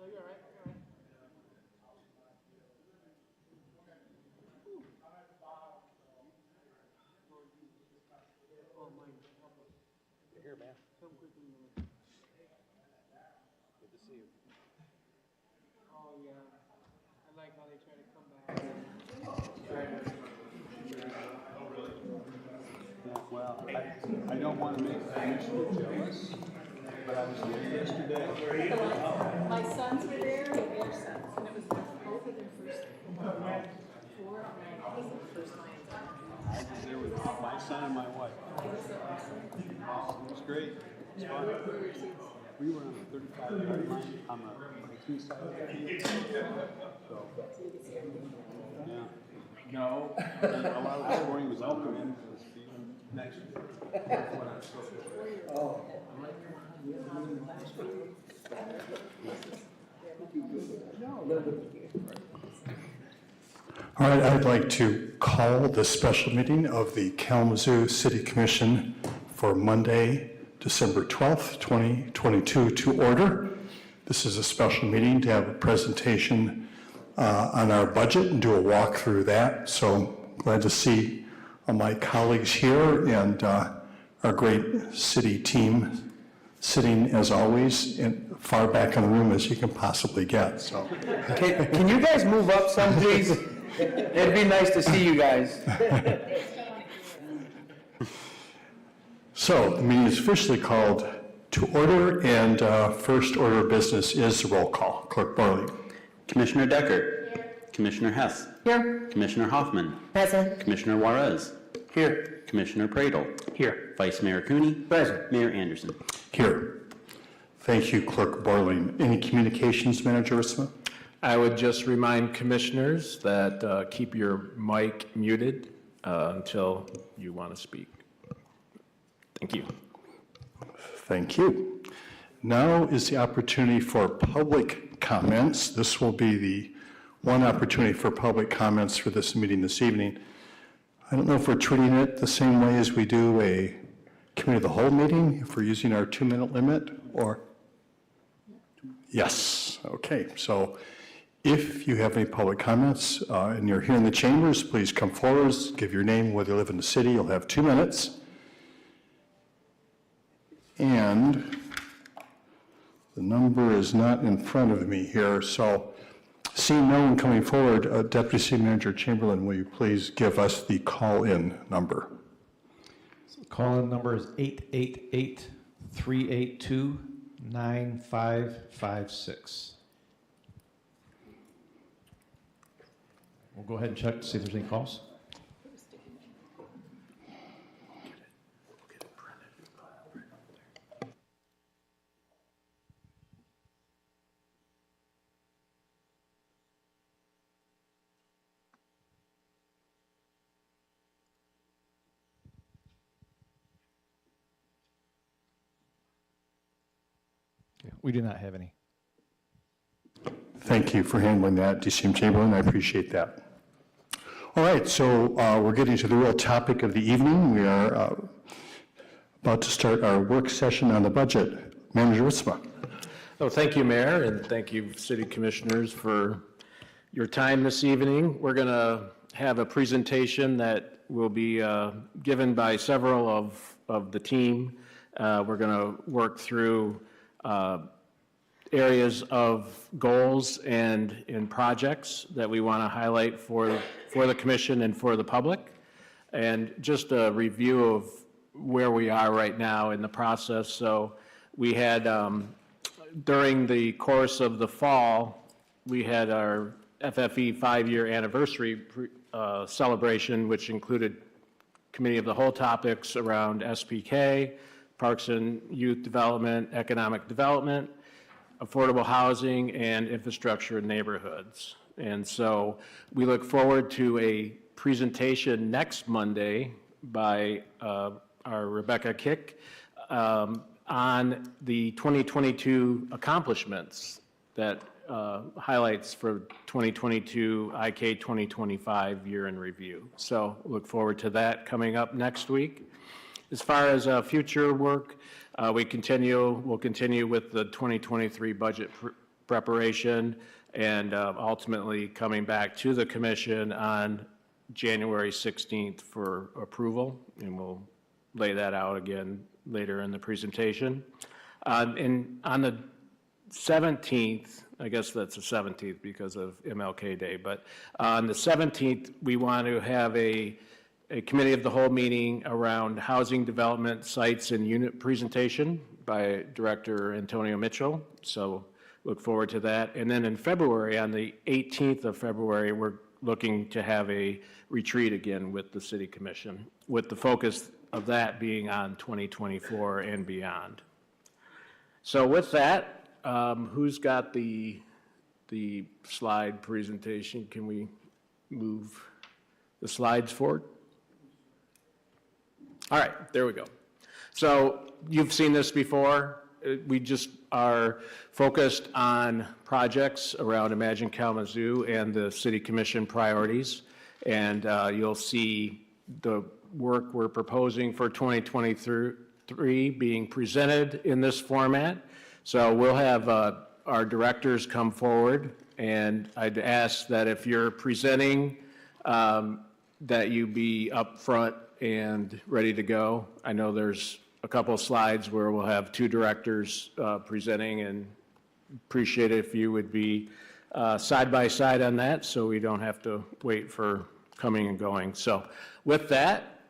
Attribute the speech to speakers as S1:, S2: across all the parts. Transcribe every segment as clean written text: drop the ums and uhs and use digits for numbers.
S1: No, you're all right. You're all right. Oh, mine.
S2: You're here, man.
S1: Come quickly, man.
S2: Good to see you.
S1: Oh, yeah. I like how they try to come back.
S2: Well, I don't want to make Commissioner jealous, but I was there yesterday.
S3: My sons were there, and their sons, and it was both of their first, 4, I think the first Lions.
S2: I was there with my son and my wife. It was great. It was fun. We were on the 35-yard line on the Viking side of the field. So, yeah. No, a lot of the scoring was open in this field next year.
S4: All right, I'd like to call the special meeting of the Kalamazoo City Commission for Monday, December 12th, 2022 to order. This is a special meeting to have a presentation on our budget and do a walk through that. So glad to see my colleagues here and our great city team sitting, as always, far back in the room as you can possibly get. So,
S5: Can you guys move up some, please? It'd be nice to see you guys.
S4: so the meeting is officially called to order, and first order of business is the roll call. Clerk Barley.
S6: Commissioner Decker. Here. Commissioner Hess.
S5: Here.
S6: Commissioner Hoffman.
S3: Present.
S6: Commissioner Juarez.
S5: Here.
S6: Commissioner Pradel.
S5: Here.
S6: Vice Mayor Cooney.
S5: Present.
S6: Mayor Anderson.
S4: Here. Thank you, Clerk Borling. Any communications, Manager Rissma?
S7: I would just remind commissioners that keep your mic muted until you want to speak. Thank you.
S4: Thank you. Now is the opportunity for public comments. This will be the one opportunity for public comments for this meeting this evening. I don't know if we're treating it the same way as we do a committee of the whole meeting, if we're using our 2-minute limit, or? Yes, okay. So if you have any public comments and you're here in the chambers, please come forward, give your name, whether you live in the city, you'll have 2 minutes. And the number is not in front of me here, so seeing no one coming forward, Deputy City Manager Chamberlain, will you please give us the call-in number?
S8: Call-in number is 888-382-9556. We'll go ahead and check to see if there's any calls. We do not have any.
S4: Thank you for handling that, DCM Chamberlain. I appreciate that. All right, so we're getting to the real topic of the evening. We are about to start our work session on the budget. Manager Rissma.
S7: Oh, thank you, Mayor, and thank you, City Commissioners, for your time this evening. We're going to have a presentation that will be given by several of the team. We're going to work through areas of goals and in projects that we want to highlight for the commission and for the public, and just a review of where we are right now in the process. So we had during the course of the fall, we had our FFE 5-year anniversary celebration, which included committee of the whole topics around SPK, Parks and Youth Development, Economic Development, affordable housing, and infrastructure in neighborhoods. And so we look forward to a presentation next Monday by our Rebecca Kick on the 2022 accomplishments that highlights for 2022 IK 2025 year in review. So look forward to that coming up next week. As far as future work, we'll continue with the 2023 budget preparation, and ultimately coming back to the commission on January 16th for approval, and we'll lay that out again later in the presentation. And on the 17th, I guess that's the 17th because of MLK Day, but on the 17th, we want to have a committee of the whole meeting around housing development sites and unit presentation by Director Antonio Mitchell. So look forward to that. And then in February, on the 18th of February, we're looking to have a retreat again with the City Commission, with the focus of that being on 2024 and beyond. So with that, who's got the slide presentation? Can we move the slides forward? All right, there we go. So you've seen this before. We just are focused on projects around Imagine Kalamazoo and the City Commission priorities. And you'll see the work we're proposing for 2023 being presented in this format. So we'll have our directors come forward, and I'd ask that if you're presenting, that you be up front and ready to go. I know there's a couple of slides where we'll have two directors presenting, and appreciate it if you would be side by side on that so we don't have to wait for coming and going. So with that,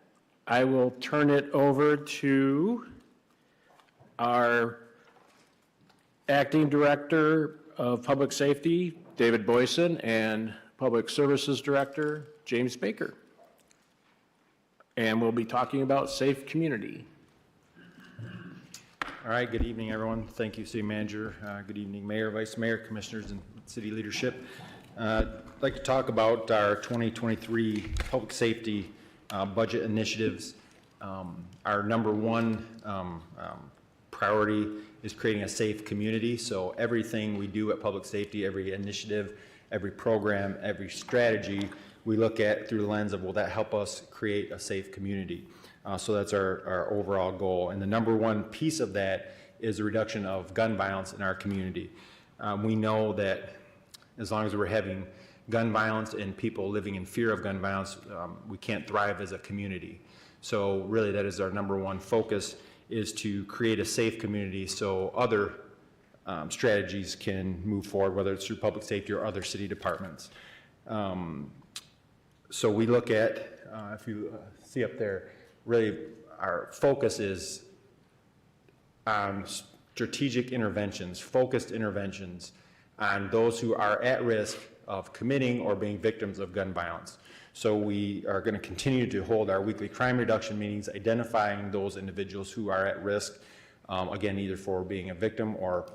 S7: I will turn it over to our Acting Director of Public Safety, David Boyson, and Public Services Director, James Baker. And we'll be talking about safe community.
S9: All right, good evening, everyone. Thank you, City Manager. Good evening, Mayor, Vice Mayor, Commissioners, and City leadership. I'd like to talk about our 2023 public safety budget initiatives. Our number one priority is creating a safe community. So everything we do at public safety, every initiative, every program, every strategy, we look at through the lens of, will that help us create a safe community? So that's our overall goal. And the number one piece of that is the reduction of gun violence in our community. We know that as long as we're having gun violence and people living in fear of gun violence, we can't thrive as a community. So really that is our number one focus, is to create a safe community so other strategies can move forward, whether it's through public safety or other city departments. So we look at, if you see up there, really our focus is on strategic interventions, focused interventions on those who are at risk of committing or being victims of gun violence. So we are going to continue to hold our weekly crime reduction meetings, identifying those individuals who are at risk, again, either for being a victim or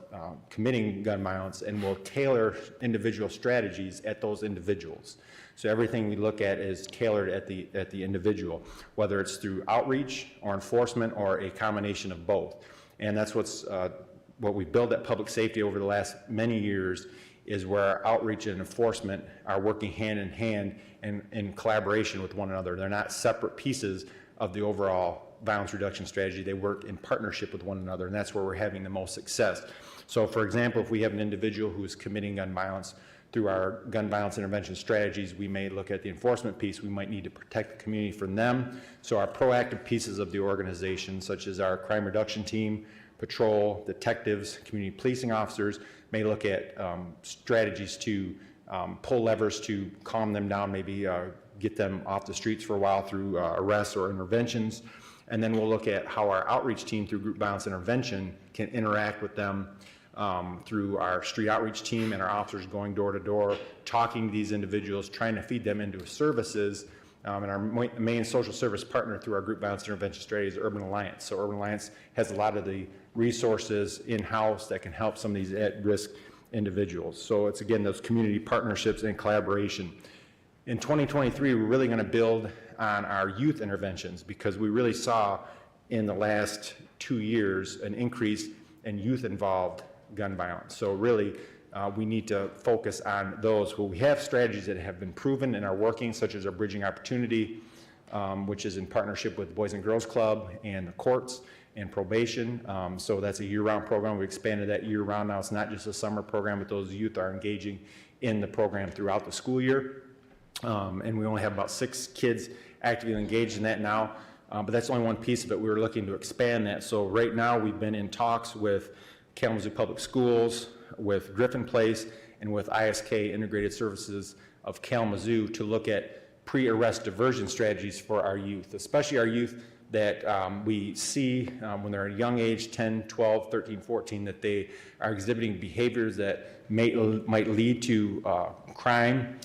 S9: committing gun violence, and we'll tailor individual strategies at those individuals. So everything we look at is tailored at the individual, whether it's through outreach or enforcement or a combination of both. And that's what we built at public safety over the last many years, is where our outreach and enforcement are working hand in hand and in collaboration with one another. They're not separate pieces of the overall violence reduction strategy. They work in partnership with one another, and that's where we're having the most success. So for example, if we have an individual who is committing gun violence, through our gun violence intervention strategies, we may look at the enforcement piece. We might need to protect the community from them. So our proactive pieces of the organization, such as our crime reduction team, patrol, detectives, community policing officers, may look at strategies to pull levers to calm them down, maybe get them off the streets for a while through arrests or interventions. And then we'll look at how our outreach team through group violence intervention can interact with them through our street outreach team and our officers going door to door, talking to these individuals, trying to feed them into services. And our main social service partner through our group violence intervention strategy is Urban Alliance. So Urban Alliance has a lot of the resources in-house that can help some of these at-risk individuals. So it's, again, those community partnerships and collaboration. In 2023, we're really going to build on our youth interventions, because we really saw in the last 2 years an increase in youth-involved gun violence. So really, we need to focus on those where we have strategies that have been proven and are working, such as our Bridging Opportunity, which is in partnership with Boys and Girls Club and the courts, and probation. So that's a year-round program. We expanded that year-round now. It's not just a summer program, but those youth are engaging in the program throughout the school year. And we only have about 6 kids actively engaged in that now. But that's only one piece of it. We were looking to expand that. So right now we've been in talks with Kalamazoo Public Schools, with Griffin Place, and with ISK Integrated Services of Kalamazoo to look at pre-arrest diversion strategies for our youth, especially our youth that we see when they're at a young age, 10, 12, 13, 14, that they are exhibiting behaviors that might lead to crime,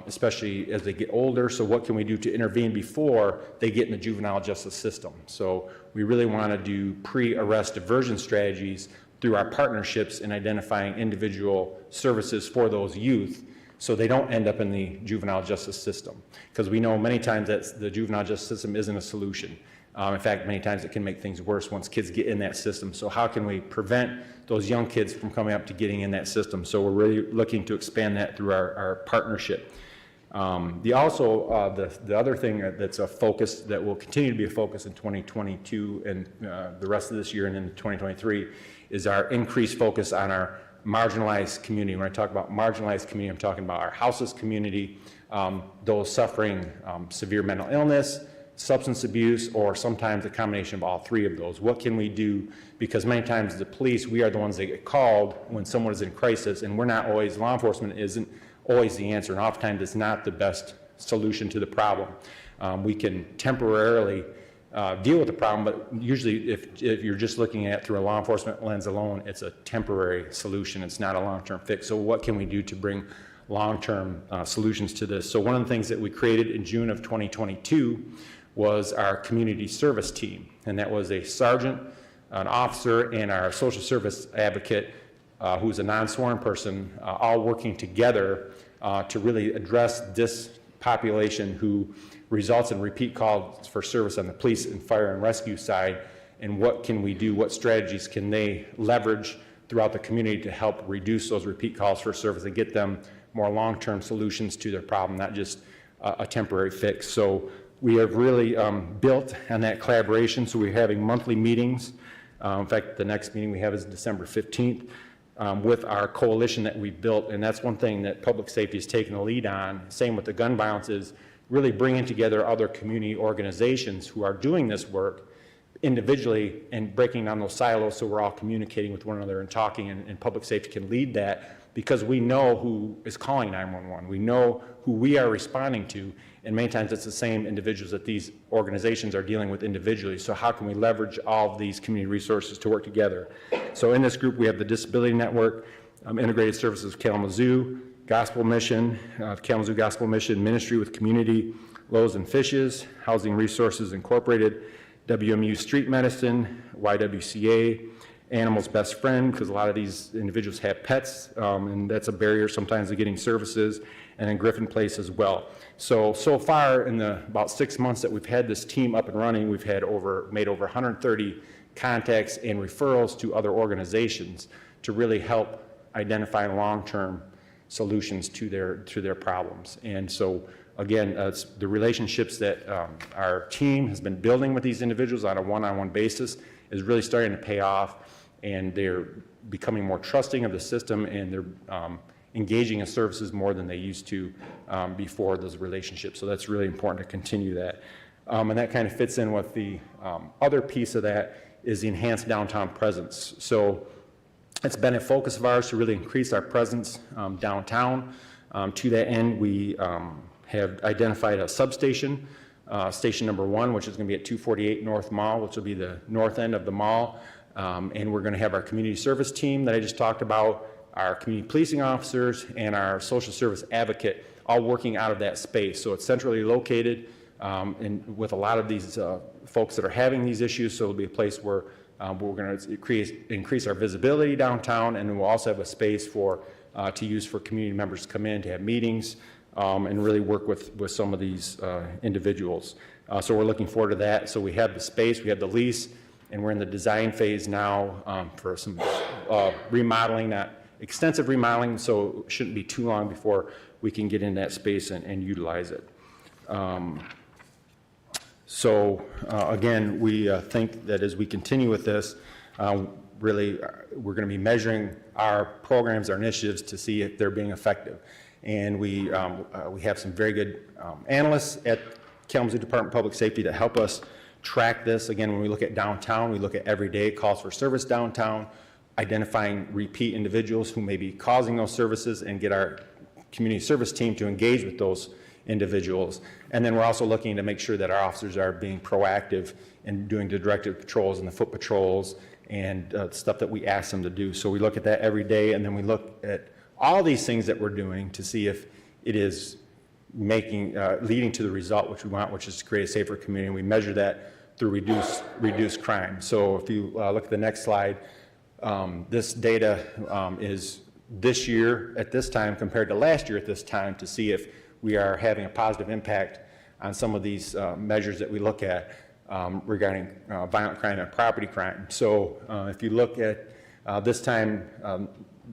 S9: especially as they get older. So what can we do to intervene before they get in the juvenile justice system? So we really want to do pre-arrest diversion strategies through our partnerships in identifying individual services for those youth so they don't end up in the juvenile justice system. Because we know many times that the juvenile justice system isn't a solution. In fact, many times it can make things worse once kids get in that system. So how can we prevent those young kids from coming up to getting in that system? So we're really looking to expand that through our partnership. The other thing that's a focus that will continue to be a focus in 2022 and the rest of this year and into 2023 is our increased focus on our marginalized community. When I talk about marginalized community, I'm talking about our houseless community, those suffering severe mental illness, substance abuse, or sometimes a combination of all 3 of those. What can we do? Because many times the police, we are the ones that get called when someone is in crisis, and we're not always, law enforcement isn't always the answer, and oftentimes it's not the best solution to the problem. We can temporarily deal with the problem, but usually if you're just looking at it through a law enforcement lens alone, it's a temporary solution. It's not a long-term fix. So what can we do to bring long-term solutions to this? So one of the things that we created in June of 2022 was our community service team, and that was a sergeant, an officer, and our social service advocate, who's a non-sworn person, all working together to really address this population who results in repeat calls for service on the police and fire and rescue side, and what can we do, what strategies can they leverage throughout the community to help reduce those repeat calls for service and get them more long-term solutions to their problem, not just a temporary fix. So we have really built on that collaboration, so we're having monthly meetings. In fact, the next meeting we have is December 15th with our coalition that we've built, and that's one thing that public safety has taken the lead on. Same with the gun violence, is really bringing together other community organizations who are doing this work individually and breaking down those silos so we're all communicating with one another and talking, and public safety can lead that because we know who is calling 911. We know who we are responding to, and many times it's the same individuals that these organizations are dealing with individually. So how can we leverage all of these community resources to work together? So in this group we have the Disability Network, Integrated Services of Kalamazoo, Gospel Mission, Kalamazoo Gospel Mission, Ministry with Community, Loaves and Fishes, Housing Resources Incorporated, WMU Street Medicine, YWCA, Animals Best Friend, because a lot of these individuals have pets, and that's a barrier sometimes to getting services, and then Griffin Place as well. So far in the about 6 months that we've had this team up and running, we've had made over 130 contacts and referrals to other organizations to really help identify long-term solutions to their problems. And so again, it's the relationships that our team has been building with these individuals on a one-on-one basis is really starting to pay off, and they're becoming more trusting of the system, and they're engaging in services more than they used to before those relationships. So that's really important to continue that. And that kind of fits in with the other piece of that is the enhanced downtown presence. So it's been a focus of ours to really increase our presence downtown. To that end, we have identified a substation, station number 1, which is going to be at 248 North Mall, which will be the north end of the mall. And we're going to have our community service team that I just talked about, our community policing officers, and our social service advocate all working out of that space. So it's centrally located and with a lot of these folks that are having these issues. So it'll be a place where we're going to increase our visibility downtown, and then we'll also have a space to use for community members to come in to have meetings and really work with some of these individuals. So we're looking forward to that. So we have the space, we have the lease, and we're in the design phase now for some remodeling, not extensive remodeling, so it shouldn't be too long before we can get in that space and utilize it. So again, we think that as we continue with this, really, we're going to be measuring our programs, our initiatives to see if they're being effective. And we have some very good analysts at Kalamazoo Department of Public Safety that help us track this. Again, when we look at downtown, we look at everyday calls for service downtown, identifying repeat individuals who may be causing those services, and get our community service team to engage with those individuals. And then we're also looking to make sure that our officers are being proactive in doing the directed patrols and the foot patrols and stuff that we ask them to do. So we look at that every day, and then we look at all these things that we're doing to see if it is making, leading to the result which we want, which is to create a safer community. And we measure that through reduced crime. So if you look at the next slide, this data is this year at this time compared to last year at this time to see if we are having a positive impact on some of these measures that we look at regarding violent crime and property crime. So if you look at this time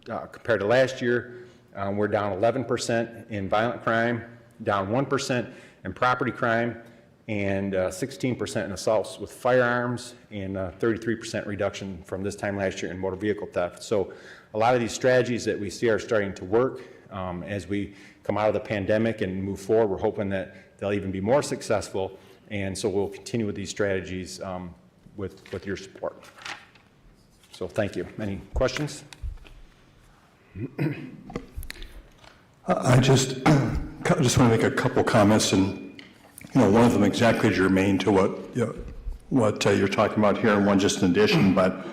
S9: compared to last year, we're down 11% in violent crime, down 1% in property crime, and 16% in assaults with firearms, and 33% reduction from this time last year in motor vehicle theft. So a lot of these strategies that we see are starting to work. As we come out of the pandemic and move forward, we're hoping that they'll even be more successful, and so we'll continue with these strategies with your support. So thank you. Any questions?
S4: I just want to make a couple comments, and one of them exactly germane to what you're talking about here, and one just in addition. But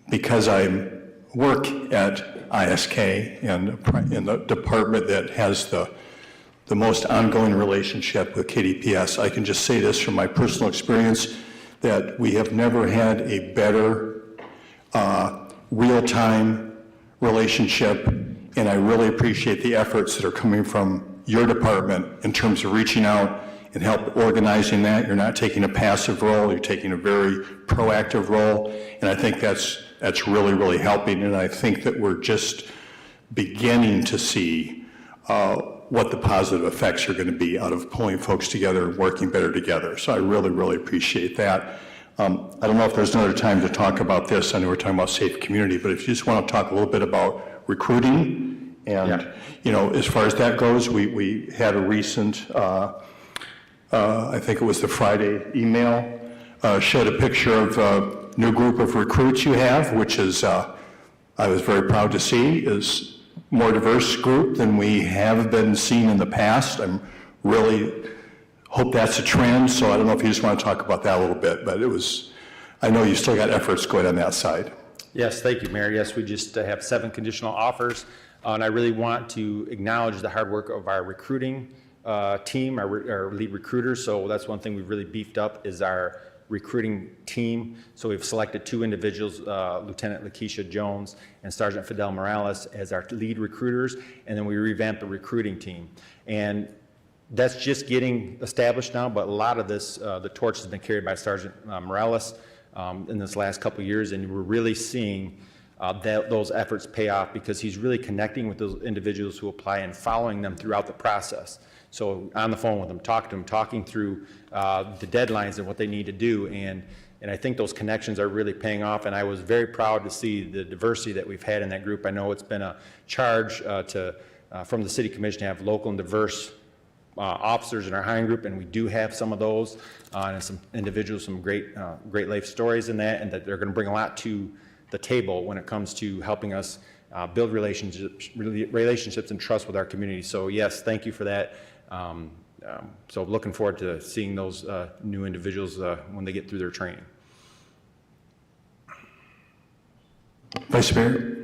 S4: because I work at ISK and in the department that has the most ongoing relationship with KDPS, I can just say this from my personal experience, that we have never had a better real-time relationship, and I really appreciate the efforts that are coming from your department in terms of reaching out and help organizing that. You're not taking a passive role, you're taking a very proactive role, and I think that's really, really helping, and I think that we're just beginning to see what the positive effects are going to be out of pulling folks together and working better together. So I really, really appreciate that. I don't know if there's another time to talk about this. I know we're talking about safe community, but if you just want to talk a little bit about recruiting, and as far as that goes, we had a recent, I think it was the Friday email, showed a picture of a new group of recruits you have, which is, I was very proud to see, is more diverse group than we have been seeing in the past. I'm really hope that's a trend, so I don't know if you just want to talk about that a little bit, but I know you still got efforts going on that side.
S9: Yes, thank you, Mayor. Yes, we just have 7 conditional offers, and I really want to acknowledge the hard work of our recruiting team, our lead recruiters. So that's one thing we've really beefed up is our recruiting team. So we've selected 2 individuals, Lieutenant Lakeisha Jones and Sergeant Fidel Morales, as our lead recruiters, and then we revamped the recruiting team. And that's just getting established now, but a lot of this, the torch has been carried by Sergeant Morales in this last couple of years, and we're really seeing those efforts pay off because he's really connecting with those individuals who apply and following them throughout the process. So on the phone with them, talking through the deadlines and what they need to do, and I think those connections are really paying off, and I was very proud to see the diversity that we've had in that group. I know it's been a charge from the City Commission to have local and diverse officers in our hiring group, and we do have some of those, and some individuals, some great life stories in that, and that they're going to bring a lot to the table when it comes to helping us build relationships and trust with our community. So yes, thank you for that. So looking forward to seeing those new individuals when they get through their training.
S4: Vice Mayor?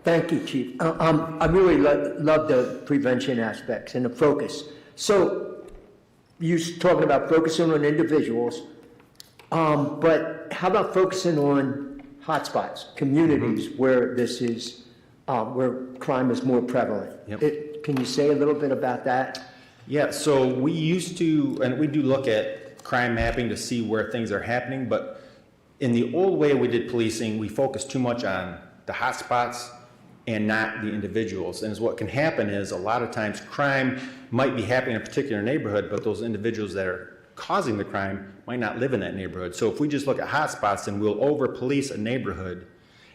S5: Thank you, Chief. I really love the prevention aspects and the focus. So you're talking about focusing on individuals, but how about focusing on hotspots, communities where this is, where crime is more prevalent?
S9: Yep.
S5: Can you say a little bit about that?
S9: Yeah, so we used to, and we do look at crime mapping to see where things are happening, but in the old way we did policing, we focused too much on the hotspots and not the individuals. And what can happen is a lot of times crime might be happening in a particular neighborhood, but those individuals that are causing the crime might not live in that neighborhood. So if we just look at hotspots, then we'll over-police a neighborhood,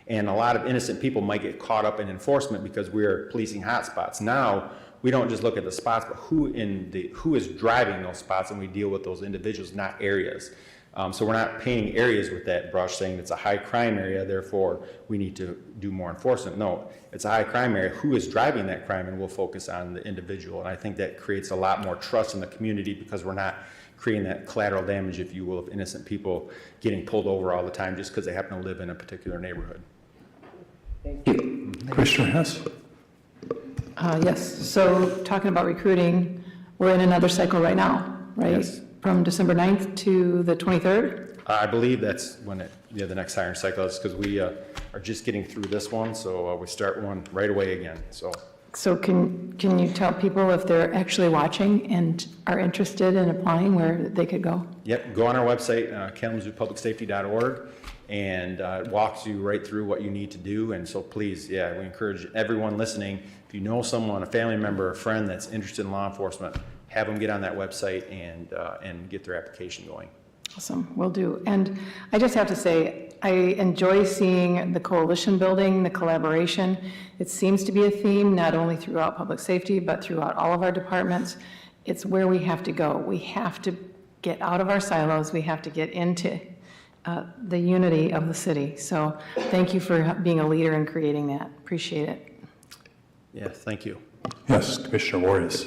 S9: and a lot of innocent people might get caught up in enforcement because we're policing hotspots. Now, we don't just look at the spots, but who is driving those spots, and we deal with those individuals, not areas. So we're not painting areas with that brush saying it's a high crime area, therefore we need to do more enforcement. No, it's a high crime area. Who is driving that crime? And we'll focus on the individual. And I think that creates a lot more trust in the community because we're not creating that collateral damage, if you will, of innocent people getting pulled over all the time just because they happen to live in a particular neighborhood.
S5: Thank you.
S4: Commissioner Hess?
S10: Yes, so talking about recruiting, we're in another cycle right now, right?
S9: Yes.
S10: From December 9th to the 23rd?
S9: I believe that's when the next hiring cycle is, because we are just getting through this one, so we start one right away again, so.
S10: So can you tell people if they're actually watching and are interested in applying, where they could go?
S9: Yep, go on our website, kalamazoopublicsafety.org, and it walks you right through what you need to do. And so please, we encourage everyone listening, if you know someone, a family member, a friend that's interested in law enforcement, have them get on that website and get their application going.
S10: Awesome, will do. And I just have to say, I enjoy seeing the coalition building, the collaboration. It seems to be a theme, not only throughout public safety, but throughout all of our departments. It's where we have to go. We have to get out of our silos. We have to get into the unity of the city. So thank you for being a leader in creating that. Appreciate it.
S9: Yeah, thank you.
S4: Yes, Commissioner Warriors.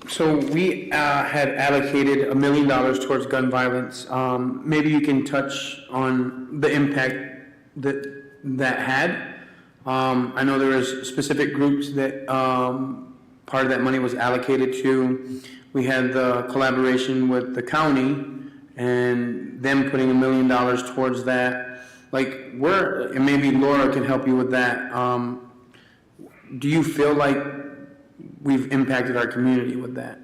S1: So we had allocated $1 million towards gun violence. Maybe you can touch on the impact that had. I know there was specific groups that part of that money was allocated to. We had the collaboration with the county and them putting $1 million towards that. Like, and maybe Laura can help you with that. Do you feel like we've impacted our community with that?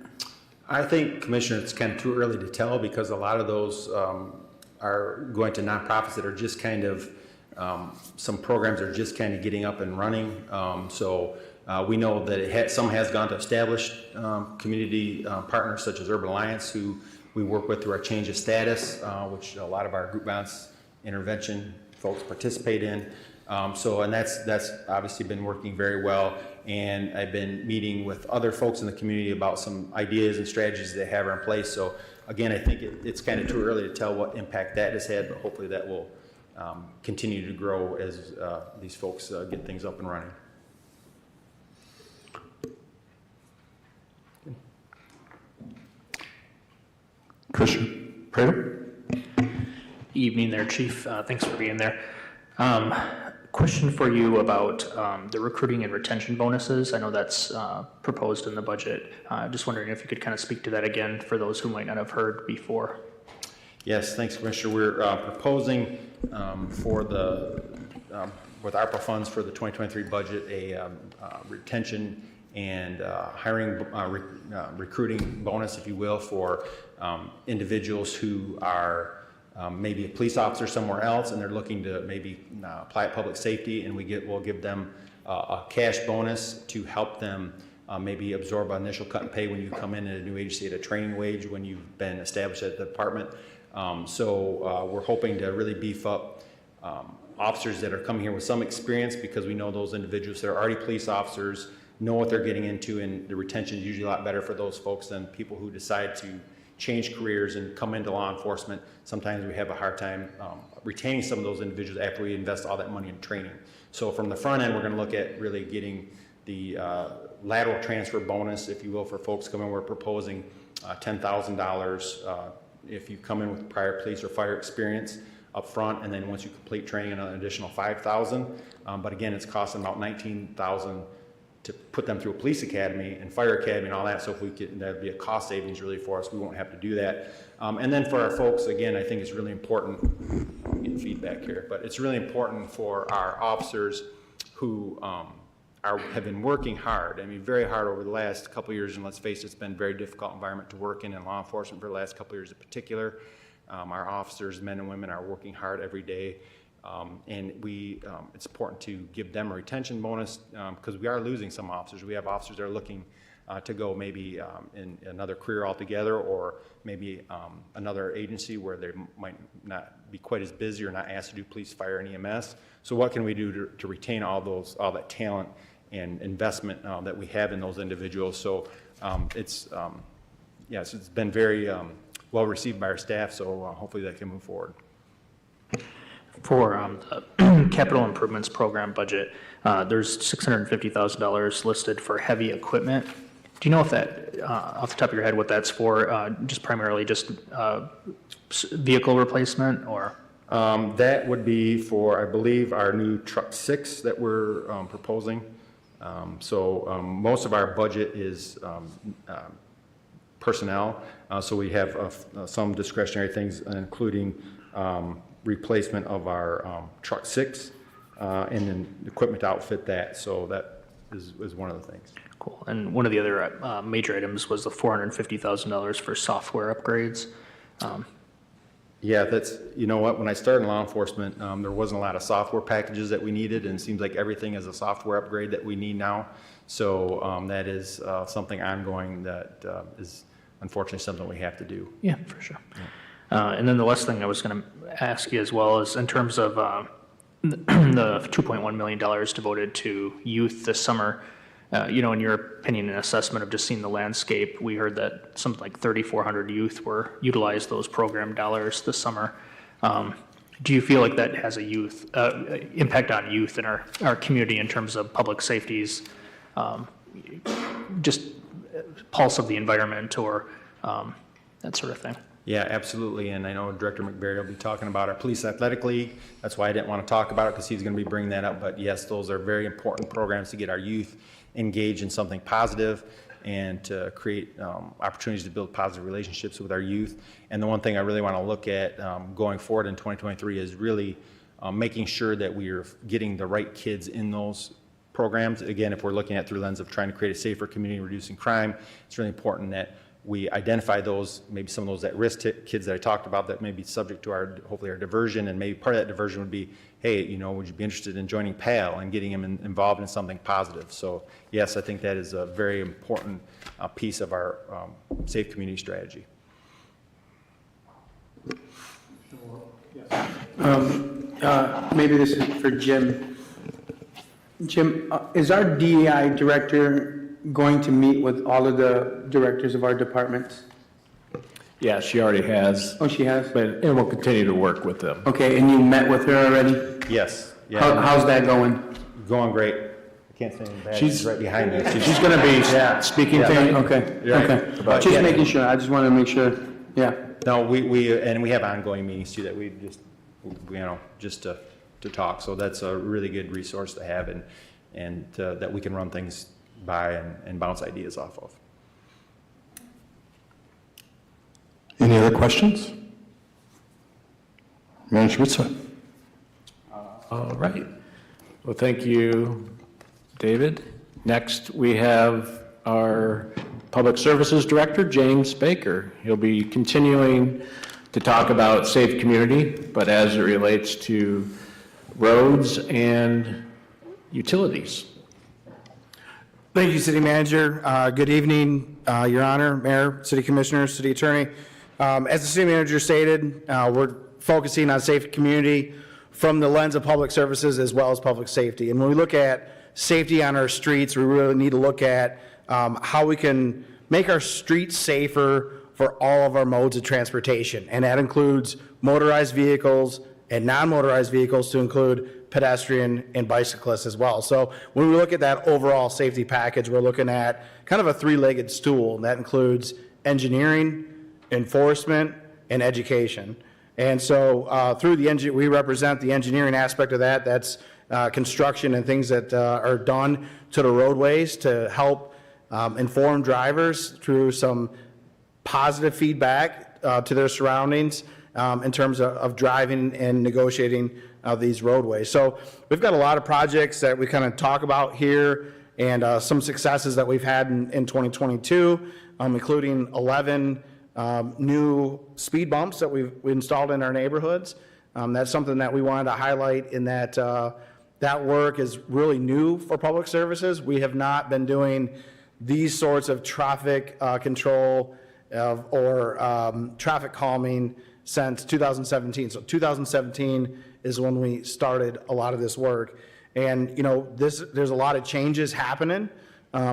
S9: I think, Commissioner, it's kind of too early to tell because a lot of those are going to nonprofits that are just kind of, some programs are just kind of getting up and running. So we know that some has gone to established community partners such as Urban Alliance, who we work with through our change of status, which a lot of our group violence intervention folks participate in. And that's obviously been working very well. And I've been meeting with other folks in the community about some ideas and strategies they have in place. So again, I think it's kind of too early to tell what impact that has had, but hopefully that will continue to grow as these folks get things up and running.
S4: Commissioner Prater?
S11: Evening there, Chief. Thanks for being there. Question for you about the recruiting and retention bonuses. I know that's proposed in the budget. Just wondering if you could kind of speak to that again for those who might not have heard before.
S9: Yes, thanks, Commissioner. We're proposing for with ARPA funds for the 2023 budget, a retention and hiring recruiting bonus, if you will, for individuals who are maybe a police officer somewhere else and they're looking to maybe apply at public safety, and we'll give them a cash bonus to help them maybe absorb an initial cut in pay when you come in at a new agency at a training wage when you've been established at the department. We're hoping to really beef up officers that are coming here with some experience, because we know those individuals that are already police officers know what they're getting into, and the retention is usually a lot better for those folks than people who decide to change careers and come into law enforcement. Sometimes we have a hard time retaining some of those individuals after we invest all that money in training. So from the front end, we're going to look at really getting the lateral transfer bonus, if you will, for folks coming. We're proposing $10,000 if you come in with prior police or fire experience up front, and then once you complete training, an additional $5,000. But again, it's costing about $19,000 to put them through a police academy and fire academy and all that. So if we could, that'd be a cost savings really for us. We won't have to do that. And then for our folks, again, I think it's really important, I'm getting feedback here, but it's really important for our officers who have been working hard. I mean, very hard over the last couple of years, and let's face it, it's been a very difficult environment to work in law enforcement for the last couple of years in particular. Our officers, men and women, are working hard every day. And it's important to give them a retention bonus because we are losing some officers. We have officers that are looking to go maybe in another career altogether, or maybe another agency where they might not be quite as busy or not asked to do police, fire, and EMS. So what can we do to retain all that talent and investment that we have in those individuals? So it's been very well received by our staff, so hopefully that can move forward.
S11: For the capital improvements program budget, there's $650,000 listed for heavy equipment. Do you know if that, off the top of your head, what that's for? Just primarily just vehicle replacement, or?
S9: That would be for, I believe, our new truck 6 that we're proposing. Most of our budget is personnel. So we have some discretionary things, including replacement of our truck 6 and then equipment to outfit that. So that is one of the things.
S11: Cool. And one of the other major items was the $450,000 for software upgrades.
S9: Yeah, that's, you know what, when I started in law enforcement, there wasn't a lot of software packages that we needed, and it seems like everything is a software upgrade that we need now. So that is something ongoing that is unfortunately something we have to do.
S11: Yeah, for sure. Yeah. And then the last thing I was going to ask you as well is in terms of the $2.1 million devoted to youth this summer, in your opinion and assessment of just seeing the landscape, we heard that something like 3,400 youth utilized those program dollars this summer. Do you feel like that has a impact on youth in our community in terms of public safety's just pulse of the environment or that sort of thing?
S9: Yeah, absolutely, and I know Director McBary will be talking about our Police Athletic League. That's why I didn't want to talk about it, because he's going to be bringing that up. But yes, those are very important programs to get our youth engaged in something positive and to create opportunities to build positive relationships with our youth. And the one thing I really want to look at going forward in 2023 is really making sure that we are getting the right kids in those programs. Again, if we're looking at through the lens of trying to create a safer community, reducing crime, it's really important that we identify those, maybe some of those at-risk kids that I talked about that may be subject to hopefully our diversion, and maybe part of that diversion would be, hey, would you be interested in joining PAL and getting them involved in something positive? So yes, I think that is a very important piece of our safe community strategy.
S1: Maybe this is for Jim. Jim, is our DEI director going to meet with all of the directors of our departments?
S7: Yeah, she already has.
S1: Oh, she has?
S7: And we'll continue to work with them.
S1: Okay, and you met with her already?
S9: Yes. Yeah.
S1: How's that going?
S9: Going great. I can't say anything bad.
S7: She's-
S9: She's right behind me.
S7: She's going to be speaking to you.
S1: Okay,
S9: You're right.
S1: okay.
S9: But
S1: Just
S9: yeah.
S1: making sure, I just want to make sure, yeah.
S9: No, we have ongoing meetings too that we just, just to talk. So that's a really good resource to have and that we can run things by and bounce ideas off of.
S4: Any other questions? Manager Ritza.
S7: All right. Well, thank you, David. Next, we have our Public Services Director, James Baker. He'll be continuing to talk about safe community, but as it relates to roads and utilities.
S12: Thank you, City Manager. Good evening, Your Honor, Mayor, City Commissioners, City Attorney. As the City Manager stated, we're focusing on safe community from the lens of public services as well as public safety. And when we look at safety on our streets, we really need to look at how we can make our streets safer for all of our modes of transportation. And that includes motorized vehicles and non-motorized vehicles, to include pedestrian and bicyclists as well. So when we look at that overall safety package, we're looking at kind of a three-legged stool. That includes engineering, enforcement, and education. And so through we represent the engineering aspect of that. That's construction and things that are done to the roadways to help inform drivers through some positive feedback to their surroundings in terms of driving and negotiating these roadways. So we've got a lot of projects that we kind of talk about here, and some successes that we've had in 2022, including 11 new speed bumps that we've installed in our neighborhoods. That's something that we wanted to highlight in that that work is really new for public services. We have not been doing these sorts of traffic control or traffic calming since 2017. So 2017 is when we started a lot of this work. And, you know, there's a lot of changes happening.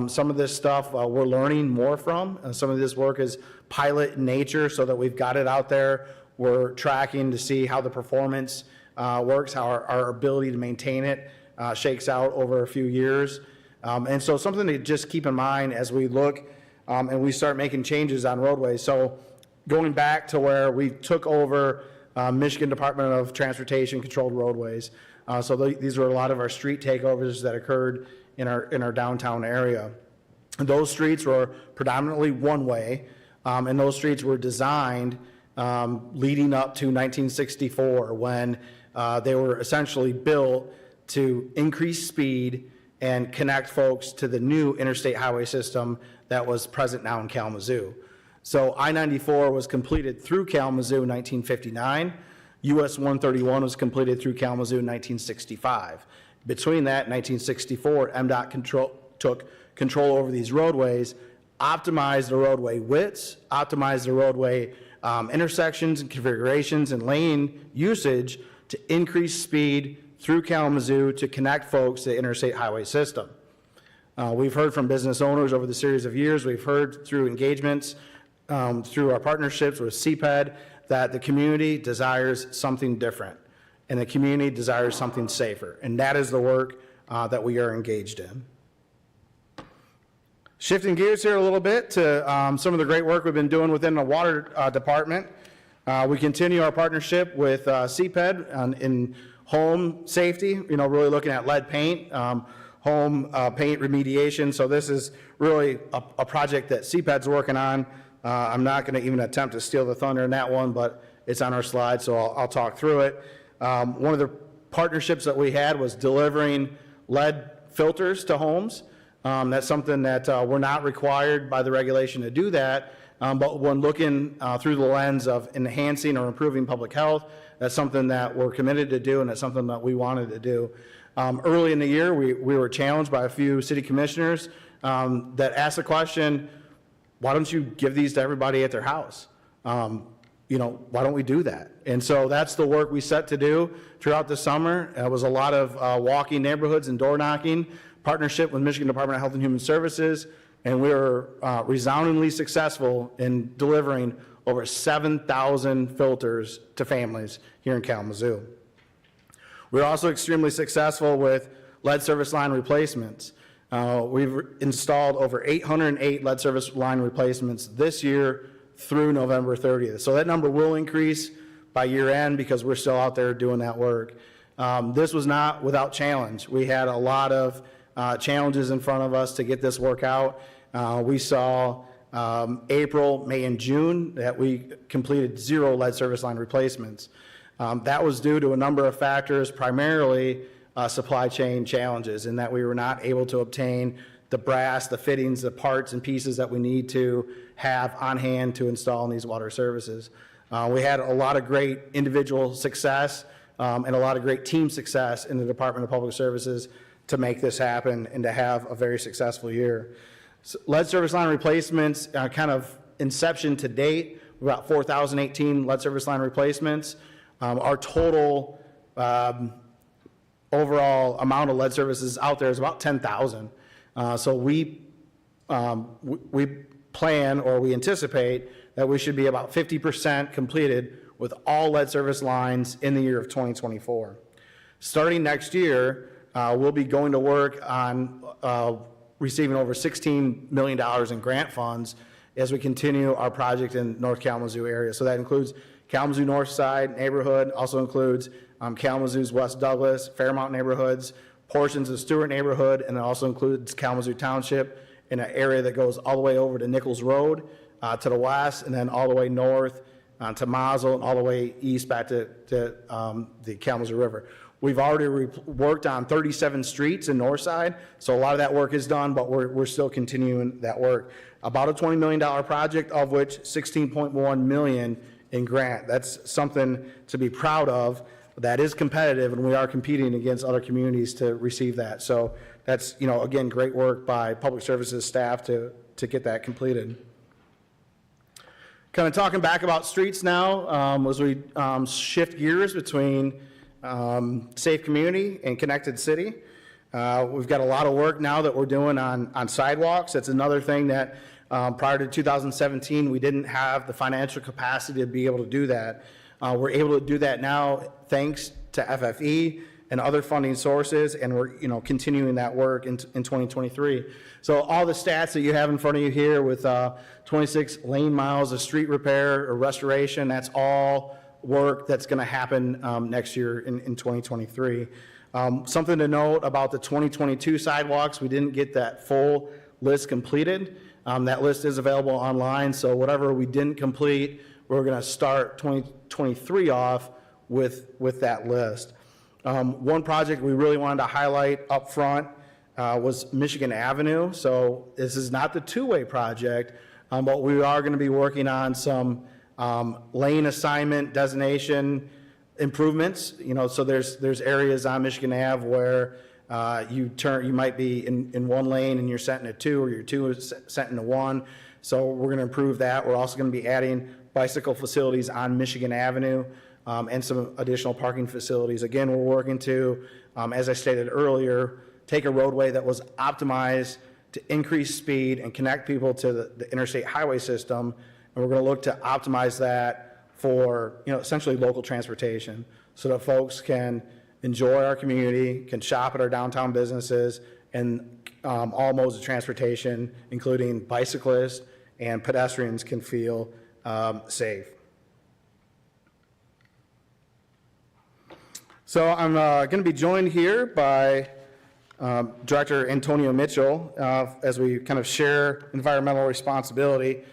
S12: Some of this stuff we're learning more from. Some of this work is pilot in nature so that we've got it out there. We're tracking to see how the performance works, how our ability to maintain it shakes out over a few years. And so something to just keep in mind as we look and we start making changes on roadways. So going back to where we took over Michigan Department of Transportation controlled roadways. So these were a lot of our street takeovers that occurred in our downtown area. And those streets were predominantly one-way, and those streets were designed leading up to 1964 when they were essentially built to increase speed and connect folks to the new interstate highway system that was present now in Kalamazoo. So I-94 was completed through Kalamazoo in 1959. US 131 was completed through Kalamazoo in 1965. Between that, 1964, MDOT took control over these roadways, optimized the roadway widths, optimized the roadway intersections and configurations and lane usage to increase speed through Kalamazoo to connect folks to the interstate highway system. We've heard from business owners over the series of years. We've heard through engagements, through our partnerships with CPED, that the community desires something different, and the community desires something safer, and that is the work that we are engaged in. Shifting gears here a little bit to some of the great work we've been doing within the water department. We continue our partnership with CPED in home safety, you know, really looking at lead paint, home paint remediation. So this is really a project that CPED's working on. I'm not going to even attempt to steal the thunder in that one, but it's on our slide, so I'll talk through it. One of the partnerships that we had was delivering lead filters to homes. That's something that we're not required by the regulation to do that, but when looking through the lens of enhancing or improving public health, that's something that we're committed to do, and that's something that we wanted to do. Early in the year, we were challenged by a few city commissioners that asked the question, why don't you give these to everybody at their house? You know, why don't we do that? And so that's the work we set to do throughout the summer. It was a lot of walking neighborhoods and door knocking, partnership with Michigan Department of Health and Human Services, and we were resoundingly successful in delivering over 7,000 filters to families here in Kalamazoo. We're also extremely successful with lead service line replacements. We've installed over 808 lead service line replacements this year through November 30th. So that number will increase by year end because we're still out there doing that work. This was not without challenge. We had a lot of challenges in front of us to get this work out. We saw April, May, and June that we completed 0 lead service line replacements. That was due to a number of factors, primarily supply chain challenges, in that we were not able to obtain the brass, the fittings, the parts and pieces that we need to have on hand to install in these water services. We had a lot of great individual success and a lot of great team success in the Department of Public Services to make this happen and to have a very successful year. So lead service line replacements, kind of inception to date, about 4,018 lead service line replacements. Our total overall amount of lead services out there is about 10,000. So we plan, or we anticipate, that we should be about 50% completed with all lead service lines in the year of 2024. Starting next year, we'll be going to work on receiving over $16 million in grant funds as we continue our project in North Kalamazoo area. So that includes Kalamazoo North Side neighborhood, also includes Kalamazoo's West Douglas, Fairmount neighborhoods, portions of Stewart neighborhood, and it also includes Kalamazoo Township in an area that goes all the way over to Nichols Road to the west, and then all the way north to Mazel, and all the way east back to the Kalamazoo River. We've already worked on 37 streets in Northside, so a lot of that work is done, but we're still continuing that work. About a $20 million project, of which $16.1 million in grant. That's something to be proud of. That is competitive, and we are competing against other communities to receive that. So that's, again, great work by Public Services staff to get that completed. Kind of talking back about streets now, as we shift gears between Safe Community and Connected City. We've got a lot of work now that we're doing on sidewalks. That's another thing that prior to 2017, we didn't have the financial capacity to be able to do that. We're able to do that now thanks to FFE and other funding sources, and we're continuing that work in 2023. So all the stats that you have in front of you here with 26 lane miles of street repair or restoration, that's all work that's going to happen next year in 2023. Something to note about the 2022 sidewalks, we didn't get that full list completed. That list is available online, so whatever we didn't complete, we're going to start 2023 off with that list. One project we really wanted to highlight up front was Michigan Avenue. So this is not the two-way project, but we are going to be working on some lane assignment designation improvements. So there's areas on Michigan Ave where you might be in one lane and you're sent into two, or your two is sent into one. So we're going to improve that. We're also going to be adding bicycle facilities on Michigan Avenue and some additional parking facilities. Again, we're working to, as I stated earlier, take a roadway that was optimized to increase speed and connect people to the interstate highway system, and we're going to look to optimize that for essentially local transportation, so that folks can enjoy our community, can shop at our downtown businesses, and all modes of transportation, including bicyclists and pedestrians, can feel safe. So I'm going to be joined here by Director Antonio Mitchell as we kind of share environmental responsibility.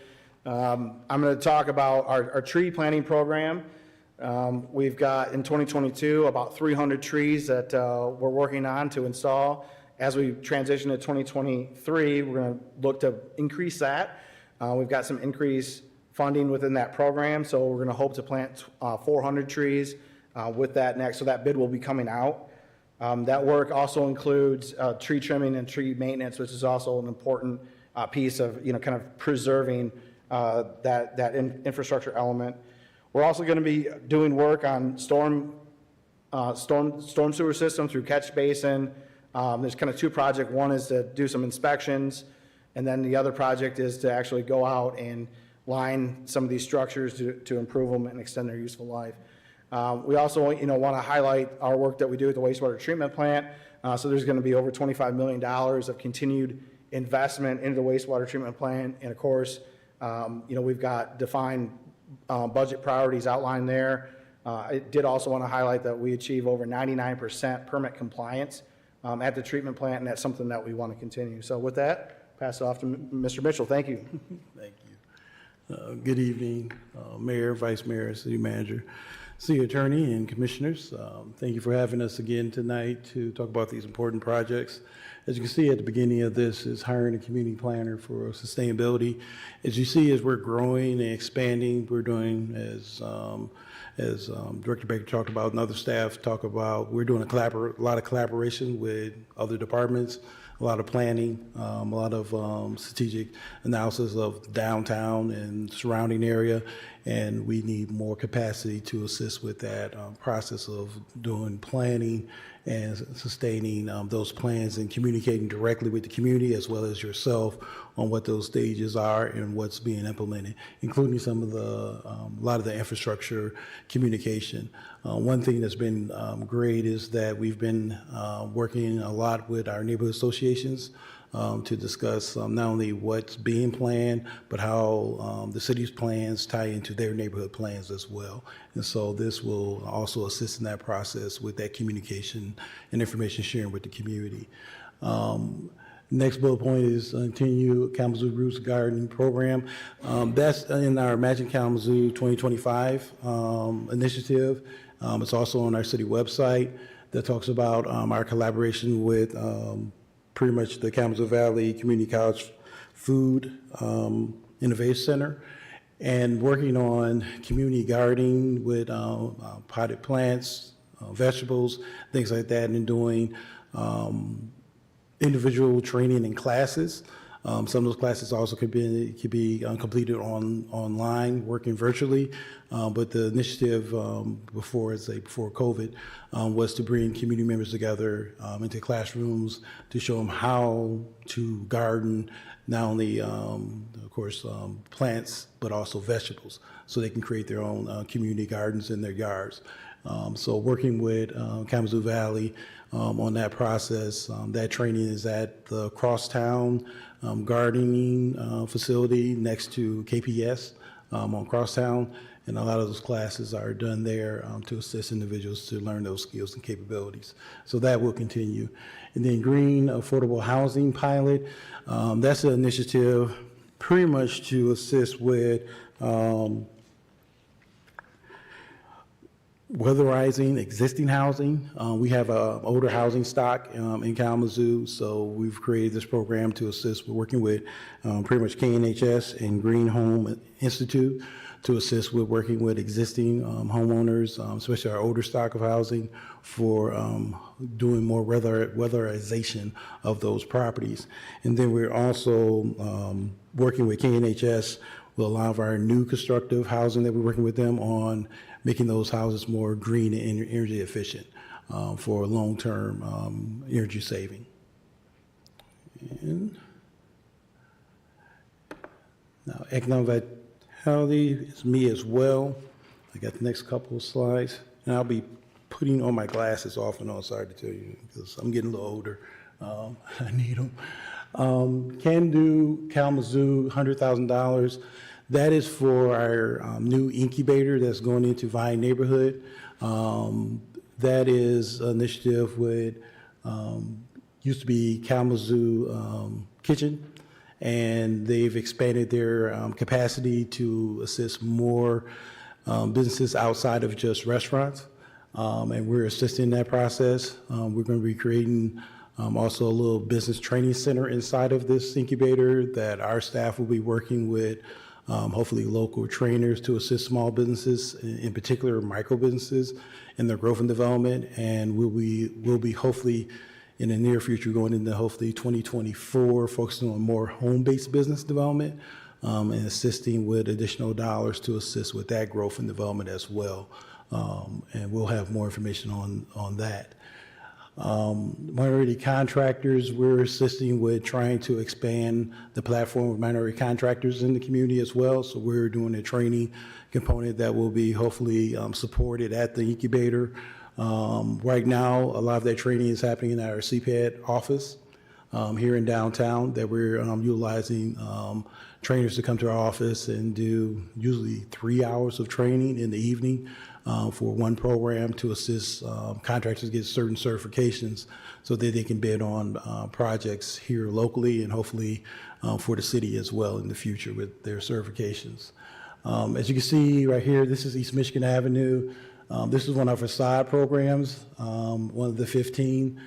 S12: I'm going to talk about our tree planting program. We've got in 2022 about 300 trees that we're working on to install. As we transition to 2023, we're going to look to increase that. We've got some increased funding within that program, so we're going to hope to plant 400 trees with that next. So that bid will be coming out. That work also includes tree trimming and tree maintenance, which is also an important piece of kind of preserving that infrastructure element. We're also going to be doing work on storm sewer system through catch basin. There's kind of two projects. One is to do some inspections, and then the other project is to actually go out and line some of these structures to improve them and extend their useful life. We also want to highlight our work that we do at the wastewater treatment plant. So there's going to be over $25 million of continued investment into the wastewater treatment plant, and of course, we've got defined budget priorities outlined there. I did also want to highlight that we achieve over 99% permit compliance at the treatment plant, and that's something that we want to continue. So with that, pass it off to Mr. Mitchell. Thank you.
S13: Thank you. Good evening, Mayor, Vice Mayor, City Manager, City Attorney, and Commissioners. Thank you for having us again tonight to talk about these important projects. As you can see at the beginning of this is hiring a community planner for sustainability. As you see, as we're growing and expanding, we're doing, as Director Baker talked about and other staff talk about, we're doing a lot of collaboration with other departments, a lot of planning, a lot of strategic analysis of downtown and surrounding area, and we need more capacity to assist with that process of doing planning and sustaining those plans and communicating directly with the community as well as yourself on what those stages are and what's being implemented, including some of the, a lot of the infrastructure communication. One thing that's been great is that we've been working a lot with our neighborhood associations to discuss not only what's being planned, but how the city's plans tie into their neighborhood plans as well. And so this will also assist in that process with that communication and information sharing with the community. Next bullet point is continue Kalamazoo Roots Gardening Program. That's in our Imagine Kalamazoo 2025 initiative. It's also on our city website that talks about our collaboration with pretty much the Kalamazoo Valley Community College Food Innovation Center. and working on community gardening with potted plants, vegetables, things like that, and doing individual training and classes. Some of those classes also could be completed online, working virtually. But the initiative before COVID was to bring community members together into classrooms to show them how to garden, not only, of course, plants, but also vegetables, so they can create their own community gardens in their yards. So working with Kalamazoo Valley on that process, that training is at the Crosstown gardening facility next to KPS on Crosstown, and a lot of those classes are done there to assist individuals to learn those skills and capabilities. So that will continue. And then Green Affordable Housing Pilot, that's an initiative pretty much to assist with weatherizing existing housing. We have older housing stock in Kalamazoo, so we've created this program to assist with working with pretty much KNHS and Green Home Institute to assist with working with existing homeowners, especially our older stock of housing, for doing more weatherization of those properties. And then we're also working with KNHS with a lot of our new constructive housing that we're working with them on, making those houses more green and energy efficient for long-term energy saving. And now, economic vitality is me as well. I got the next couple of slides, and I'll be putting on my glasses off and on, sorry to tell you, because I'm getting a little older. I need them. Can do Kalamazoo, $100,000. That is for our new incubator that's going into Vine neighborhood. That is an initiative with, used to be Kalamazoo Kitchen, and they've expanded their capacity to assist more businesses outside of just restaurants. And we're assisting in that process. We're going to be creating also a little business training center inside of this incubator that our staff will be working with hopefully local trainers to assist small businesses, in particular micro businesses, in their growth and development. And we'll be hopefully in the near future going into hopefully 2024, focusing on more home-based business development and assisting with additional dollars to assist with that growth and development as well. And we'll have more information on that. Minority contractors, we're assisting with trying to expand the platform of minority contractors in the community as well. So we're doing a training component that will be hopefully supported at the incubator. Right now, a lot of that training is happening in our CPAD office here in downtown, that we're utilizing trainers to come to our office and do usually 3 hours of training in the evening for one program to assist contractors get certain certifications so that they can bid on projects here locally and hopefully for the city as well in the future with their certifications. As you can see right here, this is East Michigan Avenue. This is one of our facade programs, one of the 15.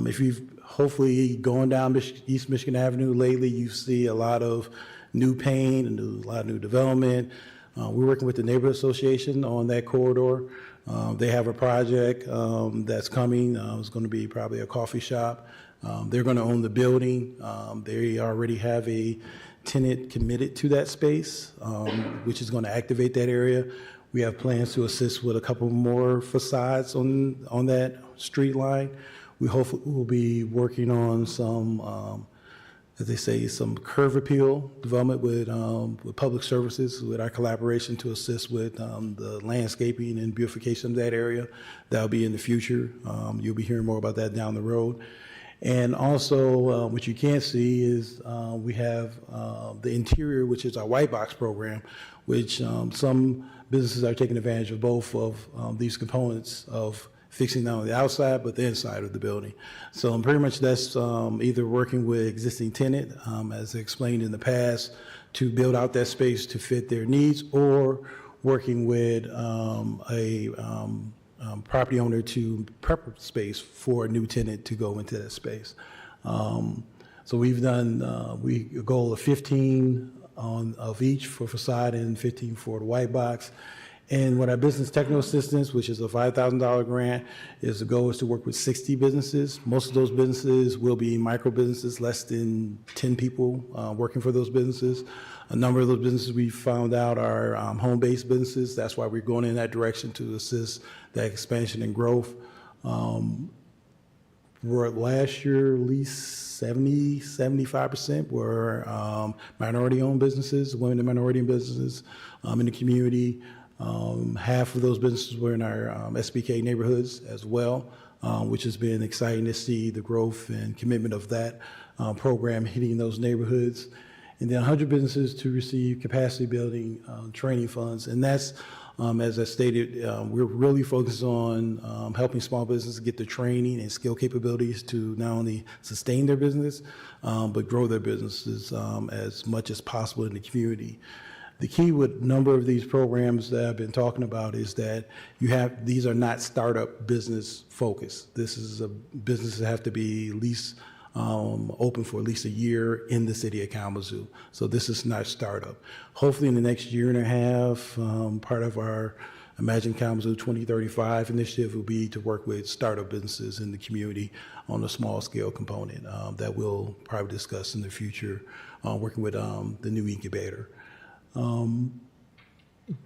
S13: If you've hopefully gone down East Michigan Avenue lately, you see a lot of new paint and a lot of new development. We're working with the Neighborhood Association on that corridor. They have a project that's coming. It's going to be probably a coffee shop. They're going to own the building. They already have a tenant committed to that space, which is going to activate that area. We have plans to assist with a couple more facades on that street line. We hopefully will be working on some, as they say, some curve appeal development with public services, with our collaboration to assist with the landscaping and beautification of that area. That'll be in the future. You'll be hearing more about that down the road. And also, what you can't see is we have the interior, which is our white box program, which some businesses are taking advantage of both of these components of fixing not only the outside, but the inside of the building. So pretty much that's either working with existing tenant, as explained in the past, to build out that space to fit their needs, or working with a property owner to prep space for a new tenant to go into that space. So we've done a goal of 15 of each for facade and 15 for the white box. And what our business technical assistance, which is a $5,000 grant, the goal is to work with 60 businesses. Most of those businesses will be micro businesses, less than 10 people working for those businesses. A number of those businesses we found out are home-based businesses. That's why we're going in that direction to assist that expansion and growth. Last year, at least 75% were minority-owned businesses, women and minority businesses in the community. Half of those businesses were in our SBK neighborhoods as well, which has been exciting to see the growth and commitment of that program hitting those neighborhoods. And then 100 businesses to receive capacity building training funds. And that's, as I stated, we're really focused on helping small businesses get the training and skill capabilities to not only sustain their business, but grow their businesses as much as possible in the community. The key with a number of these programs that I've been talking about is that these are not startup business focused. This is a business that have to be at least open for at least a year in the city of Kalamazoo. So this is not startup. Hopefully in the next year and a half, part of our Imagine Kalamazoo 2035 initiative will be to work with startup businesses in the community on a small scale component that we'll probably discuss in the future, working with the new incubator.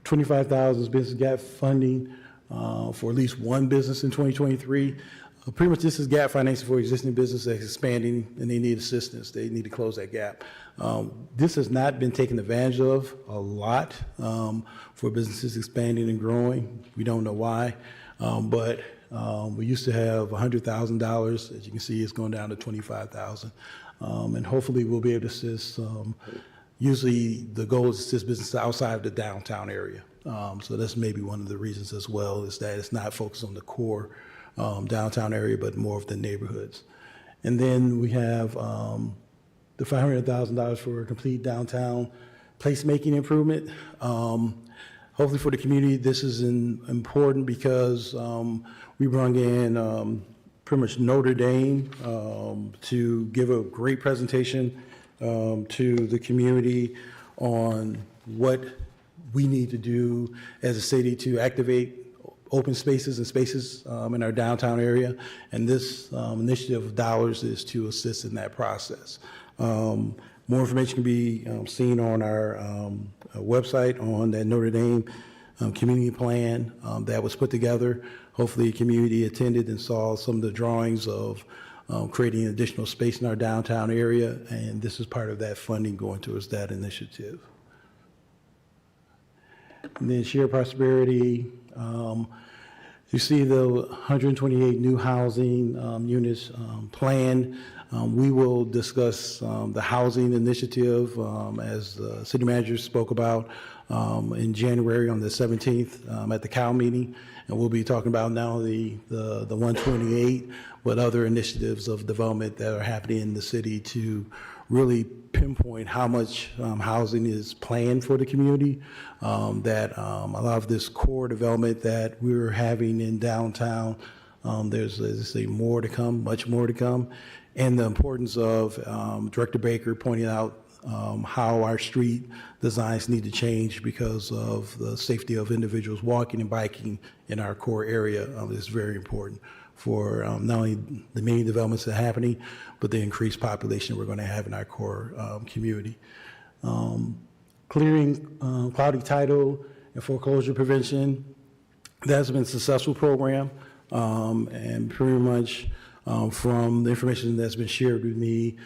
S13: 25,000 is business gap funding for at least one business in 2023. Pretty much this is gap financing for existing business that's expanding and they need assistance. They need to close that gap. This has not been taken advantage of a lot for businesses expanding and growing. We don't know why, but we used to have $100,000. As you can see, it's going down to $25,000. And hopefully we'll be able to assist. Usually the goal is to assist businesses outside of the downtown area. So that's maybe one of the reasons as well, is that it's not focused on the core downtown area, but more of the neighborhoods. And then we have the $500,000 for a complete downtown placemaking improvement. Hopefully for the community, this is important because we brought in pretty much Notre Dame to give a great presentation to the community on what we need to do as a city to activate open spaces and spaces in our downtown area. And this initiative of dollars is to assist in that process. More information can be seen on our website on that Notre Dame community plan that was put together. Hopefully the community attended and saw some of the drawings of creating additional space in our downtown area, and this is part of that funding going towards that initiative. And then shared prosperity. You see the 128 new housing units planned. We will discuss the housing initiative as the city manager spoke about in January on the 17th at the COW meeting. And we'll be talking about not only the 128, but other initiatives of development that are happening in the city to really pinpoint how much housing is planned for the community, that a lot of this core development that we're having in downtown, there's, as I say, more to come, much more to come, and the importance of Director Baker pointing out how our street designs need to change because of the safety of individuals walking and biking in our core area is very important for not only the many developments that are happening, but the increased population we're going to have in our core community. Clearing cloudy title and foreclosure prevention, that's been a successful program, and pretty much from the information that's been shared with me,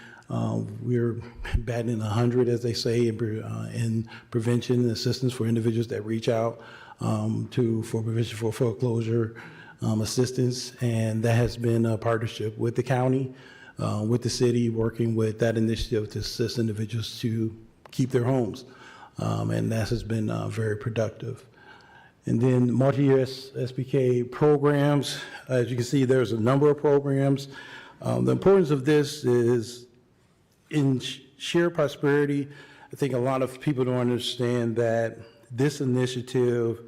S13: we're batting 100, as they say, in prevention and assistance for individuals that reach out for prevention for foreclosure assistance, and that has been a partnership with the county, with the city, working with that initiative to assist individuals to keep their homes, and that has been very productive. And then multi-year SBK programs, as you can see, there's a number of programs. The importance of this is in shared prosperity. I think a lot of people don't understand that this initiative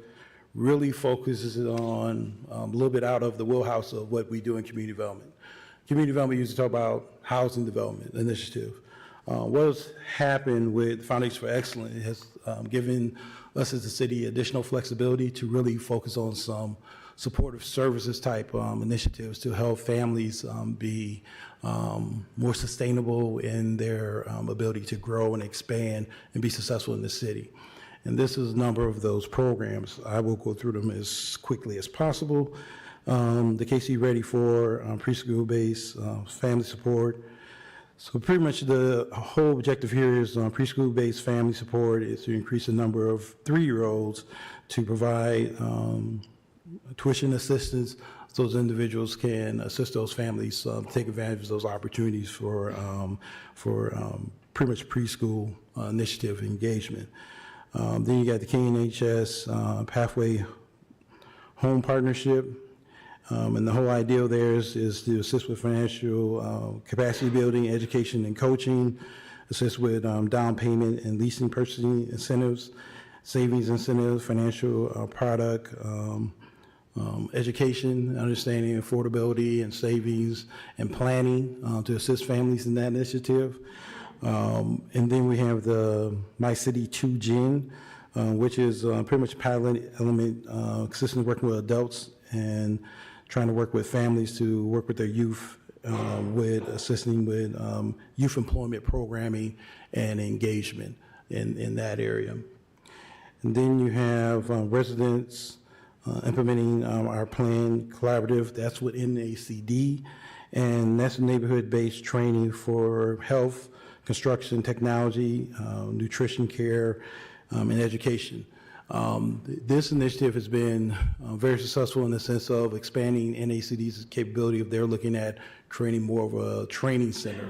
S13: really focuses on a little bit out of the wheelhouse of what we do in community development. Community development used to talk about housing development initiative. What's happened with Foundation for Excellence has given us as a city additional flexibility to really focus on some supportive services type initiatives to help families be more sustainable in their ability to grow and expand and be successful in the city. And this is a number of those programs. I will go through them as quickly as possible. The KC Ready for preschool-based family support. So pretty much the whole objective here is preschool-based family support is to increase the number of 3-year-olds to provide tuition assistance so those individuals can assist those families take advantage of those opportunities for pretty much preschool initiative engagement. Then you got the KNHS Pathway Home Partnership. And the whole idea there is to assist with financial capacity building, education and coaching, assist with down payment and leasing purchasing incentives, savings incentives, financial product, education, understanding affordability and savings and planning to assist families in that initiative. And then we have the My City 2 Gen, which is pretty much pilot element consistent working with adults and trying to work with families to work with their youth with assisting with youth employment programming and engagement in that area. And then you have residents implementing our plan collaborative, that's with NACD, and that's neighborhood-based training for health, construction, technology, nutrition care, and education. This initiative has been very successful in the sense of expanding NACD's capability of they're looking at creating more of a training center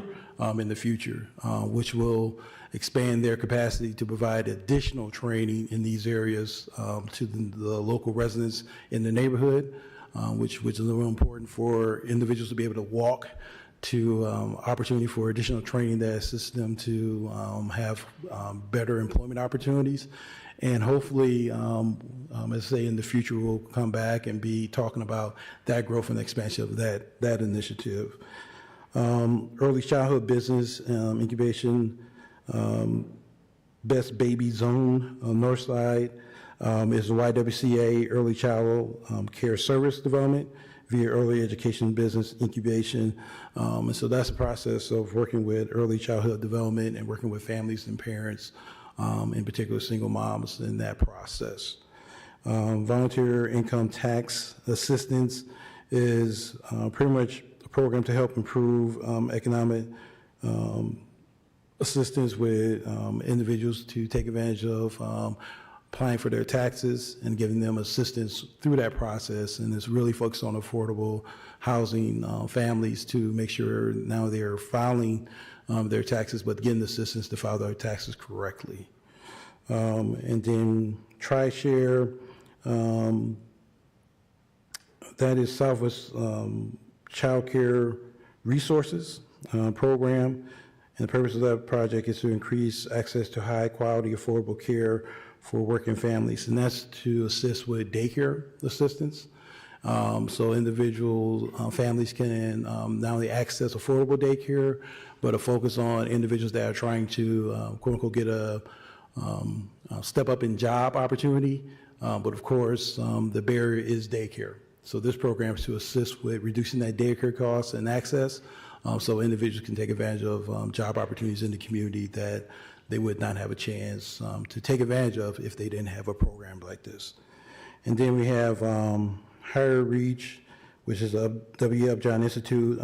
S13: in the future, which will expand their capacity to provide additional training in these areas to the local residents in the neighborhood, which is real important for individuals to be able to walk to opportunity for additional training that assists them to have better employment opportunities. And hopefully, as I say, in the future, we'll come back and be talking about that growth and expansion of that initiative. Early childhood business incubation, Best Baby Zone on Northside is the YWCA Early Child Care Service Development via early education business incubation. And so that's a process of working with early childhood development and working with families and parents, in particular single moms in that process. Volunteer income tax assistance is pretty much a program to help improve economic assistance with individuals to take advantage of applying for their taxes and giving them assistance through that process. And it's really focused on affordable housing families to make sure now they're filing their taxes, but getting assistance to file their taxes correctly. And then TriShare, that is Southwest Child Care Resources Program. And the purpose of that project is to increase access to high quality, affordable care for working families. And that's to assist with daycare assistance. So individual families can not only access affordable daycare, but a focus on individuals that are trying to quote unquote get a step up in job opportunity. But of course, the barrier is daycare. So this program is to assist with reducing that daycare costs and access so individuals can take advantage of job opportunities in the community that they would not have a chance to take advantage of if they didn't have a program like this. And then we have Higher Reach, which is a W. Upjohn Institute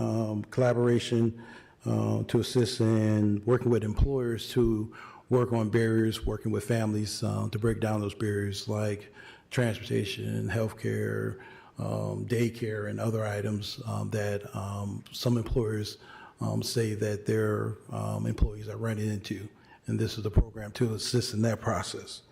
S13: collaboration to assist in working with employers to work on barriers, working with families to break down those barriers like transportation, healthcare, daycare, and other items that some employers say that their employees are running into. And this is a program to assist in that process.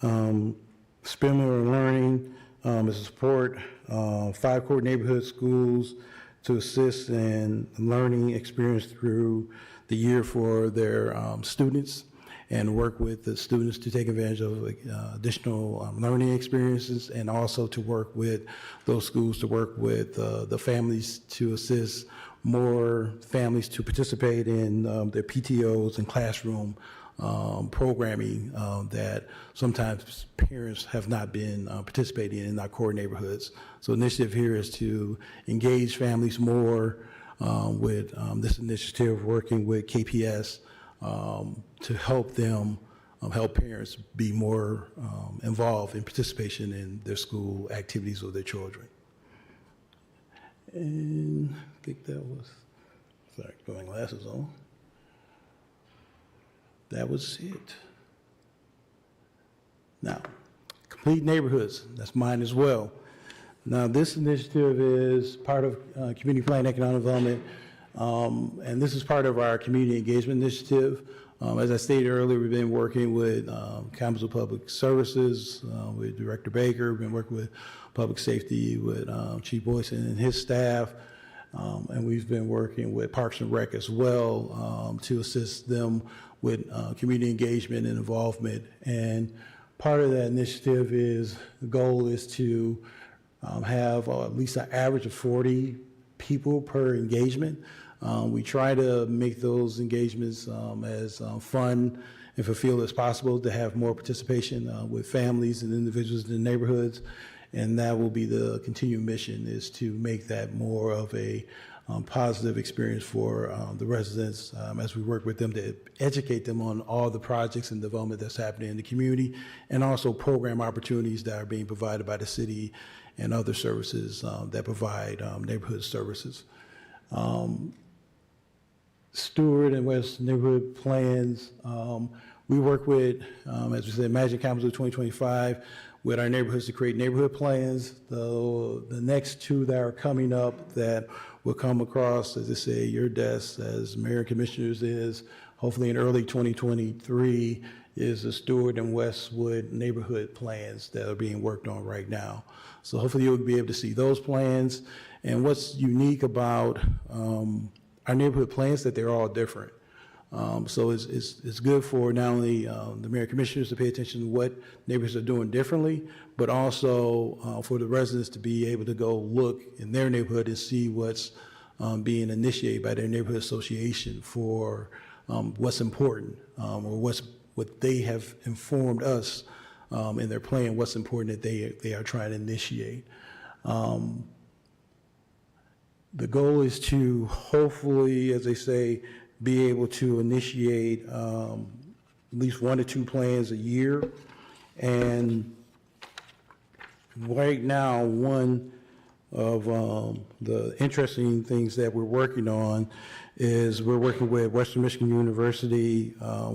S13: Spindler Learning is to support 5 core neighborhood schools to assist in learning experience through the year for their students and work with the students to take advantage of additional learning experiences, and also to work with those schools to work with the families to assist more families to participate in their PTOs and classroom programming that sometimes parents have not been participating in our core neighborhoods. So the initiative here is to engage families more with this initiative, working with KPS to help them help parents be more involved in participation in their school activities with their children. And I think that was, sorry, put my glasses on. That was it. Now, complete neighborhoods, that's mine as well. Now, this initiative is part of Community Plan Economic Development, and this is part of our Community Engagement Initiative. As I stated earlier, we've been working with Kalamazoo Public Services, with Director Baker, we've been working with Public Safety with Chief Boyson and his staff, and we've been working with Parks and Rec as well to assist them with community engagement and involvement. And part of that initiative is, the goal is to have at least an average of 40 people per engagement. We try to make those engagements as fun and fulfilled as possible, to have more participation with families and individuals in the neighborhoods. And that will be the continued mission, is to make that more of a positive experience for the residents as we work with them to educate them on all the projects and development that's happening in the community, and also program opportunities that are being provided by the city and other services that provide neighborhood services. Stewart and West neighborhood plans. We work with, as we said, Imagine Kalamazoo 2025, with our neighborhoods to create neighborhood plans. The next two that are coming up that will come across, as I say, your desk as mayor and commissioners, is hopefully in early 2023, is the Stewart and Westwood neighborhood plans that are being worked on right now. So hopefully you'll be able to see those plans. And what's unique about our neighborhood plans, that they're all different. So it's good for not only the mayor and commissioners to pay attention to what neighborhoods are doing differently, but also for the residents to be able to go look in their neighborhood and see what's being initiated by their neighborhood association for what's important, or what they have informed us in their plan, what's important that they are trying to initiate. The goal is to hopefully, as they say, be able to initiate at least 1 to 2 plans a year. And right now, one of the interesting things that we're working on is we're working with Western Michigan University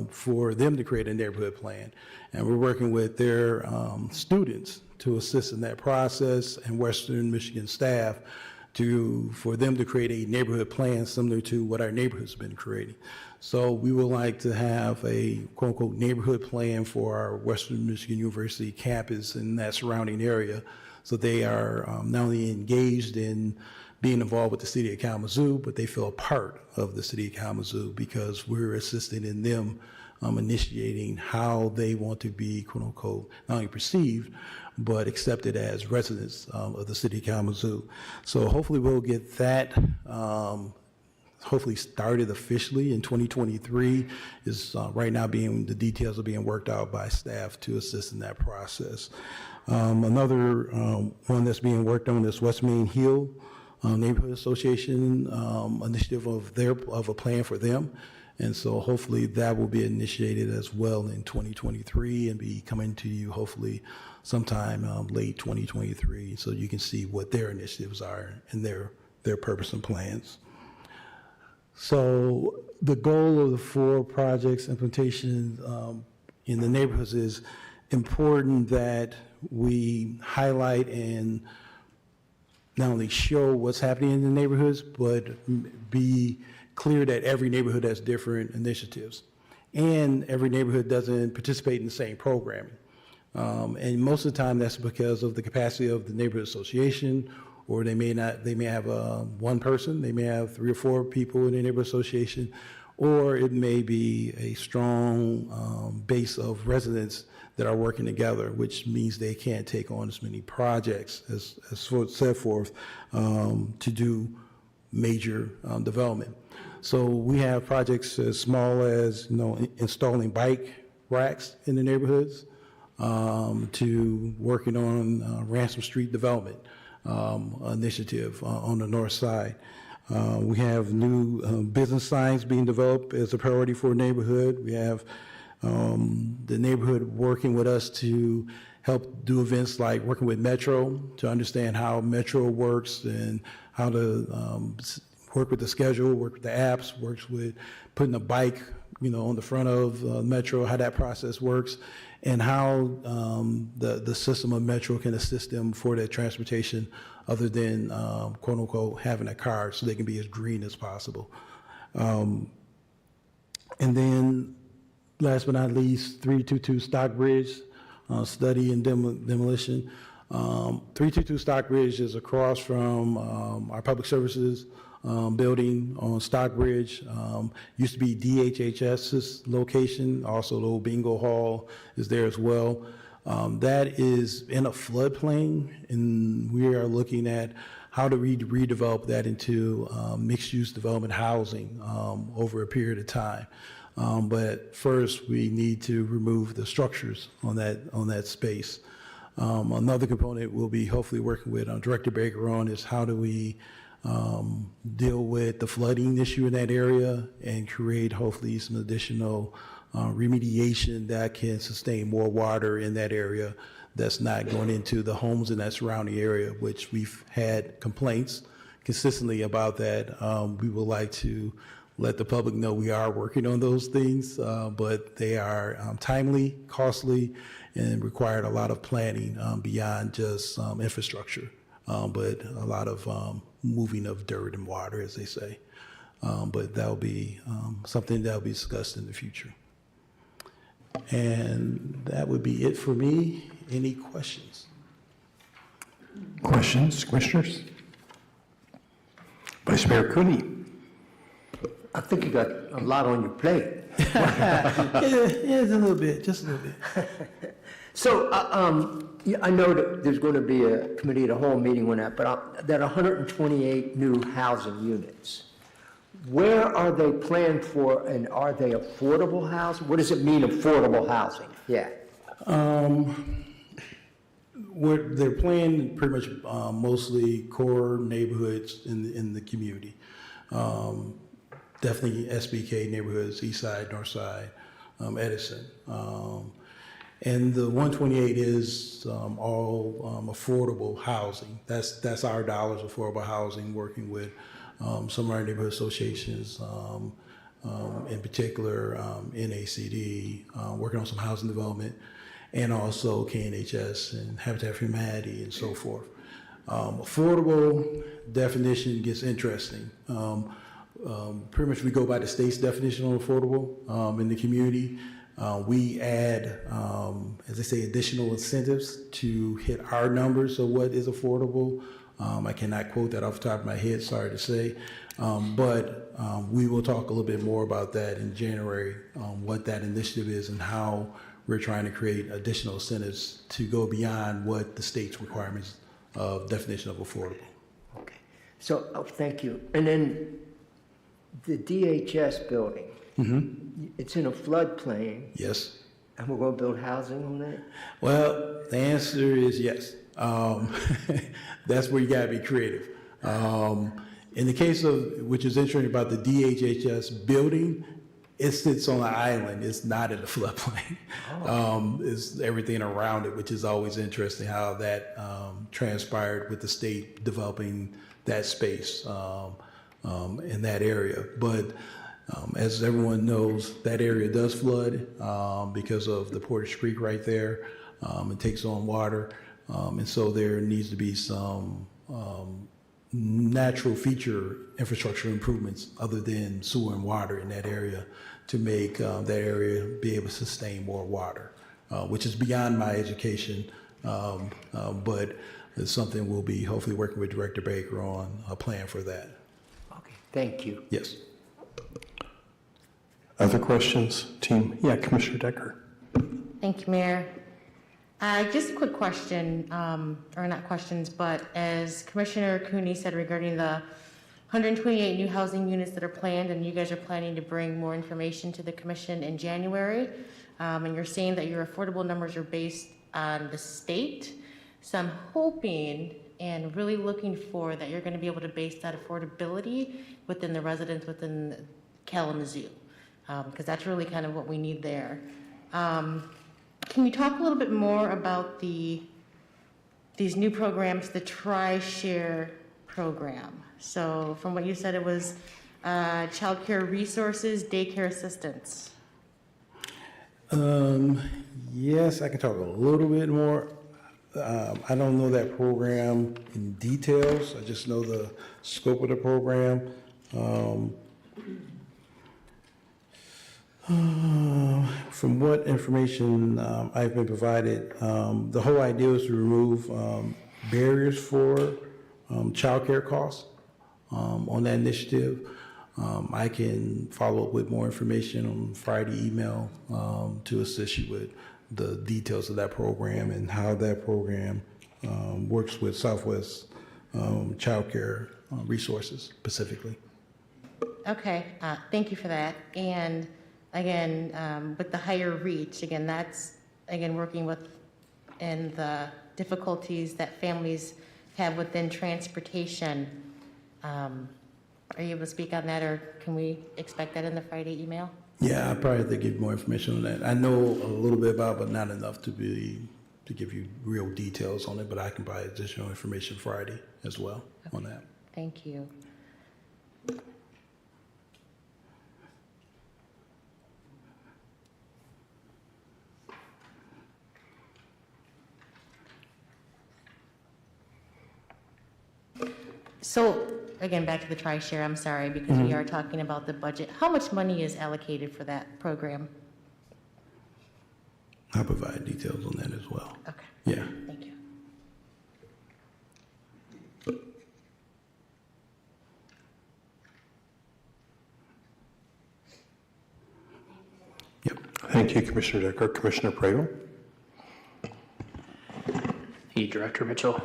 S13: for them to create a neighborhood plan. And we're working with their students to assist in that process, and Western Michigan staff for them to create a neighborhood plan similar to what our neighborhood's have been creating. So we would like to have a quote-unquote neighborhood plan for our Western Michigan University campus and that surrounding area, so they are not only engaged in being involved with the city of Kalamazoo, but they feel a part of the city of Kalamazoo, because we're assisting in them initiating how they want to be quote-unquote not only perceived, but accepted as residents of the city of Kalamazoo. So hopefully we'll get that hopefully started officially in 2023. Is right now the details are being worked out by staff to assist in that process. Another one that's being worked on is West Main Hill Neighborhood Association initiative of a plan for them. And so hopefully that will be initiated as well in 2023 and be coming to you hopefully sometime late 2023, so you can see what their initiatives are and their purpose and plans. So the goal of the 4 projects implementation in the neighborhoods is important that we highlight and not only show what's happening in the neighborhoods, but be clear that every neighborhood has different initiatives, and every neighborhood doesn't participate in the same programming. And most of the time that's because of the capacity of the neighborhood association, or they may have one person, they may have 3 or 4 people in the neighborhood association, or it may be a strong base of residents that are working together, which means they can't take on as many projects as set forth to do major development. So we have projects as small as, installing bike racks in the neighborhoods, to working on Ransom Street development initiative on the north side. We have new business signs being developed as a priority for a neighborhood. We have the neighborhood working with us to help do events like working with Metro to understand how Metro works and how to work with the schedule, work with the apps, works with putting a bike, on the front of Metro, how that process works, and how the system of Metro can assist them for their transportation other than, quote unquote, having a car so they can be as green as possible. And then last but not least, 322 Stockbridge, study and demolition. 322 Stockbridge is across from our public services building on Stockbridge. Used to be DHHS's location, also the old bingo hall is there as well. That is in a floodplain, and we are looking at how to redevelop that into mixed-use development housing over a period of time. But first, we need to remove the structures on that space. Another component we'll be hopefully working with Director Baker on is how do we deal with the flooding issue in that area and create hopefully some additional remediation that can sustain more water in that area that's not going into the homes in that surrounding area, which we've had complaints consistently about that. We would like to let the public know we are working on those things, but they are timely, costly, and required a lot of planning beyond just infrastructure, but a lot of moving of dirt and water, as they say. But that'll be something that'll be discussed in the future. And that would be it for me. Any questions?
S4: Questions, commissioners? Vice Mayor Cooney.
S5: I think you got a lot on your plate.
S13: Yeah, it's a little bit, just a little bit.
S5: So, yeah, I know that there's going to be a committee of the whole meeting on that, but that 128 new housing units, where are they planned for, and are they affordable housing? What does it mean, affordable housing? Yeah.
S13: They're playing pretty much mostly core neighborhoods in the community. Definitely SBK neighborhoods, East Side, North Side, Edison. And the 128 is all affordable housing. That's our dollars, affordable housing, working with some of our neighborhood associations, in particular NACD, working on some housing development, and also KNHS and Habitat for Humanity and so forth. Affordable definition gets interesting. Pretty much we go by the state's definition on affordable in the community. We add, as I say, additional incentives to hit our numbers of what is affordable. I cannot quote that off the top of my head, sorry to say. But we will talk a little bit more about that in January, what that initiative is and how we're trying to create additional incentives to go beyond what the state's requirements of definition of affordable.
S5: Okay. So, thank you. And then the DHS building, it's in a floodplain.
S13: Yes.
S5: And we're going to build housing on that?
S13: Well, the answer is yes. That's where you got to be creative. In the case of, which is interesting about the DHHS building, it sits on an island. It's not in the floodplain. It's everything around it, which is always interesting how that transpired with the state developing that space in that area. But as everyone knows, that area does flood because of the Portage Creek right there. It takes on water. And so there needs to be some natural feature infrastructure improvements other than sewer and water in that area to make that area be able to sustain more water, which is beyond my education, but it's something we'll be hopefully working with Director Baker on a plan for that.
S5: Okay, thank you.
S13: Yes.
S4: Other questions, team? Yeah, Commissioner Decker.
S14: Thank you, Mayor. Just a quick question, or not questions, but as Commissioner Cooney said regarding the 128 new housing units that are planned, and you guys are planning to bring more information to the commission in January. And you're saying that your affordable numbers are based on the state. So I'm hoping and really looking for that you're going to be able to base that affordability within the residents within Kalamazoo, because that's really kind of what we need there. Can you talk a little bit more about these new programs, the Tri-Share program? So from what you said, it was childcare resources, daycare assistance.
S13: Yes, I can talk a little bit more. I don't know that program in details. I just know the scope of the program. From what information I've been provided, the whole idea is to remove barriers for childcare costs on that initiative. I can follow up with more information on Friday email to assist you with the details of that program and how that program works with Southwest childcare resources specifically.
S14: Okay, thank you for that. And again, with the higher reach, again, that's, again, working with, and the difficulties that families have within transportation. Are you able to speak on that, or can we expect that in the Friday email?
S13: Yeah, I probably have to give more information on that. I know a little bit about it, but not enough to give you real details on it, but I can provide additional information Friday as well on that.
S14: Thank you. So, again, back to the Tri-Share, I'm sorry, because we are talking about the budget. How much money is allocated for that program?
S13: I'll provide details on that as well.
S14: Okay,
S13: Yeah.
S14: thank you.
S13: Yep.
S4: Thank you, Commissioner Decker. Commissioner Pradel?
S11: Hey, Director Mitchell.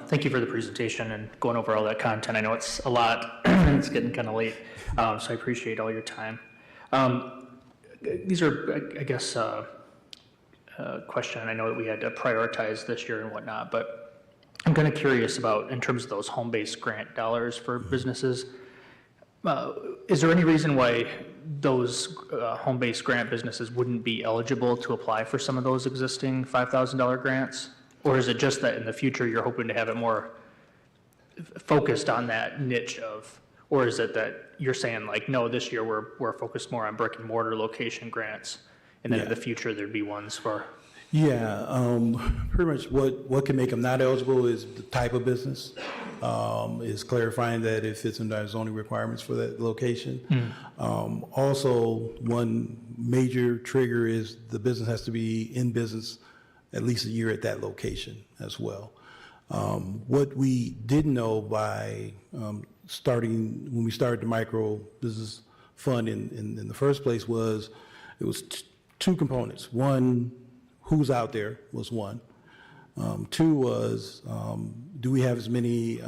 S11: Thank you for the presentation and going over all that content. I know it's a lot. It's getting kind of late, so I appreciate all your time. These are, I guess, question. I know that we had to prioritize this year and whatnot, but I'm kind of curious about, in terms of those home-based grant dollars for businesses, is there any reason why those home-based grant businesses wouldn't be eligible to apply for some of those existing $5,000 grants? Or is it just that in the future you're hoping to have it more focused on that niche of, or is it that you're saying like, no, this year we're focused more on brick and mortar location grants, and then in the future there'd be ones for?
S13: Yeah, pretty much what can make them not eligible is the type of business, is clarifying that it fits into our zoning requirements for that location. Also, one major trigger is the business has to be in business at least a year at that location as well. What we didn't know by when we started the micro business fund in the first place was it was two components. One, who's out there was one. Two was, do we have as many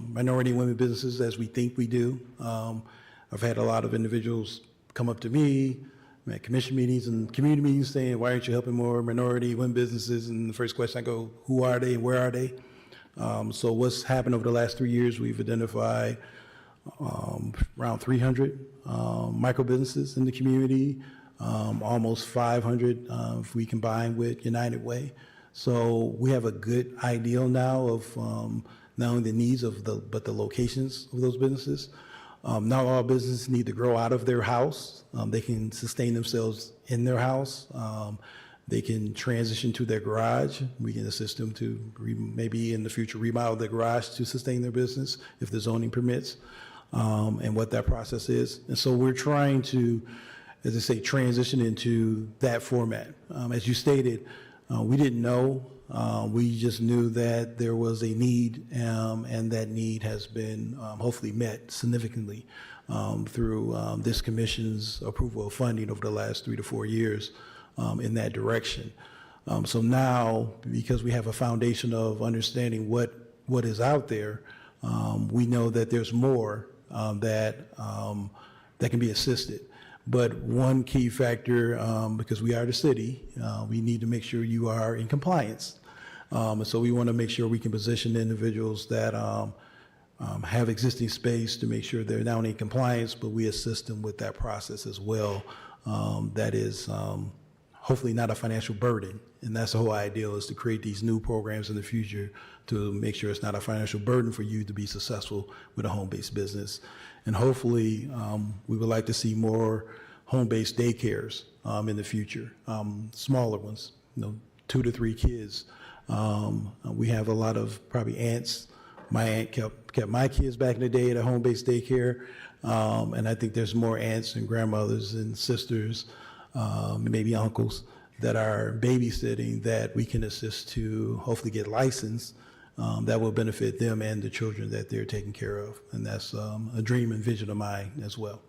S13: minority women businesses as we think we do? I've had a lot of individuals come up to me at commission meetings and community meetings saying, why aren't you helping more minority women businesses? And the first question I go, who are they and where are they? So what's happened over the last 3 years, we've identified around 300 micro businesses in the community, almost 500 if we combine with United Way. So we have a good idea now of not only the needs of but the locations of those businesses. Not all businesses need to grow out of their house. They can sustain themselves in their house. They can transition to their garage. We can assist them to maybe in the future remodel their garage to sustain their business if the zoning permits, and what that process is. And so we're trying to, as I say, transition into that format. As you stated, we didn't know. We just knew that there was a need, and that need has been hopefully met significantly through this commission's approval of funding over the last 3 to 4 years in that direction. So now, because we have a foundation of understanding what is out there, we know that there's more that can be assisted. But one key factor, because we are the city, we need to make sure you are in compliance. And so we want to make sure we can position the individuals that have existing space to make sure they're not only in compliance, but we assist them with that process as well. That is hopefully not a financial burden. And that's the whole idea, is to create these new programs in the future to make sure it's not a financial burden for you to be successful with a home-based business. And hopefully, we would like to see more home-based daycares in the future, smaller ones, 2 to 3 kids. We have a lot of probably aunts. My aunt kept my kids back in the day at a home-based daycare. And I think there's more aunts and grandmothers and sisters, and maybe uncles that are babysitting that we can assist to hopefully get licensed. That will benefit them and the children that they're taking care of. And that's a dream and vision of mine as well.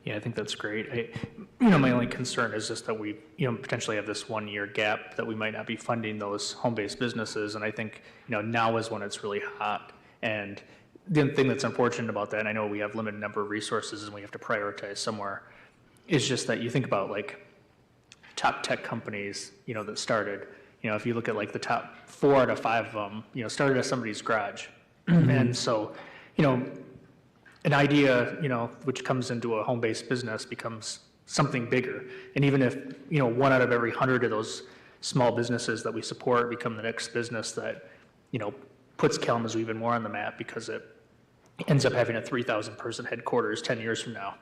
S11: Yeah, I think that's great. My only concern is just that we, potentially have this 1-year gap that we might not be funding those home-based businesses. And I think, now is when it's really hot. And the thing that's unfortunate about that, and I know we have limited number of resources and we have to prioritize somewhere, is just that you think about like top tech companies, that started, if you look at like the top 4 out of 5 of them, started at somebody's garage. And so, an idea, which comes into a home-based business becomes something bigger. And even if, 1 out of every 100 of those small businesses that we support become the next business that, puts Kalamazoo even more on the map because it ends up having a 3,000 person headquarters 10 years from now,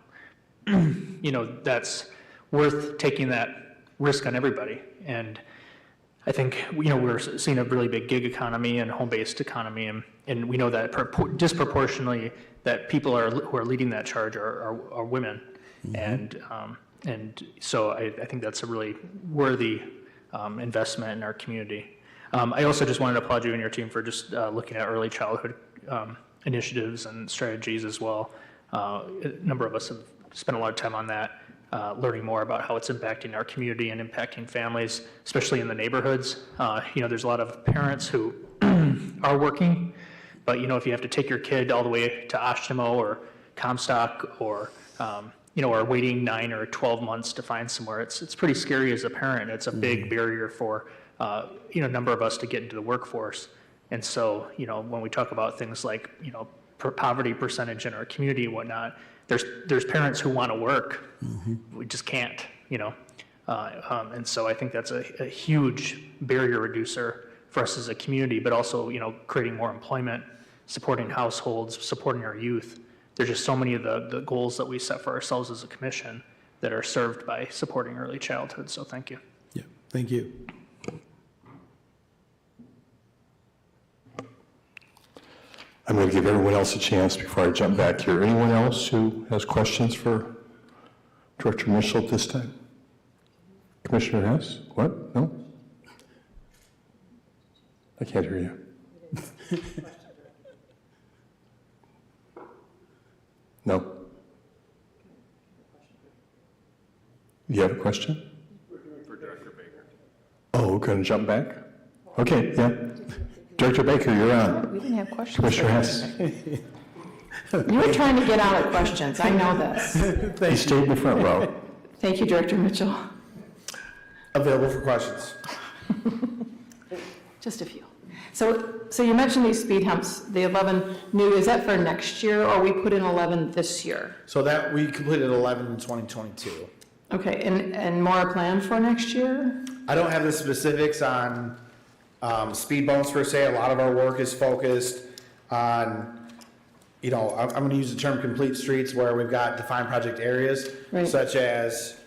S11: that's worth taking that risk on everybody. And I think, we're seeing a really big gig economy and home-based economy, and we know that disproportionately that people who are leading that charge are women. Mm-hmm. And so I think that's a really worthy investment in our community. I also just wanted to applaud you and your team for just looking at early childhood initiatives and strategies as well. A number of us have spent a lot of time on that. Learning more about how it's impacting our community and impacting families, especially in the neighborhoods. There's a lot of parents who are working, but if you have to take your kid all the way to Oshtemo or Comstock or are waiting 9 or 12 months to find somewhere, it's pretty scary as a parent. It's a big barrier for a number of us to get into the workforce. And so when we talk about things like poverty percentage in our community and whatnot, there's parents who want to work. Mm-hmm. We just can't, and so I think that's a huge barrier reducer for us as a community, but also, creating more employment, supporting households, supporting our youth. There's just so many of the goals that we set for ourselves as a commission that are served by supporting early childhood. So thank you.
S13: Yeah, thank you.
S4: I'm going to give everyone else a chance before I jump back here. Anyone else who has questions for Director Mitchell at this time? Commissioner Hess? What? No? I can't hear you. No? You have a question? For Director Baker. Oh, we're going to jump back? Okay, yeah. Director Baker, you're on.
S10: We didn't have questions.
S4: Commissioner Hess.
S10: You were trying to get out of questions. I know this.
S4: He stayed in the front row.
S10: Thank you, Director Mitchell.
S12: Available for questions.
S10: Just a few. So you mentioned these speed humps, the 11 new, is that for next year or we put in 11 this year?
S12: So that we completed 11 in 2022.
S10: Okay, and more planned for next year?
S12: I don't have the specifics on speed bumps per se. A lot of our work is focused on, I'm going to use the term complete streets where we've got defined project areas,
S10: Right.
S12: such as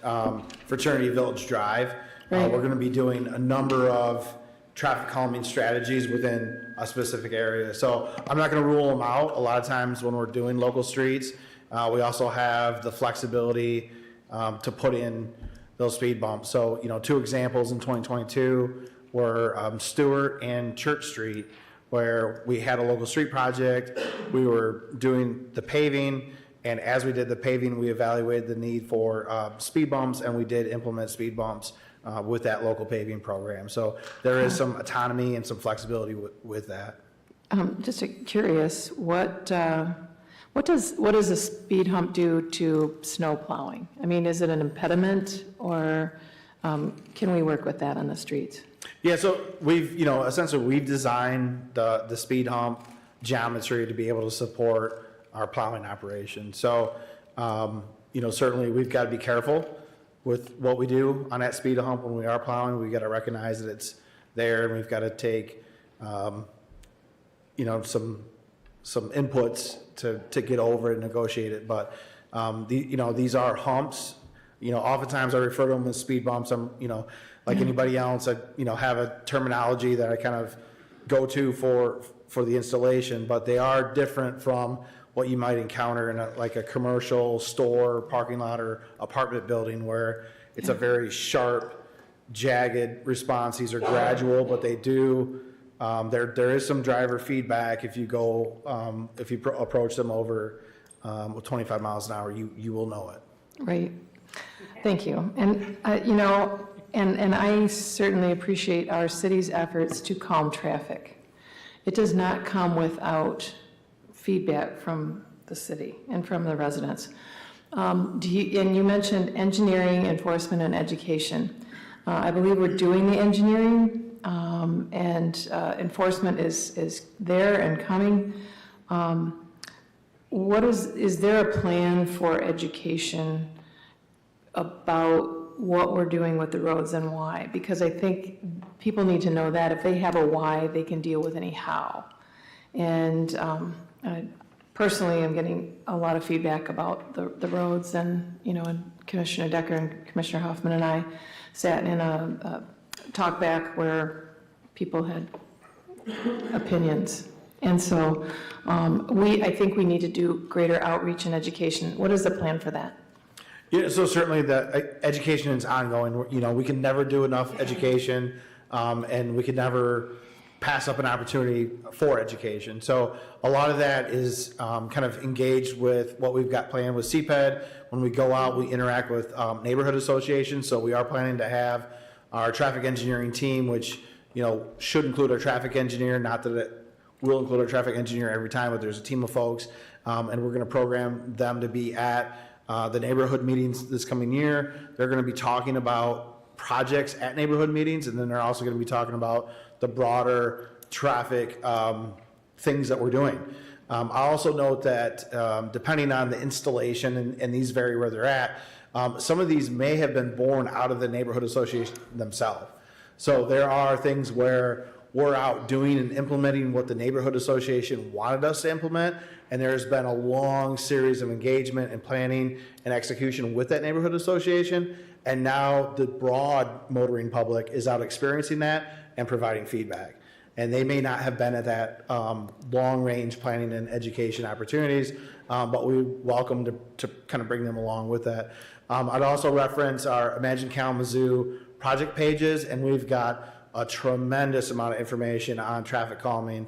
S12: Fraternity Village Drive.
S10: Right.
S12: We're going to be doing a number of traffic calming strategies within a specific area. So I'm not going to rule them out. A lot of times when we're doing local streets, we also have the flexibility to put in those speed bumps. So, 2 examples in 2022 were Stewart and Church Street, where we had a local street project. We were doing the paving, and as we did the paving, we evaluated the need for speed bumps, and we did implement speed bumps with that local paving program. So there is some autonomy and some flexibility with that.
S10: Just curious, what What does a speed hump do to snow plowing? I mean, is it an impediment, or can we work with that on the streets?
S12: Yeah, so we've, essentially, we've designed the speed hump geometry to be able to support our plowing operation. So, certainly, we've got to be careful with what we do on that speed hump when we are plowing. We've got to recognize that it's there, and we've got to take, some inputs to get over it and negotiate it. But, these are humps. Oftentimes I refer to them as speed bumps. I'm, like anybody else, I, have a terminology that I kind of go to for the installation, but they are different from what you might encounter in like a commercial store, parking lot, or apartment building, where it's a very sharp, jagged response. These are gradual, but they do, there is some driver feedback if you go, if you approach them over with 25 miles an hour, you will know it.
S10: Right. Thank you. And, and I certainly appreciate our city's efforts to calm traffic. It does not come without feedback from the city and from the residents. And you mentioned engineering, enforcement, and education. I believe we're doing the engineering, and enforcement is there and coming. Is there a plan for education about what we're doing with the roads and why? Because I think people need to know that if they have a why, they can deal with any how. And I personally am getting a lot of feedback about the roads, and, and Commissioner Decker and Commissioner Hoffman and I sat in a talk back where people had opinions. And so I think we need to do greater outreach and education. What is the plan for that?
S12: Yeah, so certainly the education is ongoing. We can never do enough education, and we can never pass up an opportunity for education. So a lot of that is kind of engaged with what we've got planned with CPED. When we go out, we interact with neighborhood associations. So we are planning to have our traffic engineering team, which should include our traffic engineer. Not that it will include our traffic engineer every time, but there's a team of folks, and we're going to program them to be at the neighborhood meetings this coming year. They're going to be talking about projects at neighborhood meetings, and then they're also going to be talking about the broader traffic things that we're doing. I also note that depending on the installation, and these vary where they're at, some of these may have been born out of the neighborhood association themselves. So there are things where we're out doing and implementing what the neighborhood association wanted us to implement, and there's been a long series of engagement and planning and execution with that neighborhood association, and now the broad motoring public is out experiencing that and providing feedback. And they may not have been at that long-range planning and education opportunities, but we welcome to kind of bring them along with that. I'd also reference our Imagine Kalamazoo project pages, and we've got a tremendous amount of information on traffic calming,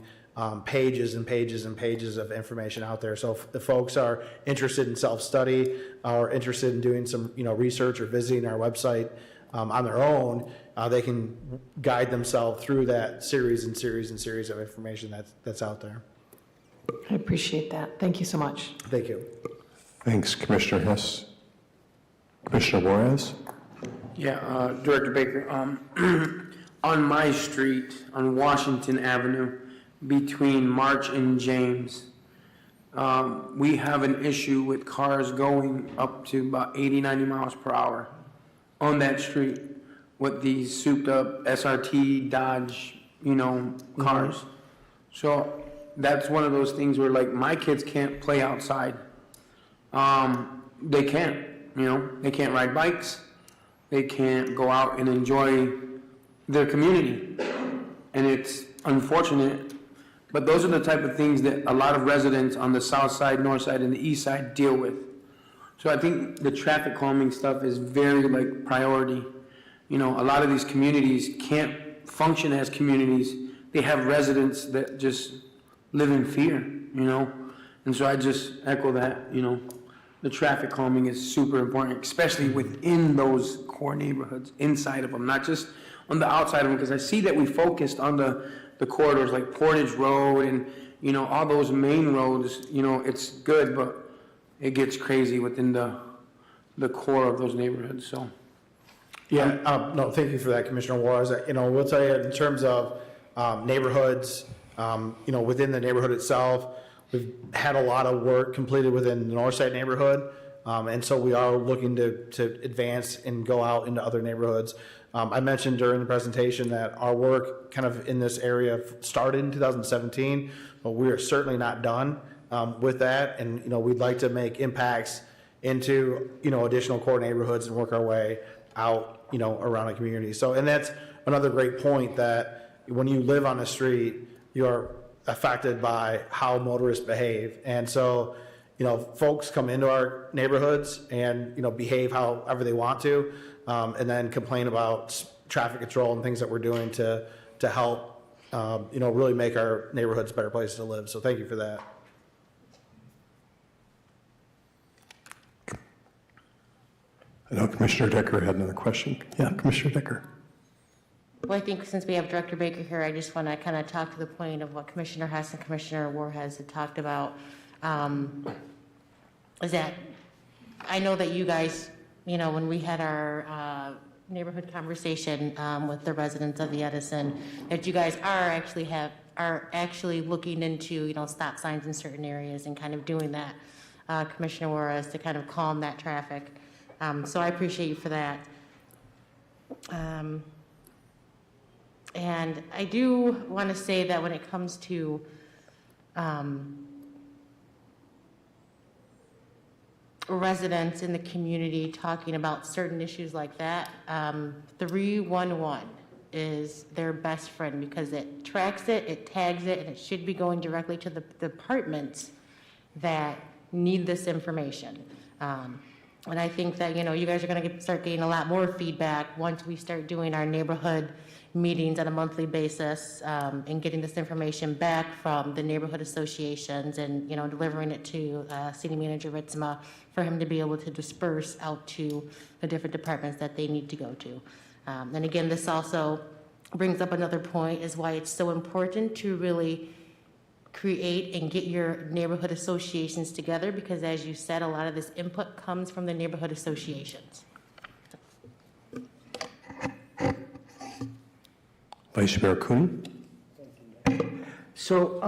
S12: pages and pages and pages of information out there. So if folks are interested in self-study or interested in doing some research or visiting our website on their own, they can guide themselves through that series and series and series of information that's out there.
S10: I appreciate that. Thank you so much.
S12: Thank you.
S4: Thanks, Commissioner Hess. Commissioner Juarez?
S1: Yeah, Director Baker, on my street, on Washington Avenue, between March and James, we have an issue with cars going up to about 80, 90 miles per hour on that street with these souped up SRT, Dodge, cars. So that's one of those things where, like, my kids can't play outside. They can't, they can't ride bikes. They can't go out and enjoy their community. And it's unfortunate, but those are the type of things that a lot of residents on the south side, north side, and the east side deal with. So I think the traffic calming stuff is very priority. A lot of these communities can't function as communities. They have residents that just live in fear, And so I just echo that, the traffic calming is super important, especially within those core neighborhoods, inside of them, not just on the outside of them, because I see that we focused on the corridors like Portage Road you know, all those main roads, you know, it's good, but it gets crazy within the core of those neighborhoods, so.
S12: Yeah, no, thank you for that, Commissioner Juarez. You know, we'll tell you in terms of neighborhoods, you know, within the neighborhood itself, we've had a lot of work completed within the North Side neighborhood. And so we are looking to advance and go out into other neighborhoods. I mentioned during the presentation that our work kind of in this area started in 2017, but we are certainly not done with that. And, you know, we'd like to make impacts into, you know, additional core neighborhoods and work our way out, you know, around the community. So, and that's another great point, that when you live on the street, you're affected by how motorists behave. And so, you know, folks come into our neighborhoods and, you know, behave however they want to, and then complain about traffic control and things that we're doing to help, you know, really make our neighborhoods better places to live. So thank you for that.
S4: I know Commissioner Decker had another question. Yeah, Commissioner Decker.
S14: Well, I think since we have Director Baker here, I just want to kind of talk to the point of what Commissioner Hess and Commissioner Juarez had talked about. Is that, I know that you guys, you know, when we had our neighborhood conversation with the residents of the Edison, that you guys are actually looking into, you know, stop signs in certain areas and kind of doing that, Commissioner Juarez, to kind of calm that traffic. So I appreciate you for that. And I do want to say that when it comes to residents in the community talking about certain issues like that, 311 is their best friend, because it tracks it, it tags it, and it should be going directly to the departments that need this information. And I think that, you know, you guys are going to start getting a lot more feedback once we start doing our neighborhood meetings on a monthly basis, and getting this information back from the neighborhood associations and, you know, delivering it to City Manager Ritzma for him to be able to disperse out to the different departments that they need to go to. And again, this also brings up another point, is why it's so important to really create and get your neighborhood associations together, because as you said, a lot of this input comes from the neighborhood associations.
S4: Vice Mayor Cooney.
S5: So,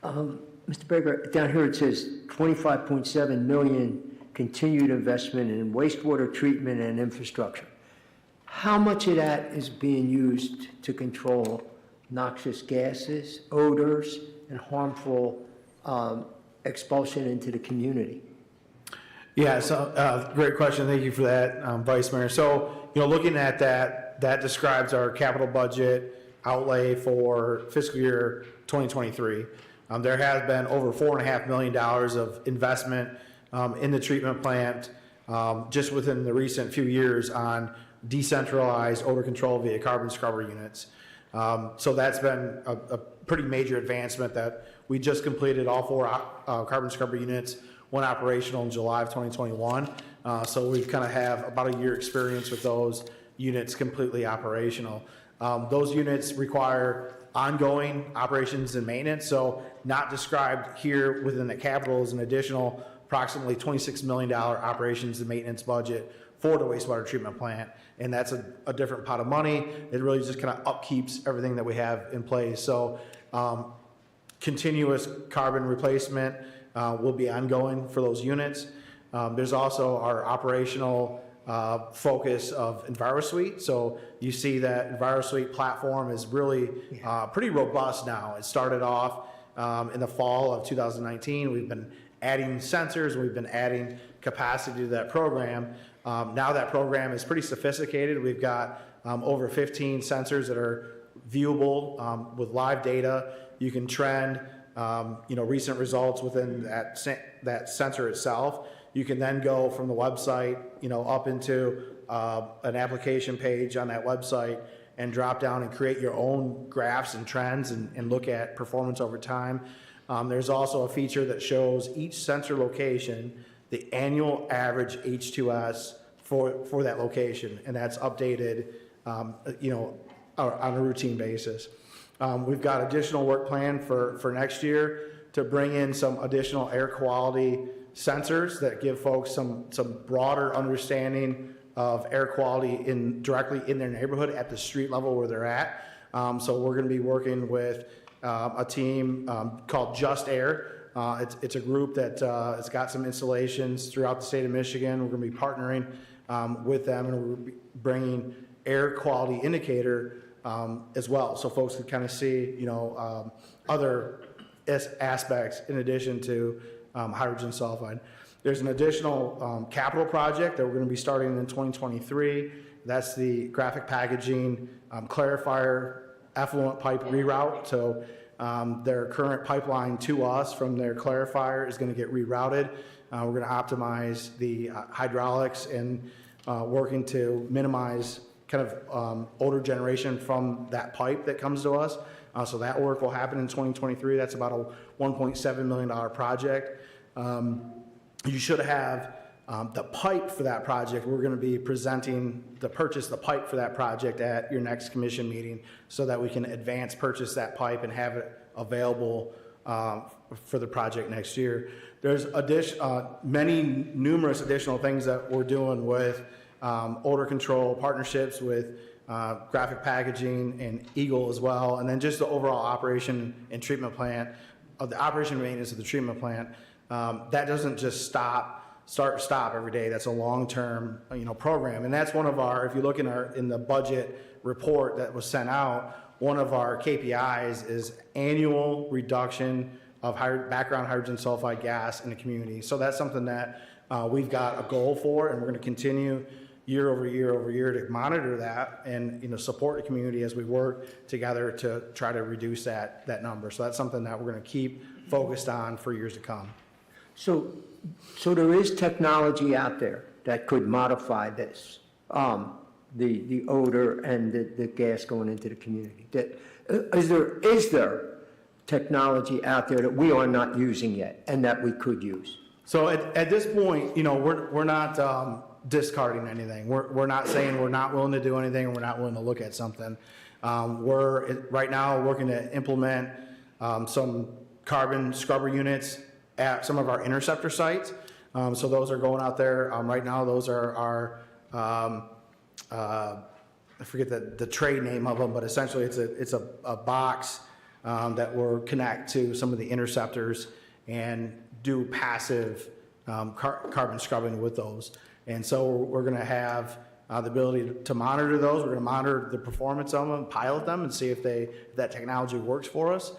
S5: Mr. Baker, down here it says 25.7 million continued investment in wastewater treatment and infrastructure. How much of that is being used to control noxious gases, odors, and harmful expulsion into the community?
S12: Yeah, so great question. Thank you for that, Vice Mayor. So, you know, looking at that describes our capital budget outlay for fiscal year 2023. There has been over $4.5 million of investment in the treatment plant just within the recent few years on decentralized odor control via carbon scrubber units. So that's been a pretty major advancement, that we just completed all 4 carbon scrubber units, went operational in July of 2021. So we've kind of have about a year experience with those units completely operational. Those units require ongoing operations and maintenance, so not described here within the capital is an additional approximately $26 million operations and maintenance budget for the wastewater treatment plant, and that's a different pot of money. It really just kind of upkeeps everything that we have in place. So continuous carbon replacement will be ongoing for those units. There's also our operational focus of EnviroSuite. So you see that EnviroSuite platform is really pretty robust now. It started off in the fall of 2019. We've been adding sensors, we've been adding capacity to that program. Now that program is pretty sophisticated. We've got over 15 sensors that are viewable with live data. You can trend you know, recent results within that sensor itself. You can then go from the website, you know, up into an application page on that website and drop down and create your own graphs and trends and look at performance over time. There's also a feature that shows each sensor location, the annual average H2S for that location, and that's updated, you know, on a routine basis. We've got additional work planned for next year to bring in some additional air quality sensors that give folks some broader understanding of air quality directly in their neighborhood at the street level where they're at. So we're going to be working with a team called Just Air. It's a group that has got some installations throughout the state of Michigan. We're going to be partnering with them, and we're bringing air quality indicator as well, so folks can kind of see, other aspects in addition to hydrogen sulfide. There's an additional capital project that we're going to be starting in 2023. That's the graphic packaging clarifier effluent pipe reroute. So their current pipeline to us from their clarifier is going to get rerouted. We're going to optimize the hydraulics and working to minimize kind of odor generation from that pipe that comes to us. So that work will happen in 2023. That's about a $1.7 million project. You should have the pipe for that project. We're going to be presenting the pipe for that project at your next commission meeting so that we can advance purchase that pipe and have it available for the project next year. There's numerous additional things that we're doing with odor control partnerships with graphic packaging and Eagle as well, and then just the overall operation and treatment plant of the operation and maintenance of the treatment plant. That doesn't just stop every day. That's a long-term program, and that's one of our, if you look in the budget report that was sent out, one of our KPIs is annual reduction of background hydrogen sulfide gas in the community. So that's something that we've got a goal for, and we're going to continue year over year to monitor that and support the community as we work together to try to reduce that number. So that's something that we're going to keep focused on for years to come.
S5: So there is technology out there that could modify this, the odor and the gas going into the community. Is there technology out there that we are not using yet and that we could use?
S12: So at this point, we're not discarding anything. We're not saying we're not willing to do anything, or we're not willing to look at something. We're right now working to implement some carbon scrubber units at some of our interceptor sites. So those are going out there right now. Those are our I forget the trade name of them, but essentially it's a box that will connect to some of the interceptors and do passive carbon scrubbing with those. And so we're going to have the ability to monitor those. We're going to monitor the performance of them, pilot them, and see if that technology works for us.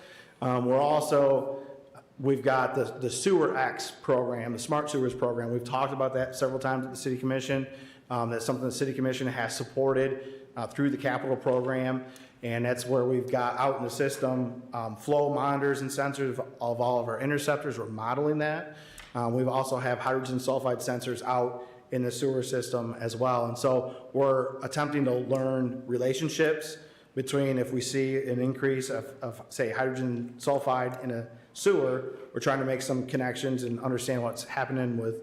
S12: We've got the Sewer X program, the Smart Sewers program. We've talked about that several times at the City Commission. That's something the City Commission has supported through the capital program. And that's where we've got out in the system flow monitors and sensors of all of our interceptors. We're modeling that. We also have hydrogen sulfide sensors out in the sewer system as well. And so we're attempting to learn relationships between, if we see an increase of say, hydrogen sulfide in a sewer, we're trying to make some connections and understand what's happening with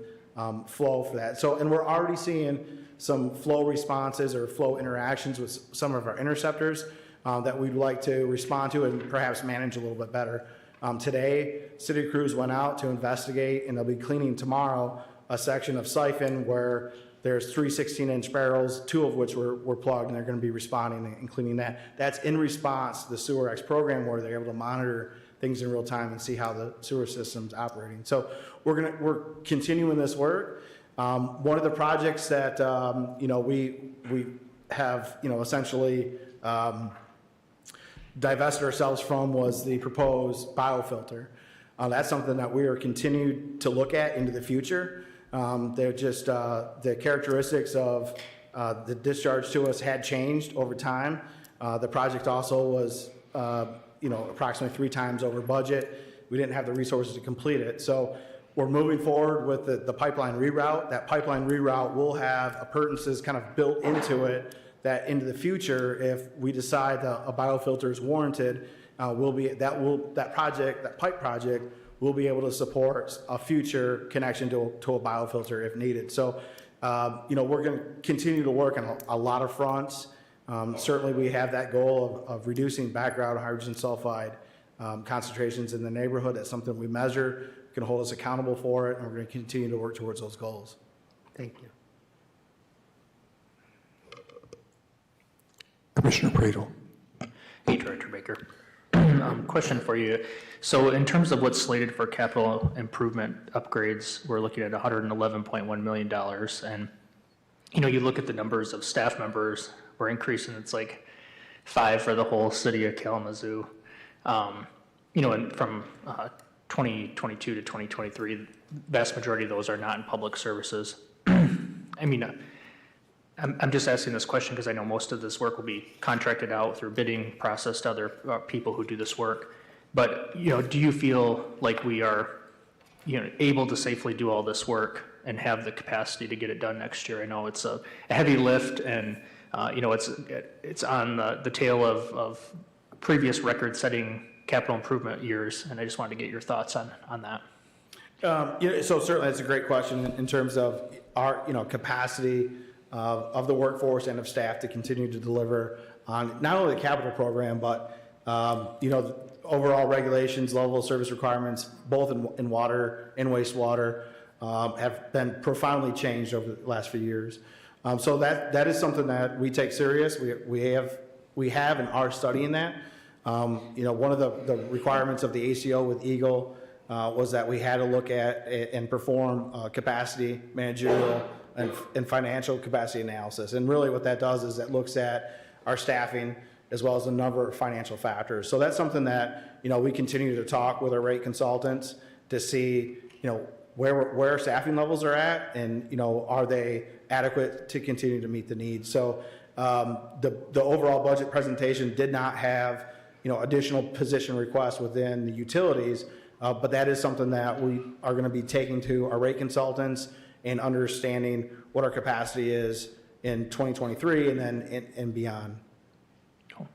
S12: flow for that. So, and we're already seeing some flow responses or flow interactions with some of our interceptors that we'd like to respond to and perhaps manage a little bit better. Today, city crews went out to investigate, and they'll be cleaning tomorrow a section of siphon where there's 3 16-inch barrels, 2 of which were plugged, and they're going to be responding and cleaning that. That's in response to the Sewer X program, where they're able to monitor things in real time and see how the sewer system's operating. So we're continuing this work. One of the projects that we have essentially divested ourselves from was the proposed biofilter. That's something that we are continued to look at into the future. They're just the characteristics of the discharge to us had changed over time. The project also was approximately 3 times over budget. We didn't have the resources to complete it. So we're moving forward with the pipeline reroute. That pipeline reroute will have appurtenances kind of built into it that into the future, if we decide that a biofilter is warranted, that pipe project will be able to support a future connection to a biofilter if needed. So, we're going to continue to work on a lot of fronts. Certainly, we have that goal of reducing background hydrogen sulfide concentrations in the neighborhood. That's something we measure, can hold us accountable for it, and we're going to continue to work towards those goals.
S5: Thank you.
S4: Commissioner Pradel.
S11: Hey, Director Baker. Question for you. So in terms of what's slated for capital improvement upgrades, we're looking at $111.1 million. And, you look at the numbers of staff members, we're increasing, it's like 5 for the whole city of Kalamazoo. And from 2022 to 2023, vast majority of those are not in public services. I'm just asking this question because I know most of this work will be contracted out through bidding process to other people who do this work. But, do you feel like we are, able to safely do all this work and have the capacity to get it done next year? I know it's a heavy lift and, it's on the tail of previous record-setting capital improvement years, and I just wanted to get your thoughts on that.
S12: So certainly that's a great question in terms of our, capacity of the workforce and of staff to continue to deliver on not only the capital program, but, overall regulations, level of service requirements, both in water and wastewater, have been profoundly changed over the last few years. So that is something that we take serious. We have and are studying that. One of the requirements of the ACO with Eagle was that we had to look at and perform capacity, managerial, and financial capacity analysis. And really what that does is it looks at our staffing as well as a number of financial factors. So that's something that, we continue to talk with our rate consultants to see, where our staffing levels are at and, are they adequate to continue to meet the needs. So the overall budget presentation did not have, additional position requests within the utilities, but that is something that we are going to be taking to our rate consultants and understanding what our capacity is in 2023 and then and beyond.
S11: Cool.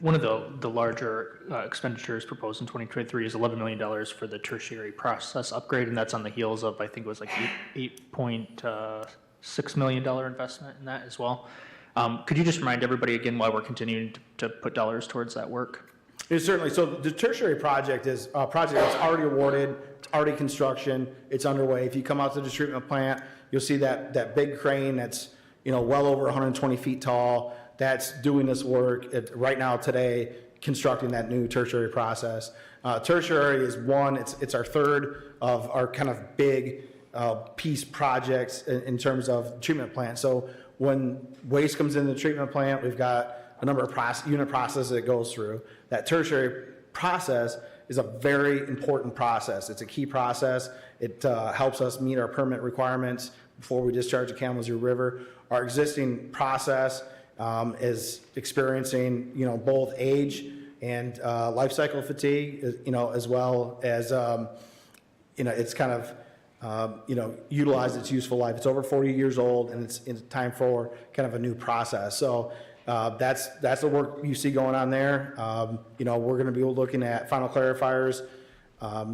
S11: One of the larger expenditures proposed in 2023 is $11 million for the tertiary process upgrade, and that's on the heels of, I think it was like $8.6 million investment in that as well. Could you just remind everybody again why we're continuing to put dollars towards that work?
S12: Certainly. So the tertiary project is a project that's already awarded, it's already construction, it's underway. If you come out to the treatment plant, you'll see that big crane that's, well over 120 feet tall, that's doing this work right now today, constructing that new tertiary process. Tertiary is it's our third of our kind of big piece projects in terms of treatment plant. So when waste comes into the treatment plant, we've got a number of unit processes it goes through. That tertiary process is a very important process. It's a key process. It helps us meet our permit requirements before we discharge the Kalamazoo River. Our existing process is experiencing, both age and life cycle fatigue, as well as, it's kind of, utilized its useful life. It's over 40 years old, and it's time for kind of a new process. So that's the work you see going on there. We're going to be looking at final clarifiers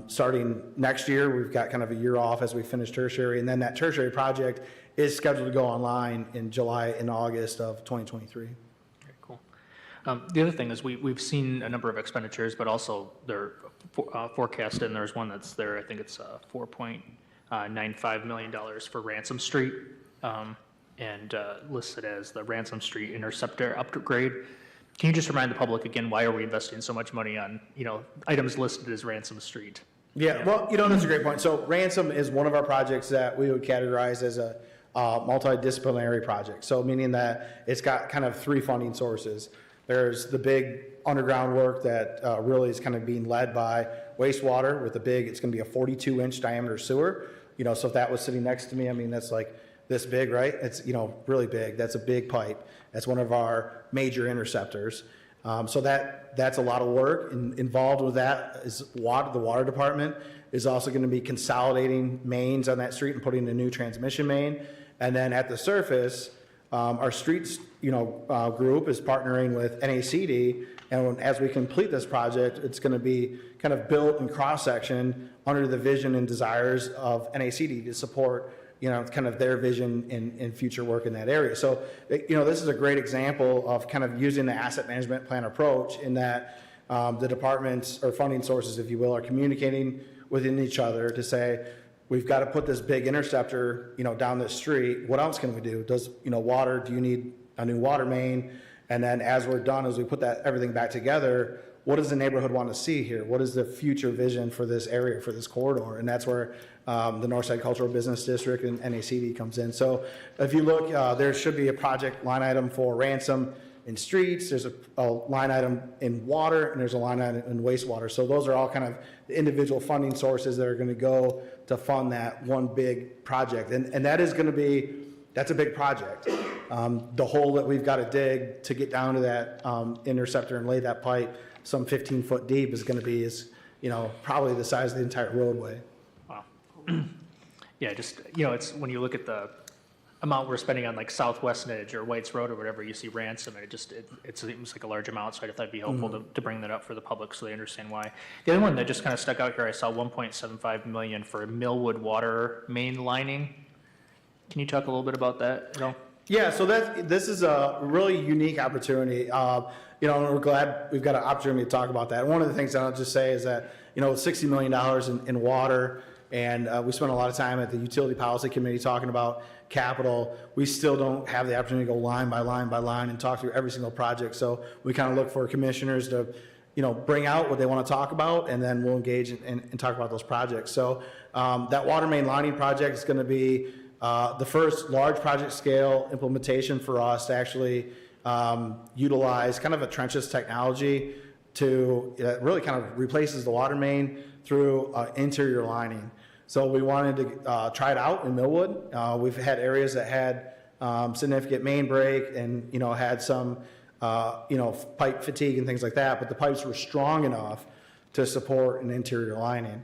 S12: starting next year. We've got kind of a year off as we finish tertiary, and then that tertiary project is scheduled to go online in July and August of 2023.
S11: Very cool. The other thing is we've seen a number of expenditures, but also they're forecasted, and there's one that's there, I think it's $4.95 million for Ransom Street, and listed as the Ransom Street Interceptor upgrade. Can you just remind the public again, why are we investing so much money on, items listed as Ransom Street?
S12: Yeah, well, that's a great point. So Ransom is one of our projects that we would categorize as a multidisciplinary project. So meaning that it's got kind of 3 funding sources. There's the big underground work that really is kind of being led by wastewater with it's going to be a 42-inch diameter sewer. So if that was sitting next to me, that's like this big, right? It's, really big. That's a big pipe. That's one of our major interceptors. So that's a lot of work. Involved with that is the water department is also going to be consolidating mains on that street and putting a new transmission main. And then at the surface, our streets, group is partnering with NACD. And as we complete this project, it's going to be kind of built in cross-section under the vision and desires of NACD to support kind of their vision in future work in that area. So, this is a great example of kind of using the asset management plan approach in that the departments or funding sources, if you will, are communicating within each other to say, we've got to put this big interceptor, down this street. What else can we do? Does, water, do you need a new water main? And then as we're done, as we put everything back together, what does the neighborhood want to see here? What is the future vision for this area, for this corridor? And that's where the Northside Cultural Business District and NACD comes in. So if you look, there should be a project line item for ransom in streets, there's a line item in water, and there's a line item in wastewater. So those are all kind of the individual funding sources that are going to go to fund that one big project. And that is going to be, that's a big project. The hole that we've got to dig to get down to that interceptor and lay that pipe some 15 foot deep is going to be, probably the size of the entire roadway.
S11: Wow. Yeah, just, it's, when you look at the amount we're spending on like Southwest Edge or White's Road or whatever, you see ransom, and it seems like a large amount, so I thought it'd be helpful to bring that up for the public so they understand why. The other one that just kind of stuck out here, I saw 1.75 million for Millwood water main lining. Can you talk a little bit about that at all?
S12: Yeah, so this is a really unique opportunity. And we're glad we've got an opportunity to talk about that. One of the things that I'll just say is that, $60 million in water, and we spent a lot of time at the Utility Policy Committee talking about capital. We still don't have the opportunity to go line by line by line and talk through every single project. So we kind of look for commissioners to, bring out what they want to talk about, and then we'll engage and talk about those projects. So that water main lining project is going to be the first large project scale implementation for us to actually utilize kind of a trenchless technology to really kind of replaces the water main through interior lining. So we wanted to try it out in Millwood. We've had areas that had significant main break and, had some, pipe fatigue and things like that, but the pipes were strong enough to support an interior lining.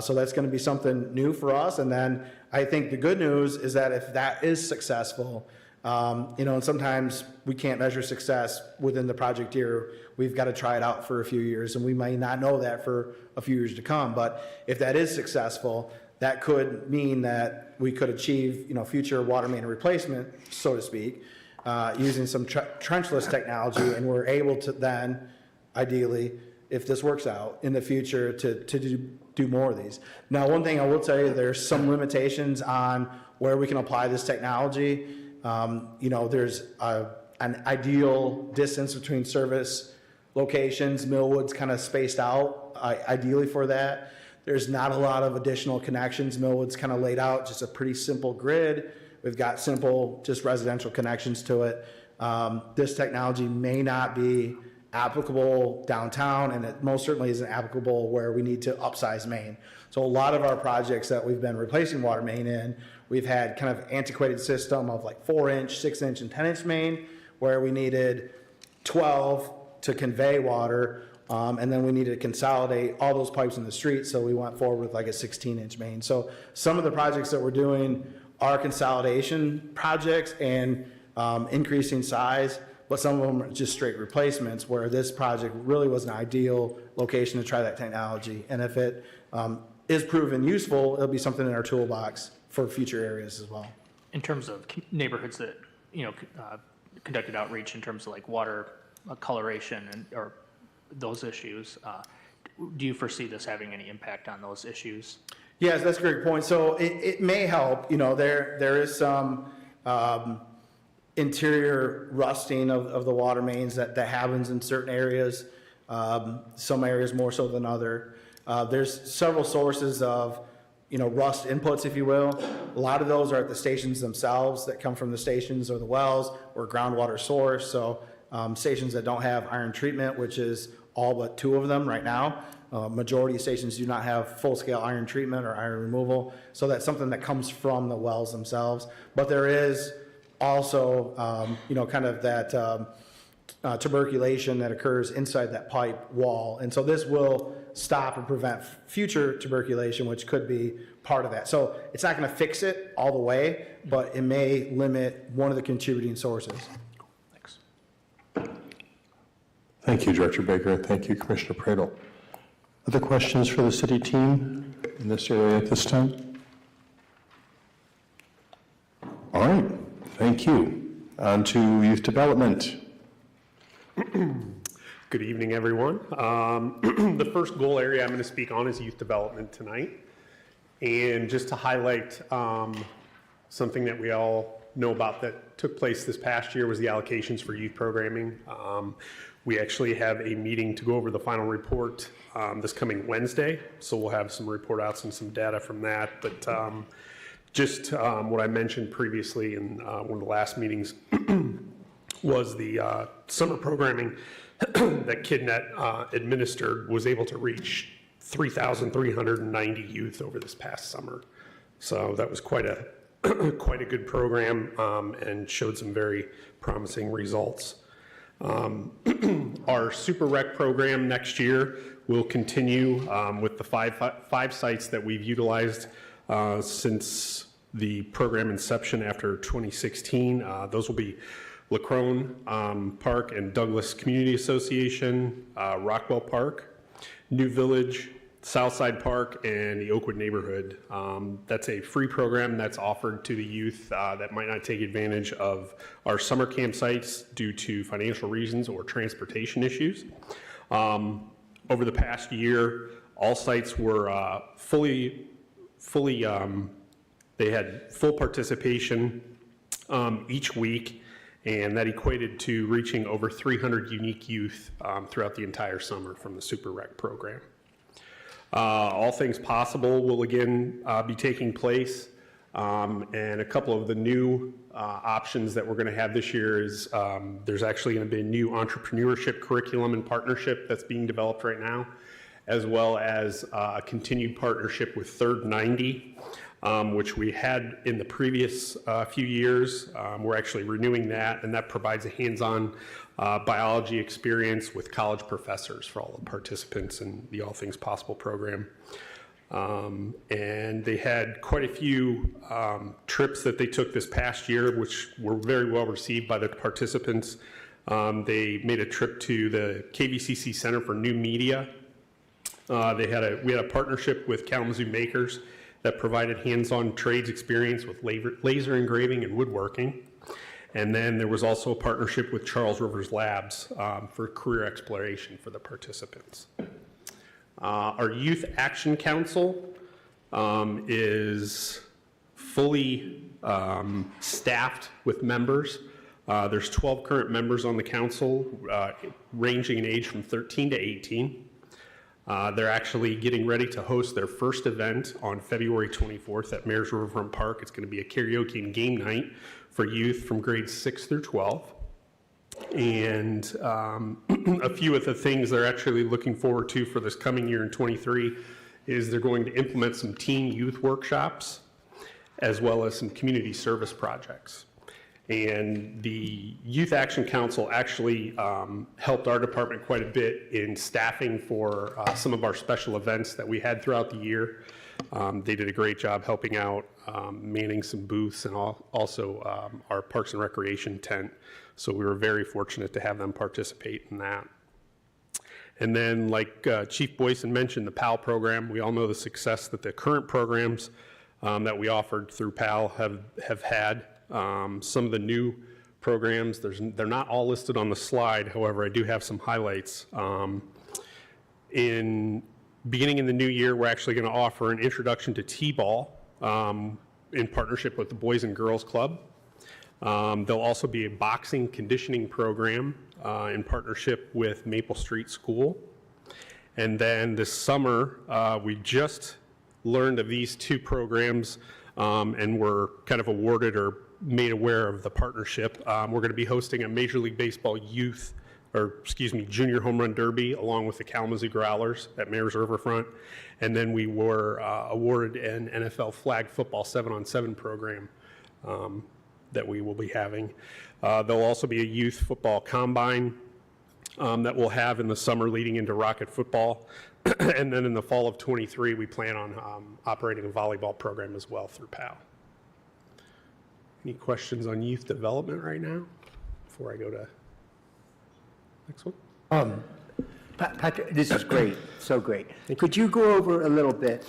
S12: So that's going to be something new for us. And then I think the good news is that if that is successful, and sometimes we can't measure success within the project year. We've got to try it out for a few years, and we may not know that for a few years to come. But if that is successful, that could mean that we could achieve, future water main replacement, so to speak, using some trenchless technology, and we're able to then, ideally, if this works out in the future, to do more of these. Now, one thing I will tell you, there's some limitations on where we can apply this technology. There's an ideal distance between service locations. Millwood's kind of spaced out ideally for that. There's not a lot of additional connections. Millwood's kind of laid out just a pretty simple grid. We've got simple, just residential connections to it. This technology may not be applicable downtown, and it most certainly isn't applicable where we need to upsize main. So a lot of our projects that we've been replacing water main in, we've had kind of antiquated system of like 4-inch, 6-inch, and 10-inch main, where we needed 12 to convey water, and then we needed to consolidate all those pipes in the street, so we went forward with like a 16-inch main. So some of the projects that we're doing are consolidation projects and increasing size, but some of them are just straight replacements, where this project really was an ideal location to try that technology. And if it is proven useful, it'll be something in our toolbox for future areas as well.
S11: In terms of neighborhoods that, conducted outreach in terms of like water coloration or those issues, do you foresee this having any impact on those issues?
S12: Yes, that's a great point. So it may help. There is some interior rusting of the water mains that happens in certain areas, some areas more so than other. There's several sources of rust inputs, if you will. A lot of those are at the stations themselves that come from the stations or the wells or groundwater source. So stations that don't have iron treatment, which is all but 2 of them right now. Majority of stations do not have full-scale iron treatment or iron removal. So that's something that comes from the wells themselves. But there is also, kind of that tuberculation that occurs inside that pipe wall. And so this will stop and prevent future tuberculation, which could be part of that. So it's not going to fix it all the way, but it may limit one of the contributing sources.
S11: Thanks.
S4: Thank you, Director Baker. Thank you, Commissioner Pradel. Other questions for the city team in this area at this time? All right, thank you. On to youth development.
S15: Good evening, everyone. The first goal area I'm going to speak on is youth development tonight. And just to highlight something that we all know about that took place this past year was the allocations for youth programming. We actually have a meeting to go over the final report this coming Wednesday. So we'll have some report outs and some data from that. But just what I mentioned previously in one of the last meetings was the summer programming that KidNet administered was able to reach 3,390 youth over this past summer. So that was quite a good program and showed some very promising results. Our Super Rec program next year will continue with the five sites that we've utilized since the program inception after 2016. Those will be LaCrone Park and Douglas Community Association, Rockwell Park, New Village, Southside Park, and the Oakwood neighborhood. That's a free program that's offered to the youth that might not take advantage of our summer campsites due to financial reasons or transportation issues. Over the past year, all sites were they had full participation each week, and that equated to reaching over 300 unique youth throughout the entire summer from the Super Rec program. All Things Possible will again be taking place, and a couple of the new options that we're going to have this year is there's actually going to be a new entrepreneurship curriculum and partnership that's being developed right now, as well as a continued partnership with Third 90, which we had in the previous few years. We're actually renewing that, and that provides a hands-on biology experience with college professors for all the participants in the All Things Possible program. And they had quite a few trips that they took this past year, which were very well received by the participants. They made a trip to the KVCC Center for New Media. We had a partnership with Kalamazoo Makers that provided hands-on trades experience with laser engraving and woodworking. And then there was also a partnership with Charles Rivers Labs for career exploration for the participants. Our Youth Action Council is fully staffed with members. There's 12 current members on the council, ranging in age from 13 to 18. They're actually getting ready to host their first event on February 24th at Mayor's Riverfront Park. It's going to be a karaoke and game night for youth from grades 6 through 12. And a few of the things they're actually looking forward to for this coming year in 23 is they're going to implement some teen youth workshops, as well as some community service projects. And the Youth Action Council actually helped our department quite a bit in staffing for some of our special events that we had throughout the year. They did a great job helping out, manning some booths, and also our Parks and Recreation tent. So we were very fortunate to have them participate in that. And then, like Chief Boyson mentioned, the PAL program, we all know the success that the current programs that we offered through PAL have had. Some of the new programs, they're not all listed on the slide. However, I do have some highlights. Beginning in the new year, we're actually going to offer an introduction to T-ball in partnership with the Boys and Girls Club. There'll also be a boxing conditioning program in partnership with Maple Street School. And then this summer, we just learned of these two programs and were kind of awarded or made aware of the partnership. We're going to be hosting a Major League Baseball junior home run derby along with the Kalamazoo Growlers at Mayor's Riverfront. And then we were awarded an NFL flag football 7-on-7 program that we will be having. There'll also be a youth football combine that we'll have in the summer leading into Rocket football. And then in the fall of 23, we plan on operating a volleyball program as well through PAL. Any questions on youth development right now before I go to next one?
S5: Patrick, this is great, so great. Could you go over a little bit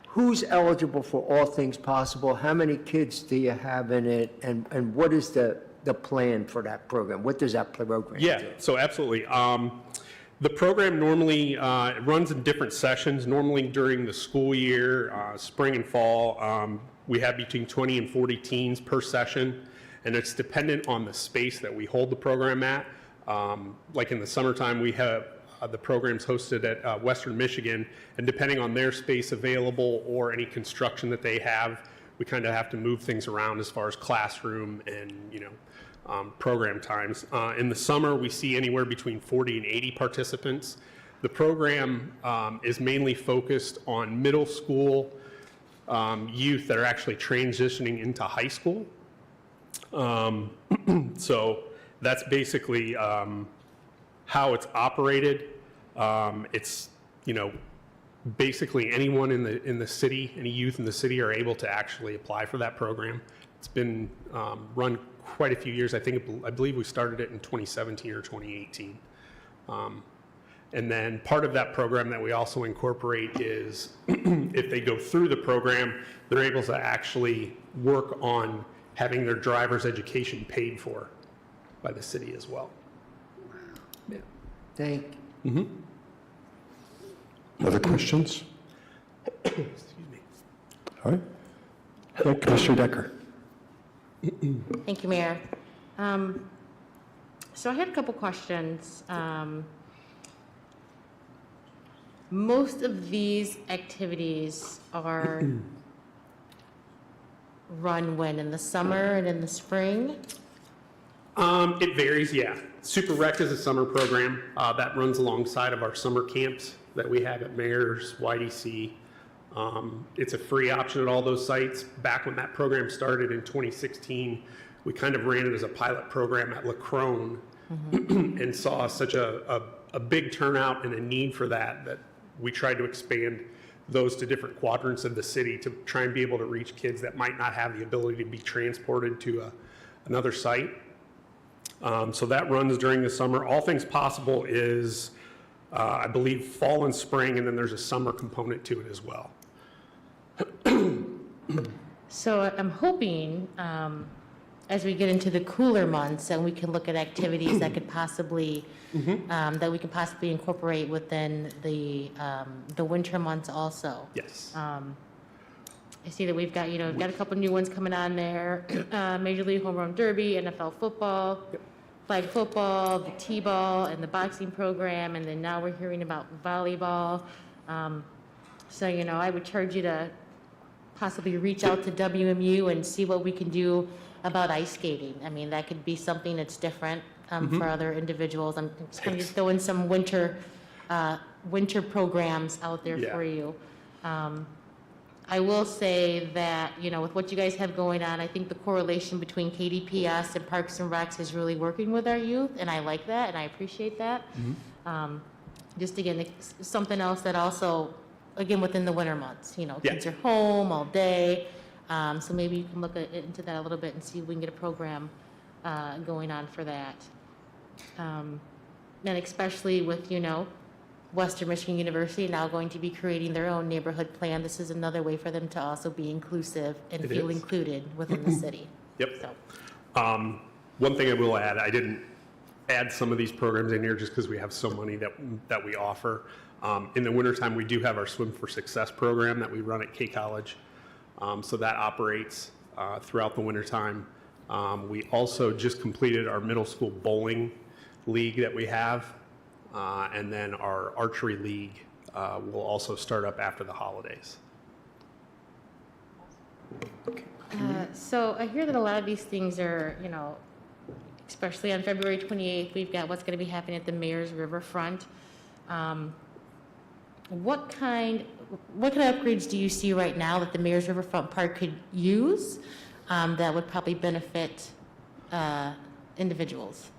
S5: who's eligible for All Things Possible? How many kids do you have in it? And what is the plan for that program? What does that program do?
S15: Yeah, so absolutely. The program normally runs in different sessions, normally during the school year, spring and fall. We have between 20 and 40 teens per session, and it's dependent on the space that we hold the program at. Like in the summertime, we have the programs hosted at Western Michigan, and depending on their space available or any construction that they have, we kind of have to move things around as far as classroom and, program times. In the summer, we see anywhere between 40 and 80 participants. The program is mainly focused on middle school youth that are actually transitioning into high school. So that's basically how it's operated. It's, basically anyone in the city, any youth in the city are able to actually apply for that program. It's been run quite a few years. I believe we started it in 2017 or 2018. And then part of that program that we also incorporate is if they go through the program, they're able to actually work on having their driver's education paid for by the city as well.
S5: Thank you.
S4: Mm-hmm. Other questions?
S15: Excuse me.
S4: All right. Yeah, Commissioner Decker.
S14: Thank you, Mayor. So I had a couple questions. Most of these activities are run when? In the summer and in the spring?
S15: It varies, yeah. Super Rec is a summer program that runs alongside of our summer camps that we have at Mayor's, YDC. It's a free option at all those sites. Back when that program started in 2016, we kind of ran it as a pilot program at LaCrone and saw such a big turnout and a need for that we tried to expand those to different quadrants of the city to try and be able to reach kids that might not have the ability to be transported to another site. So that runs during the summer. All Things Possible is, I believe, fall and spring, and then there's a summer component to it as well.
S14: So I'm hoping, as we get into the cooler months, and we can look at activities that could possibly, that we can possibly incorporate within the winter months also.
S15: Yes.
S14: I see that we've got a couple new ones coming on there. Major League Home Run Derby, NFL football, flag football, the T-ball, and the boxing program, and then now we're hearing about volleyball. So, I would charge you to possibly reach out to WMU and see what we can do about ice skating. I mean, that could be something that's different for other individuals. I'm kind of just throwing some winter programs out there for you. I will say that, with what you guys have going on, I think the correlation between KDPS and Parks and Recs is really working with our youth, and I like that, and I appreciate that. Just again, it's something else that also, again, within the winter months, kids are home all day, so maybe you can look into that a little bit and see if we can get a program going on for that. And especially with, Western Michigan University now going to be creating their own neighborhood plan. This is another way for them to also be inclusive and feel included within the city.
S15: Yep.
S14: So.
S15: One thing I will add, I didn't add some of these programs in here just because we have so many that we offer. In the wintertime, we do have our Swim for Success program that we run at K College. So that operates throughout the wintertime. We also just completed our middle school bowling league that we have. And then our archery league will also start up after the holidays.
S14: So I hear that a lot of these things are, especially on February 28th, we've got what's going to be happening at the Mayor's Riverfront. What kind of upgrades do you see right now that the Mayor's Riverfront Park could use that would probably benefit individuals?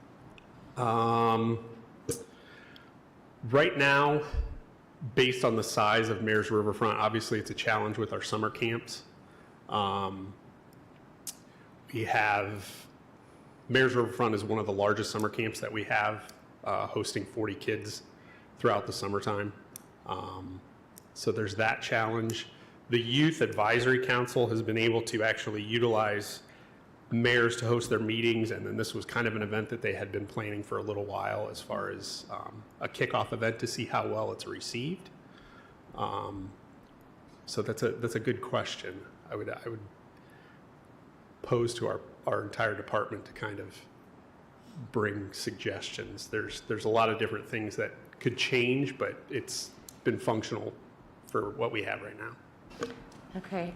S15: Right now, based on the size of Mayor's Riverfront, obviously it's a challenge with our summer camps. We have, Mayor's Riverfront is one of the largest summer camps that we have, hosting 40 kids throughout the summertime. So there's that challenge. The Youth Advisory Council has been able to actually utilize mayors to host their meetings, and then this was kind of an event that they had been planning for a little while as far as a kickoff event to see how well it's received. So that's a good question. I would pose to our entire department to kind of bring suggestions. There's a lot of different things that could change, but it's been functional for what we have right now.
S14: Okay,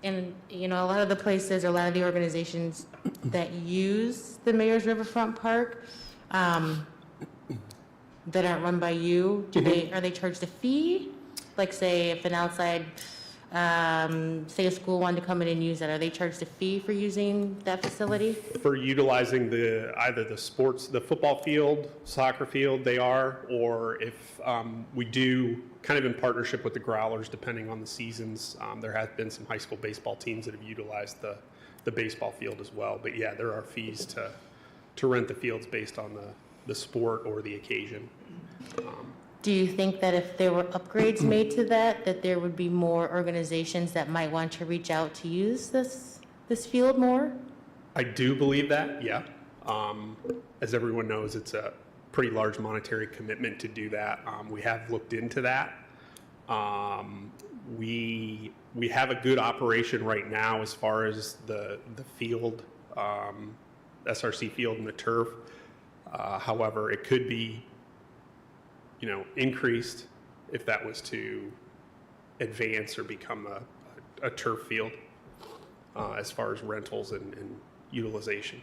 S14: and you know, a lot of the places, or a lot of the organizations that use the Mayor's Riverfront Park, that aren't run by you, are they charged a fee? Like, say, if an outside, say a school wanted to come in and use that, are they charged a fee for using that facility?
S15: For utilizing either the football field, soccer field, they are, or if we do kind of in partnership with the Growlers, depending on the seasons, there have been some high school baseball teams that have utilized the baseball field as well. But yeah, there are fees to rent the fields based on the sport or the occasion.
S14: Do you think that if there were upgrades made to that there would be more organizations that might want to reach out to use this field more?
S15: I do believe that, yeah. As everyone knows, it's a pretty large monetary commitment to do that. We have looked into that. We have a good operation right now as far as the field, SRC field and the turf. However, it could be, increased if that was to advance or become a turf field as far as rentals and utilization.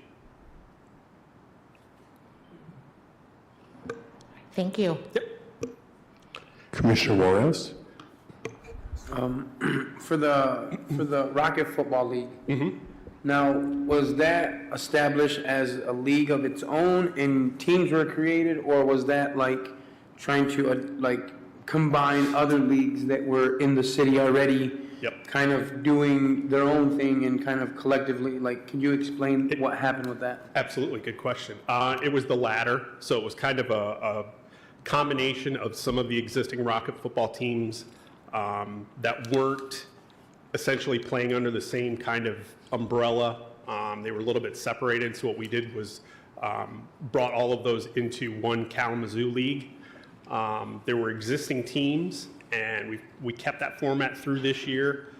S14: Thank you.
S4: Commissioner Juarez?
S1: For the Rocket Football League, now, was that established as a league of its own and teams were created, or was that like trying to combine other leagues that were in the city already?
S15: Yep.
S1: Kind of doing their own thing and kind of collectively, can you explain what happened with that?
S15: Absolutely, good question. It was the latter, so it was kind of a combination of some of the existing Rocket football teams that weren't essentially playing under the same kind of umbrella. They were a little bit separated, so what we did was brought all of those into one Kalamazoo league. There were existing teams, and we kept that format through this year.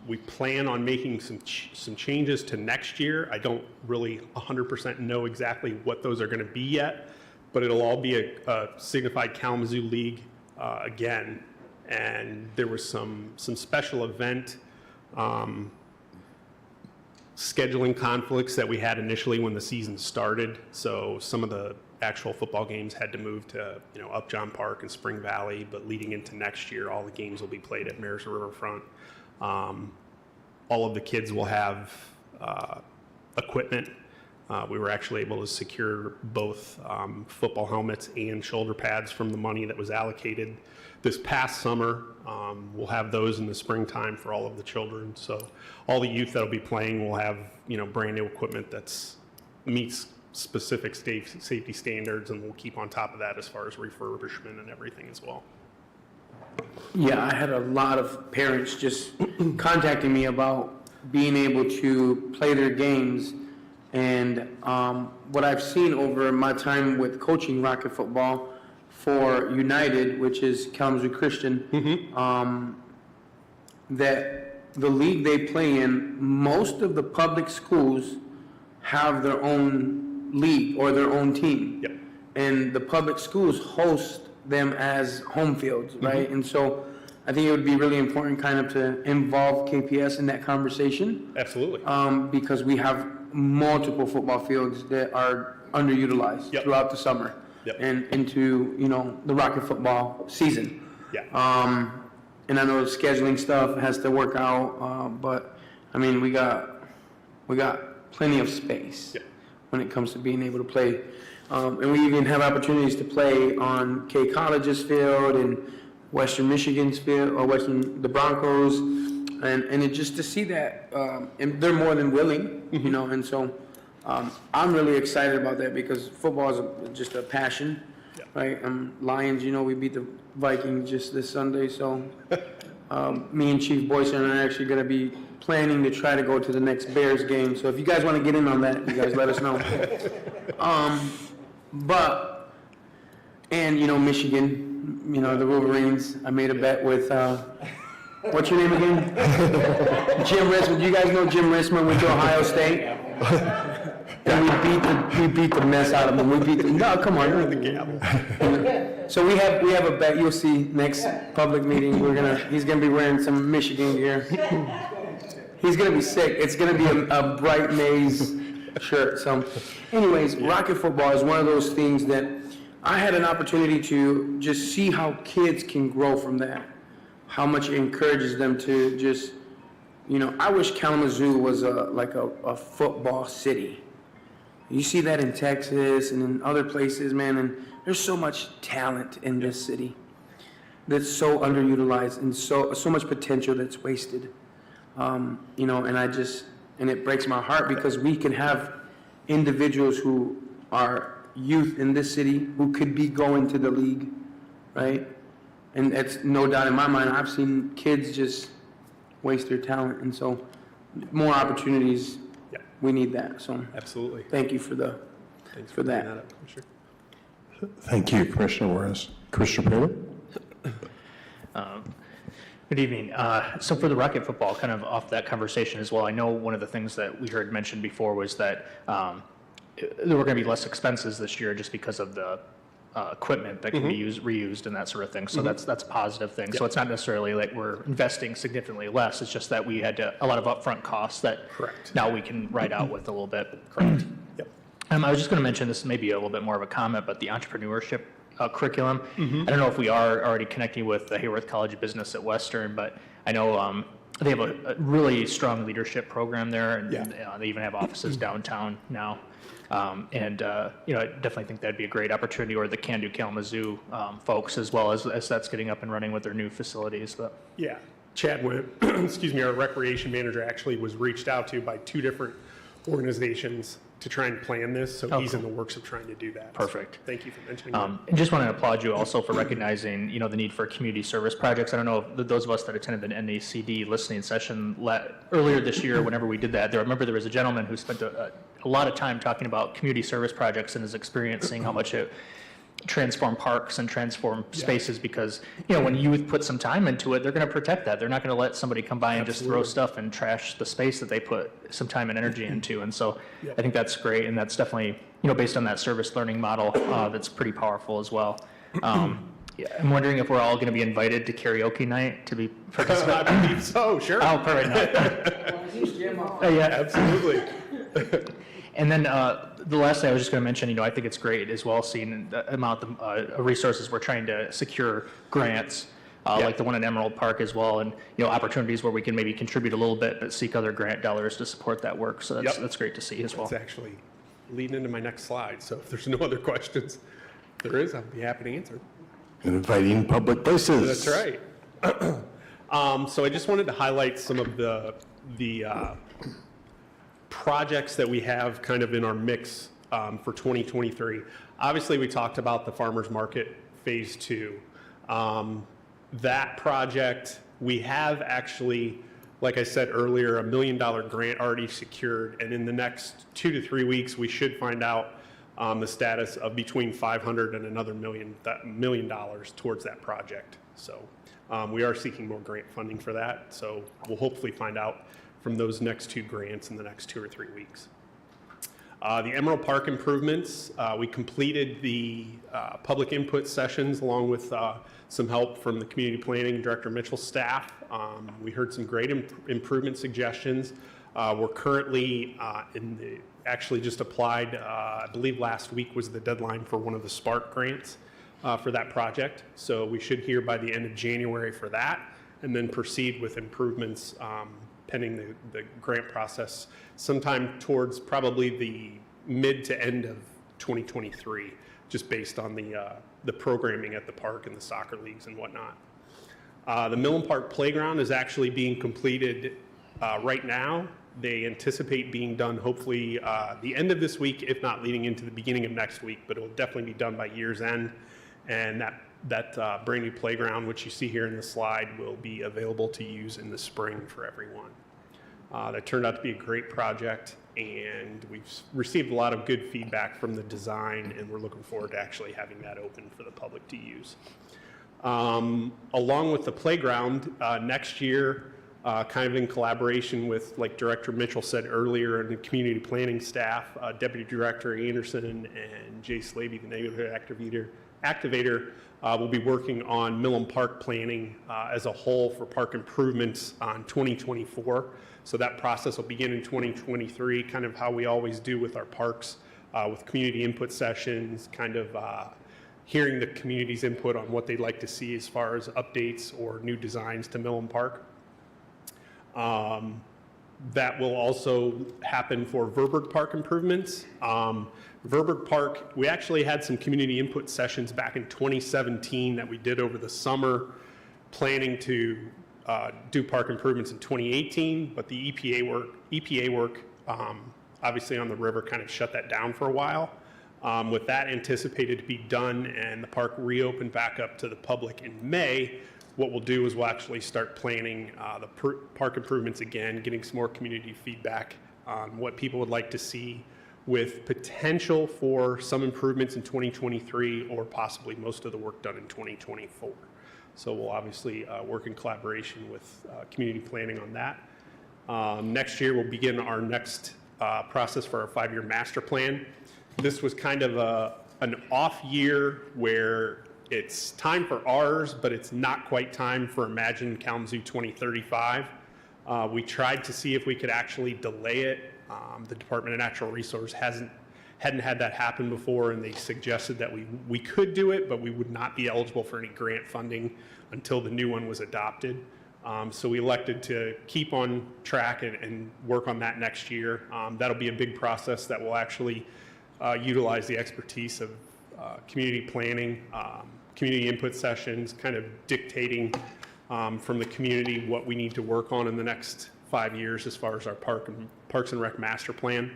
S15: We plan on making some changes to next year. I don't really 100% know exactly what those are going to be yet, but it'll all be a signified Kalamazoo league again. And there was some special event scheduling conflicts that we had initially when the season started. So some of the actual football games had to move to Upjohn Park and Spring Valley, but leading into next year, all the games will be played at Mayor's Riverfront. All of the kids will have equipment. We were actually able to secure both football helmets and shoulder pads from the money that was allocated this past summer. We'll have those in the springtime for all of the children. So all the youth that'll be playing will have brand new equipment that's meets specific safety standards, and we'll keep on top of that as far as refurbishment and everything as well.
S1: Yeah, I had a lot of parents just contacting me about being able to play their games. And what I've seen over my time with coaching Rocket football for United, which is Kalamazoo Christian, that the league they play in, most of the public schools have their own league or their own team.
S15: Yep.
S1: And the public schools host them as home fields, right? And so I think it would be really important kind of to involve KPS in that conversation.
S15: Absolutely.
S1: Because we have multiple football fields that are underutilized throughout the summer and into, the Rocket football season.
S15: Yeah.
S1: And I know the scheduling stuff has to work out, but I mean, we got plenty of space when it comes to being able to play. And we even have opportunities to play on K College's field and Western Michigan's field, or the Broncos, and it just to see that, and they're more than willing, and so I'm really excited about that because football is just a passion, right? Lions, we beat the Vikings just this Sunday, so Me and Chief Boyson are actually going to be planning to try to go to the next Bears game. So if you guys want to get in on that, you guys let us know. And, you know, Michigan, you know, the Wolverines, I made a bet with, what's your name again? Jim Risman. Do you guys know Jim Risman went to Ohio State? And we beat the mess out of him. No, come on. So we have a bet. You'll see next public meeting. He's gonna be wearing some Michigan gear. He's gonna be sick. It's gonna be a bright maize shirt. So, anyways, Rocket football is one of those things that I had an opportunity to just see how kids can grow from that. How much it encourages them to just, you know, I wish Kalamazoo was like a football city. You see that in Texas and in other places, man, and there's so much talent in this city that's so underutilized and so much potential that's wasted. You know, and it breaks my heart because we can have individuals who are youth in this city who could be going to the league, right? And it's no doubt in my mind, I've seen kids just waste their talent, and so more opportunities. We need that, so.
S15: Absolutely.
S1: Thank you for that.
S15: bringing that up, Commissioner.
S4: Thank you, Commissioner Juarez. Commissioner Prater?
S11: Good evening. So for the Rocket football, kind of off that conversation as well, I know one of the things that we heard mentioned before was that there were going to be less expenses this year just because of the equipment that can be reused and that sort of thing. So that's a positive thing. So it's not necessarily like we're investing significantly less. It's just that we had a lot of upfront costs that now we can ride out with a little bit. Correct.
S15: Yep.
S11: I was just going to mention, this may be a little bit more of a comment, but the entrepreneurship curriculum. I don't know if we are already connecting with the Hayworth College of Business at Western, but I know they have a really strong leadership program there, and they even have offices downtown now. You know, I definitely think that'd be a great opportunity, or the Can Do Kalamazoo folks, as well as that's getting up and running with their new facilities. But
S15: Yeah, Chad Witt, excuse me, our recreation manager actually was reached out to by 2 different organizations to try and plan this, so he's in the works of trying to do that.
S11: Perfect.
S15: So thank you for mentioning that.
S11: And just want to applaud you also for recognizing, you know, the need for community service projects. I don't know if those of us that attended the NACD listening session earlier this year, whenever we did that, I remember there was a gentleman who spent a lot of time talking about community service projects and his experience, seeing how much it transform parks and transform spaces, because, you know, when youth put some time into it, they're going to protect that. They're not going to let somebody come by and just throw stuff and trash the space that they put some time and energy into. And so I think that's great, and that's definitely, you know, based on that service learning model, that's pretty powerful as well. I'm wondering if we're all going to be invited to karaoke night to be participating.
S15: I believe so, sure.
S11: Oh, perfect.
S15: Yeah, absolutely.
S11: And then the last thing I was just going to mention, you know, I think it's great as well, seeing the amount of resources we're trying to secure grants, like the one in Emerald Park as well, and, you know, opportunities where we can maybe contribute a little bit, but seek other grant dollars to support that work. So that's great to see as well.
S15: That's actually leading into my next slide. So if there's no other questions, if there is, I'll be happy to answer.
S4: And inviting public places.
S15: That's right. So I just wanted to highlight some of the projects that we have kind of in our mix for 2023. Obviously, we talked about the Farmers Market Phase 2. That project, we have actually, like I said earlier, $1 million grant already secured, and in the next 2 to 3 weeks, we should find out the status of between $500 and another $1 million towards that project. So we are seeking more grant funding for that, so we'll hopefully find out from those next 2 grants in the next 2 or 3 weeks. The Emerald Park improvements, we completed the public input sessions along with some help from the Community Planning Director Mitchell's staff. We heard some great improvement suggestions. We're currently actually just applied, I believe last week was the deadline for one of the Spark grants for that project. So we should hear by the end of January for that, and then proceed with improvements pending the grant process sometime towards probably the mid to end of 2023, just based on the programming at the park and the soccer leagues and whatnot. The Millen Park Playground is actually being completed right now. They anticipate being done hopefully the end of this week, if not leading into the beginning of next week, but it'll definitely be done by year's end. And that That brand new playground, which you see here in the slide, will be available to use in the spring for everyone. That turned out to be a great project, and we've received a lot of good feedback from the design, and we're looking forward to actually having that open for the public to use. Along with the playground, next year, kind of in collaboration with, like Director Mitchell said earlier, and the community planning staff, Deputy Director Anderson and Jay Slavey, the neighborhood activator, will be working on Millam Park planning as a whole for park improvements on 2024. So that process will begin in 2023, kind of how we always do with our parks, with community input sessions, kind of hearing the community's input on what they'd like to see as far as updates or new designs to Millam Park. That will also happen for Verburg Park improvements. Verburg Park, we actually had some community input sessions back in 2017 that we did over the summer, planning to do park improvements in 2018, but the EPA work obviously on the river kind of shut that down for a while. With that anticipated to be done and the park reopened back up to the public in May, what we'll do is we'll actually start planning the park improvements again, getting some more community feedback on what people would like to see, with potential for some improvements in 2023 or possibly most of the work done in 2024. So we'll obviously work in collaboration with community planning on that. Next year, we'll begin our next process for our 5-year master plan. This was kind of an off year where it's time for ours, but it's not quite time for Imagine Kalamazoo 2035. We tried to see if we could actually delay it. The Department of Natural Resources hadn't had that happen before, and they suggested that we could do it, but we would not be eligible for any grant funding until the new one was adopted. So we elected to keep on track and work on that next year. That'll be a big process that will actually utilize the expertise of community planning, community input sessions, kind of dictating from the community what we need to work on in the next 5 years as far as our Parks and Rec master plan.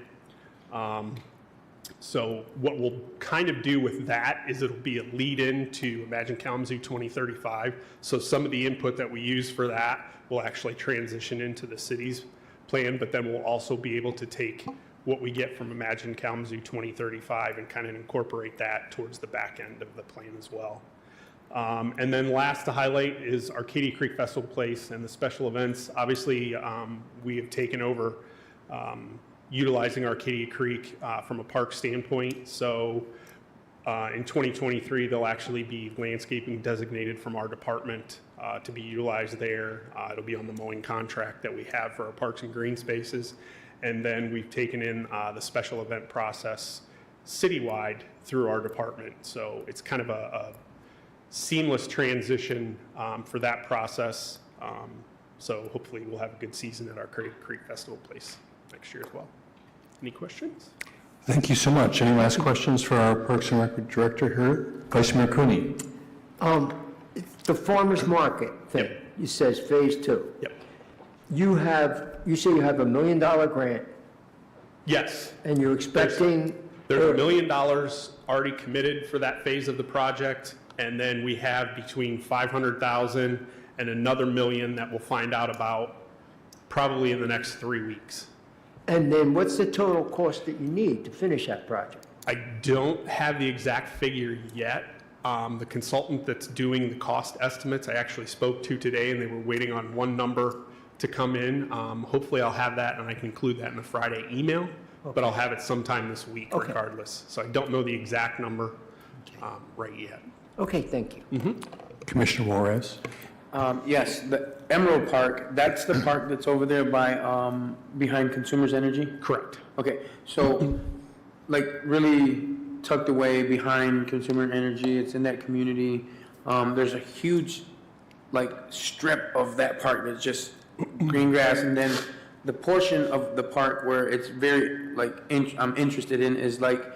S15: So what we'll kind of do with that is it'll be a lead in to Imagine Kalamazoo 2035. So some of the input that we use for that will actually transition into the city's plan, but then we'll also be able to take what we get from Imagine Kalamazoo 2035 and kind of incorporate that towards the back end of the plan as well. And then last to highlight is Arcadia Creek Festival Place and the special events. Obviously, we have taken over utilizing Arcadia Creek from a park standpoint. So in 2023, there'll actually be landscaping designated from our department to be utilized there. It'll be on the mowing contract that we have for our parks and green spaces. And then we've taken in the special event process citywide through our department. So it's kind of a seamless transition for that process. So hopefully we'll have a good season at our Creek Festival Place next year as well. Any questions?
S4: Thank you so much. Any last questions for our Parks and Rec Director here? Vice Mayor Cooney.
S5: The farmer's market thing, it says phase 2.
S15: Yep.
S5: You say you have $1 million grant,
S15: Yes.
S5: and you're expecting.
S15: There's $1 million already committed for that phase of the project, and then we have between $500,000 and another $1 million that we'll find out about probably in the next 3 weeks.
S5: And then what's the total cost that you need to finish that project?
S15: I don't have the exact figure yet. The consultant that's doing the cost estimates, I actually spoke to today, and they were waiting on one number to come in. Hopefully I'll have that, and I can include that in the Friday email, but I'll have it sometime this week regardless. So I don't know the exact number right yet.
S5: Okay, thank you.
S4: Commissioner Juarez.
S1: Yes, the Emerald Park, that's the park that's over there by, behind Consumers Energy?
S15: Correct.
S1: Okay, so, like, really tucked away behind Consumer Energy, it's in that community. There's a huge, like, strip of that park that's just green grass, and then the portion of the park where it's very, like, I'm interested in is, like,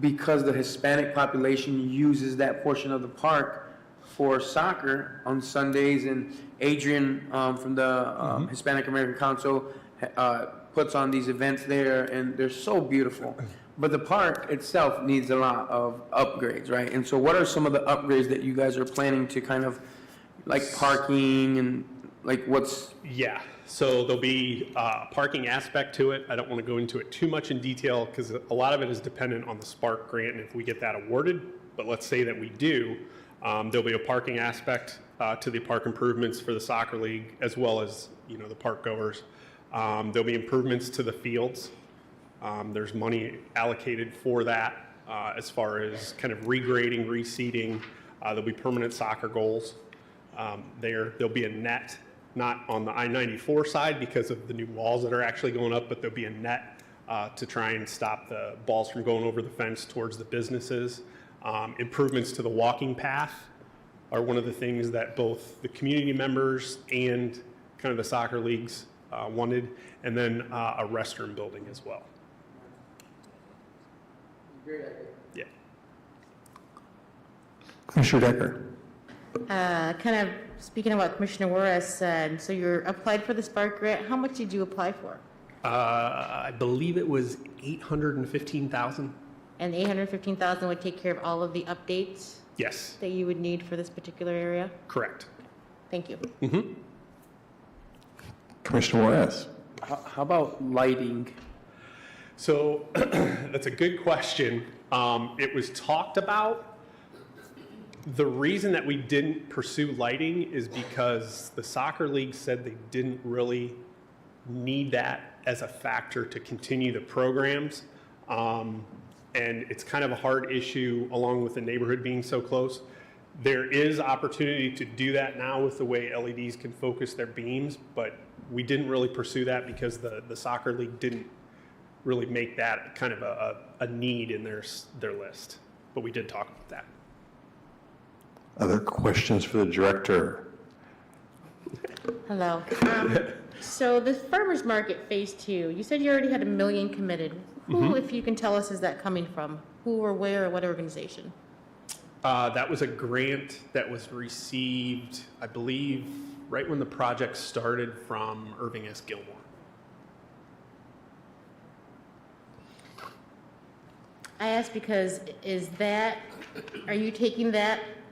S1: because the Hispanic population uses that portion of the park for soccer on Sundays, and Adrian from the Hispanic American Council puts on these events there, and they're so beautiful. But the park itself needs a lot of upgrades, right? And so what are some of the upgrades that you guys are planning to kind of, like parking and like what's?
S15: Yeah, so there'll be a parking aspect to it. I don't want to go into it too much in detail because a lot of it is dependent on the Spark grant and if we get that awarded. But let's say that we do, there'll be a parking aspect to the park improvements for the soccer league as well as, you know, the park goers. There'll be improvements to the fields. There's money allocated for that as far as kind of regrading, reseeding. There'll be permanent soccer goals. There'll be a net, not on the I-94 side because of the new walls that are actually going up, but there'll be a net to try and stop the balls from going over the fence towards the businesses. Improvements to the walking path are one of the things that both the community members and kind of the soccer leagues wanted, and then a restroom building as well. Yeah.
S4: Commissioner Decker.
S14: Kind of speaking of what Commissioner Juarez said, so you're applied for the Spark grant. How much did you apply for?
S15: I believe it was 815,000.
S14: And 815,000 would take care of all of the updates
S15: Yes,
S14: that you would need for this particular area?
S15: correct.
S14: Thank you.
S4: Commissioner Juarez.
S1: How about lighting?
S15: So that's a good question. It was talked about. The reason that we didn't pursue lighting is because the soccer league said they didn't really need that as a factor to continue the programs. And it's kind of a hard issue along with the neighborhood being so close. There is opportunity to do that now with the way LEDs can focus their beams, but we didn't really pursue that because the soccer league didn't really make that kind of a need in their list. But we did talk about that.
S4: Other questions for the director?
S14: Hello. So the farmer's market phase 2, you said you already had $1 million committed. Who, if you can tell us, is that coming from? Who or where or what organization?
S15: That was a grant that was received, I believe, right when the project started from Irving S. Gilmore.
S14: I ask because are you taking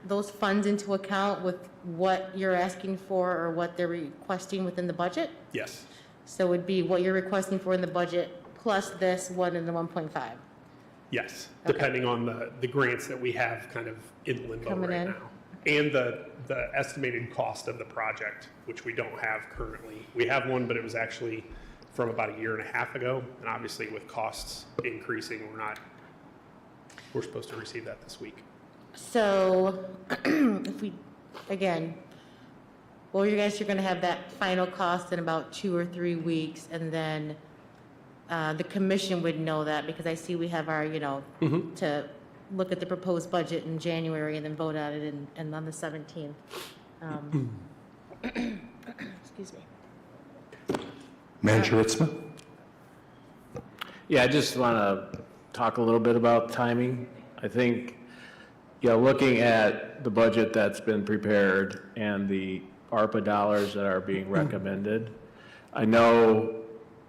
S14: those funds into account with what you're asking for or what they're requesting within the budget?
S15: Yes.
S14: So it would be what you're requesting for in the budget plus this 1 and the 1.5?
S15: Yes,
S14: Okay.
S15: depending on the grants that we have kind of in limbo
S14: Coming
S15: right
S14: in.
S15: now. And the estimated cost of the project, which we don't have currently. We have one, but it was actually from about 1.5 years ago. And obviously with costs increasing, we're supposed to receive that this week.
S14: So if we, again, well, you guys are going to have that final cost in about 2 or 3 weeks, and then the commission would know that because I see we have our, to look at the proposed budget in January and then vote on it and on the 17th. Excuse me.
S4: Manager Ritzman.
S7: Yeah, I just want to talk a little bit about timing. I think, looking at the budget that's been prepared and the ARPA dollars that are being recommended, I know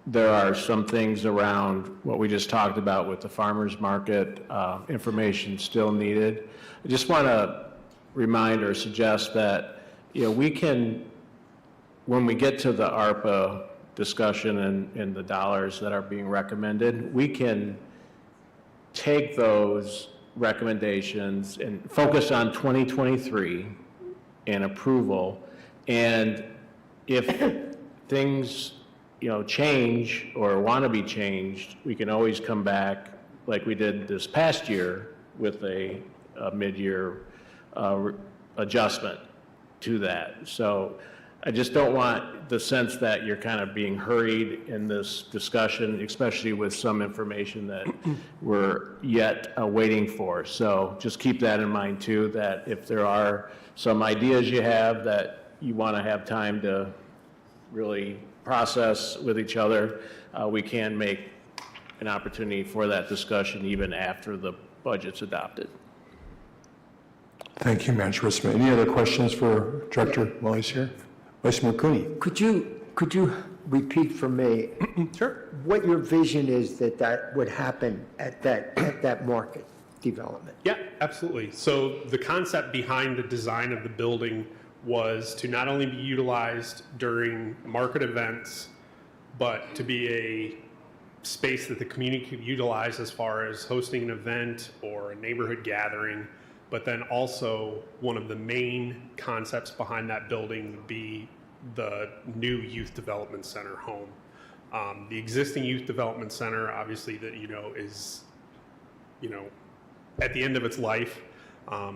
S7: there are some things around what we just talked about with the farmers market, information still needed. I just want to remind or suggest that, we can, when we get to the ARPA discussion and the dollars that are being recommended, we can take those recommendations and focus on 2023 and approval. And if things, change or want to be changed, we can always come back like we did this past year with a mid-year adjustment to that. So I just don't want the sense that you're kind of being hurried in this discussion, especially with some information that we're yet waiting for. So just keep that in mind too, that if there are some ideas you have that you want to have time to really process with each other, we can make an opportunity for that discussion even after the budget's adopted.
S4: Thank you, Manager Ritzman. Any other questions for Director while he's here? Vice Mayor Cooney.
S5: Could you repeat for me
S15: Sure.
S5: what your vision is that would happen at that market development.
S15: Yeah, absolutely. So the concept behind the design of the building was to not only be utilized during market events, but to be a space that the community could utilize as far as hosting an event or a neighborhood gathering. But then also one of the main concepts behind that building would be the new youth development center home. The existing youth development center, obviously, that is, at the end of its life.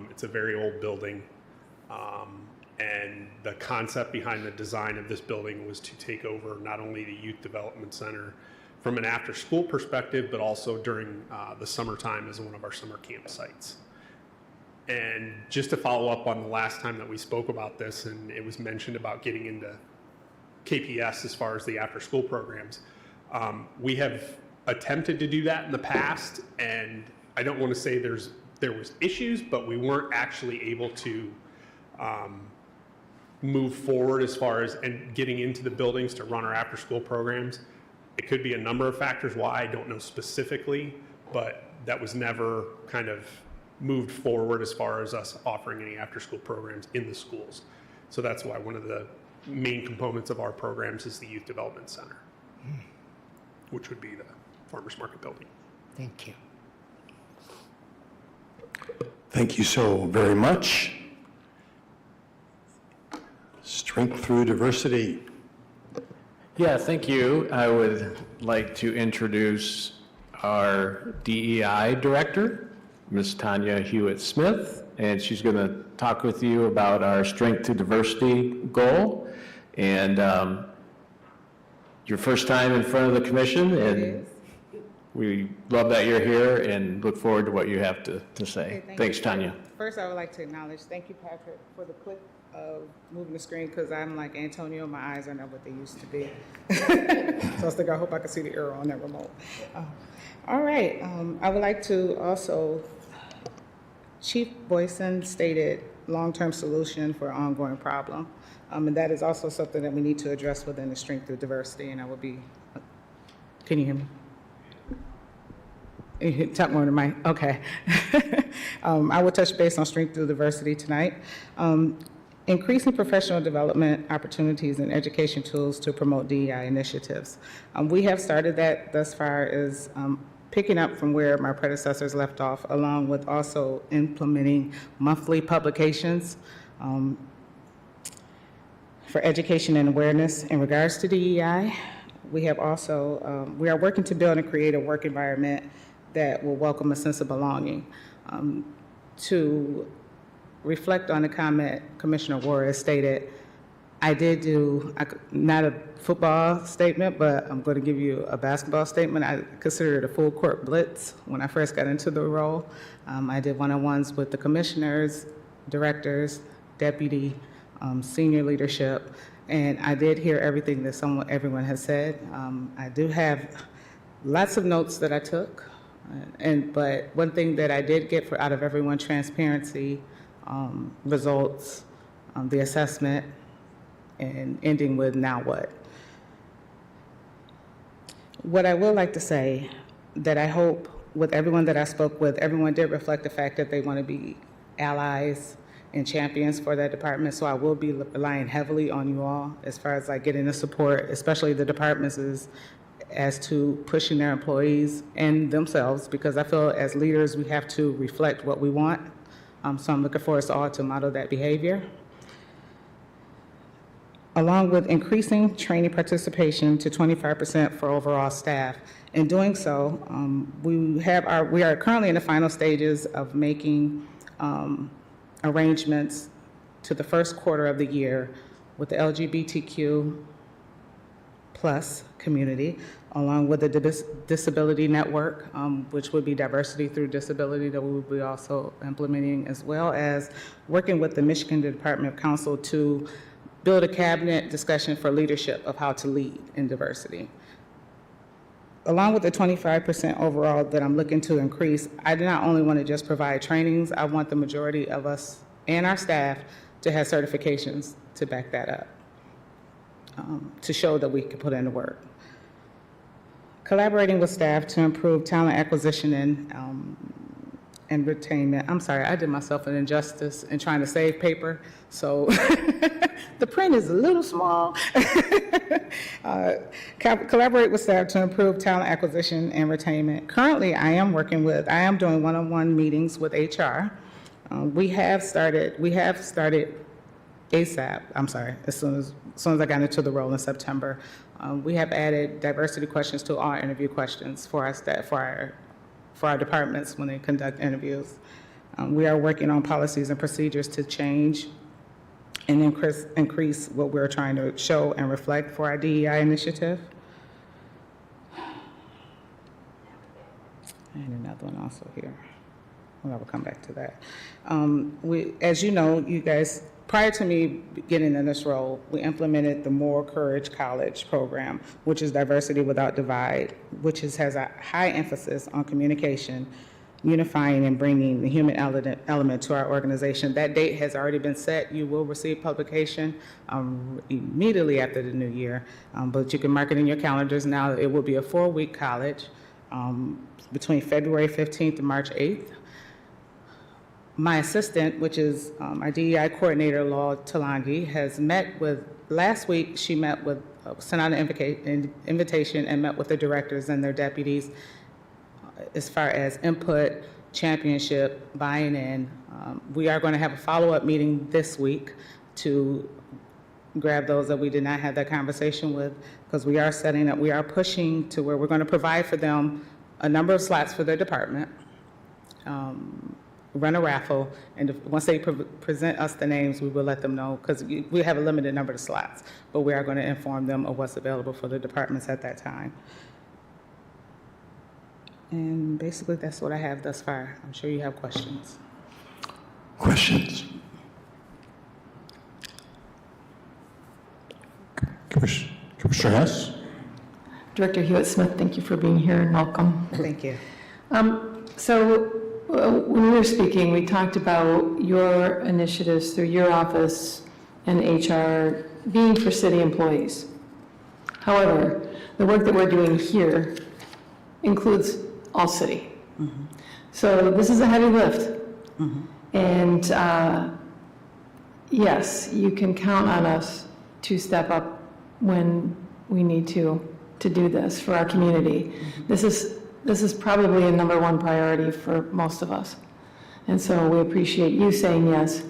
S15: It's a very old building. And the concept behind the design of this building was to take over not only the youth development center from an after-school perspective, but also during the summertime as one of our summer campsites. And just to follow up on the last time that we spoke about this, and it was mentioned about getting into KPS as far as the after-school programs, we have attempted to do that in the past, and I don't want to say there was issues, but we weren't actually able to move forward as far as and getting into the buildings to run our after-school programs. It could be a number of factors why, I don't know specifically, but that was never kind of moved forward as far as us offering any after-school programs in the schools. So that's why one of the main components of our programs is the Youth Development Center, which would be the Farmers Market building.
S5: Thank you.
S4: Thank you so very much. Strength through diversity.
S7: Yeah, thank you. I would like to introduce our DEI director, Ms. Tanya Hewitt-Smith, and she's going to talk with you about our Strength to Diversity goal. And your first time in front of the commission, and we love that you're here and look forward to what you have to say. Thanks, Tanya.
S16: First, I would like to acknowledge, thank you, Patrick, for the clip of moving the screen, because I'm like Antonio, my eyes are not what they used to be. So I was thinking, I hope I can see the arrow on that remote. All right, I would like to also, Chief Boyson stated long-term solution for ongoing problem. And that is also something that we need to address within the Strength through Diversity, and I will be, can you hear me? You hit tap more than my, okay. I will touch base on Strength through Diversity tonight. Increasing professional development opportunities and education tools to promote DEI initiatives. We have started that thus far as picking up from where my predecessors left off, along with also implementing monthly publications for education and awareness in regards to DEI. We have also, we are working to build and create a work environment that will welcome a sense of belonging. To reflect on the comment Commissioner Ward stated, I did do, not a football statement, but I'm going to give you a basketball statement. I considered it a full court blitz when I first got into the role. I did one-on-ones with the commissioners, directors, deputy, senior leadership, and I did hear everything that everyone has said. I do have lots of notes that I took, but one thing that I did get out of everyone, transparency, results, the assessment, and ending with now what. What I would like to say that I hope with everyone that I spoke with, everyone did reflect the fact that they want to be allies and champions for that department. So I will be relying heavily on you all as far as like getting the support, especially the departments, as to pushing their employees and themselves, because I feel as leaders we have to reflect what we want. So I'm looking for us all to model that behavior. Along with increasing training participation to 25% for overall staff. In doing so, we are currently in the final stages of making arrangements to the first quarter of the year with the LGBTQ plus community, along with the Disability Network, which would be Diversity Through Disability that we will be also implementing, as well as working with the Michigan Department of Council to build a cabinet discussion for leadership of how to lead in diversity. Along with the 25% overall that I'm looking to increase, I do not only want to just provide trainings, I want the majority of us and our staff to have certifications to back that up. to show that we can put in the work. Collaborating with staff to improve talent acquisition and retainment. I'm sorry, I did myself an injustice in trying to save paper, so the print is a little small. Collaborate with staff to improve talent acquisition and retainment. Currently, I am doing one-on-one meetings with HR. We have started ASAP, as soon as I got into the role in September. We have added diversity questions to all interview questions for our staff, for our departments when they conduct interviews. We are working on policies and procedures to change and increase what we're trying to show and reflect for our DEI initiative. And another one also here. Well, I will come back to that. As you know, you guys, prior to me getting in this role, we implemented the More Courage College program, which is diversity without divide, which has a high emphasis on communication, unifying and bringing the human element to our organization. That date has already been set. You will receive publication immediately after the new year, but you can mark it in your calendars now. It will be a 4-week college between February 15th and March 8th. My assistant, which is our DEI coordinator, Law Talangi, has met with, last week she met with, sent out an invitation and met with the directors and their deputies as far as input, championship, buying in. We are going to have a follow-up meeting this week to grab those that we did not have that conversation with, because we are pushing to where we're going to provide for them a number of slots for their department, run a raffle, and once they present us the names, we will let them know, because we have a limited number of slots, but we are going to inform them of what's available for the departments at that time. And basically, that's what I have thus far. I'm sure you have questions.
S4: Questions? Commissioner Hess?
S10: Director Hewitt-Smith, thank you for being here and welcome.
S16: Thank you.
S10: When we were speaking, we talked about your initiatives through your office and HR being for city employees. However, the work that we're doing here includes all city.
S16: Mm-hmm.
S10: So this is a heavy lift.
S16: Mm-hmm.
S10: And yes, you can count on us to step up when we need to do this for our community.
S16: Mm-hmm.
S10: This is probably a #1 priority for most of us. And so we appreciate you saying yes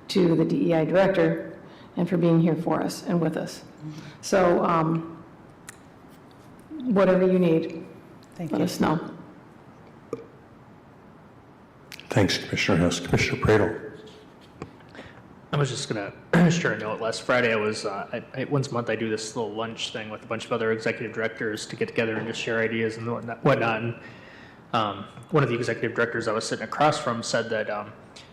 S10: to the DEI director and for being here for us and with us. So whatever you need, let us know.
S4: Thanks, Commissioner Hess. Commissioner Pradel?
S11: I was just going to share a note. Last Friday, I was, once a month, I do this little lunch thing with a bunch of other executive directors to get together and just share ideas and whatnot. And one of the executive directors I was sitting across from said that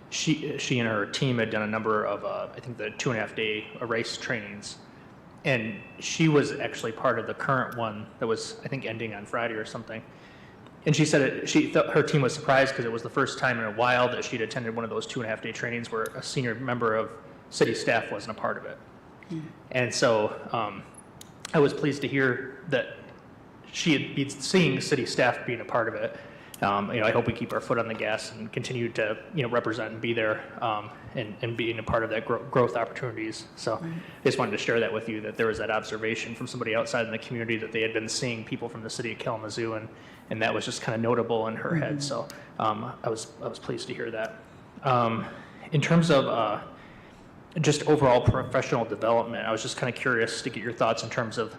S11: she and her team had done a number of, I think, the 2.5-day race trainings. And she was actually part of the current one that was, I think, ending on Friday or something. And she said she thought her team was surprised because it was the first time in a while that she'd attended one of those 2.5-day trainings where a senior member of city staff wasn't a part of it. And so I was pleased to hear that she had been seeing city staff being a part of it. I hope we keep our foot on the gas and continue to represent and be there and being a part of that growth opportunities. So I just wanted to share that with you, that there was that observation from somebody outside in the community that they had been seeing people from the city of Kalamazoo, and that was just kind of notable in her head. So I was pleased to hear that. In terms of just overall professional development, I was just kind of curious to get your thoughts in terms of,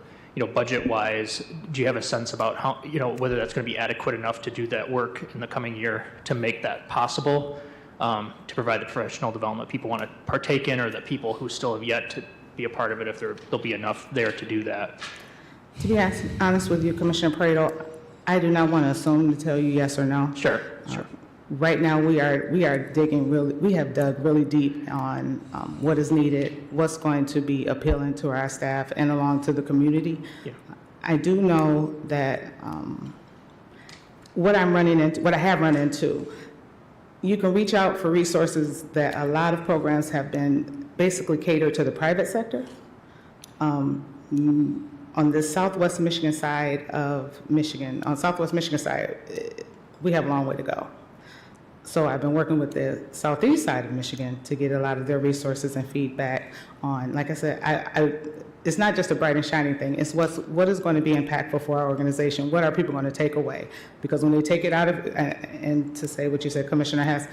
S11: budget-wise. Do you have a sense about how, whether that's going to be adequate enough to do that work in the coming year to make that possible, to provide the professional development people want to partake in, or that people who still have yet to be a part of it, if there'll be enough there to do that?
S16: To be honest with you, Commissioner Pradel, I do not want to assume to tell you yes or no.
S11: Sure.
S16: Right now, we are digging we have dug really deep on what is needed, what's going to be appealing to our staff and along to the community.
S11: Yeah.
S16: I do know that what I have run into, you can reach out for resources that a lot of programs have been basically catered to the private sector. on the southwest Michigan side of Michigan, on southwest Michigan side, we have a long way to go. So I've been working with the southeast side of Michigan to get a lot of their resources and feedback on, like I said, it's not just a bright and shining thing, it's what is going to be impactful for our organization, what are people going to take away? Because when they take it out of, and to say what you said, Commissioner Hess,